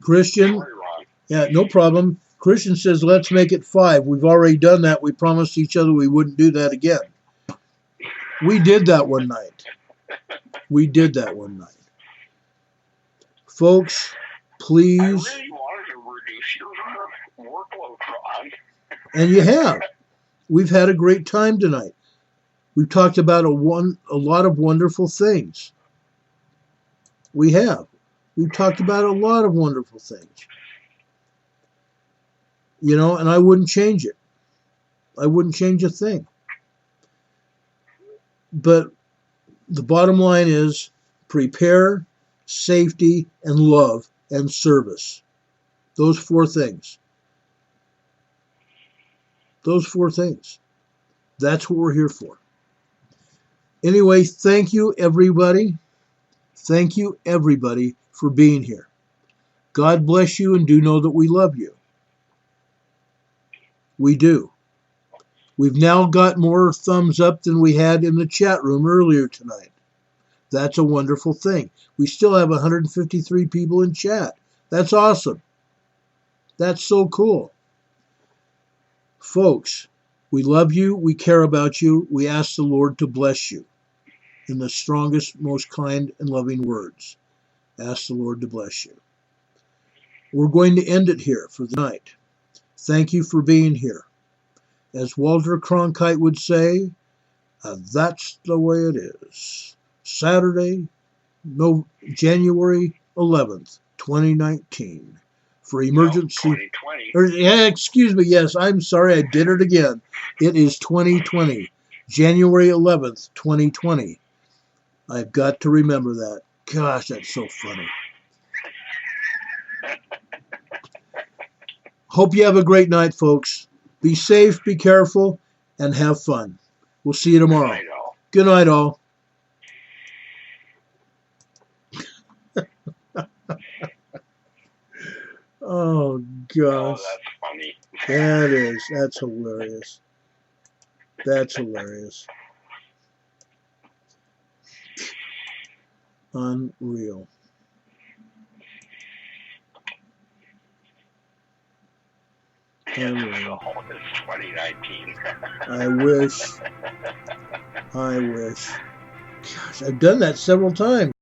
[SPEAKER 1] Christian?
[SPEAKER 2] Sorry, Ron.
[SPEAKER 1] Yeah, no problem. Christian says, let's make it 5. We've already done that. We promised each other we wouldn't do that again. We did that one night. We did that one night. Folks, please.
[SPEAKER 2] I really wanted to reduce your workload, Ron.
[SPEAKER 1] And you have. We've had a great time tonight. We've talked about a lot of wonderful things. We have. We've talked about a lot of wonderful things. You know, and I wouldn't change it. I wouldn't change a thing. But the bottom line is prepare, safety, and love and service. Those 4 things. Those 4 things. That's what we're here for. Anyway, thank you, everybody. Thank you, everybody, for being here. God bless you, and do know that we love you. We do. We've now got more thumbs up than we had in the chat room earlier tonight. That's a wonderful thing. We still have 153 people in chat. That's awesome. That's so cool. Folks, we love you. We care about you. We ask the Lord to bless you in the strongest, most kind and loving words. Ask the Lord to bless you. We're going to end it here for the night. Thank you for being here. As Walter Cronkite would say, that's the way it is. Saturday, January 11th, 2019. For emergency.
[SPEAKER 2] 2020.
[SPEAKER 1] Excuse me. Yes, I'm sorry. I did it again. It is 2020. January 11th, 2020. I've got to remember that. Gosh, that's so funny. Hope you have a great night, folks. Be safe, be careful, and have fun. We'll see you tomorrow. Good night, all. Oh, gosh.
[SPEAKER 2] Oh, that's funny.
[SPEAKER 1] That is. That's hilarious. That's hilarious. Unreal. Unreal.
[SPEAKER 2] It's 2019.
[SPEAKER 1] I wish. Gosh, I've done that several times.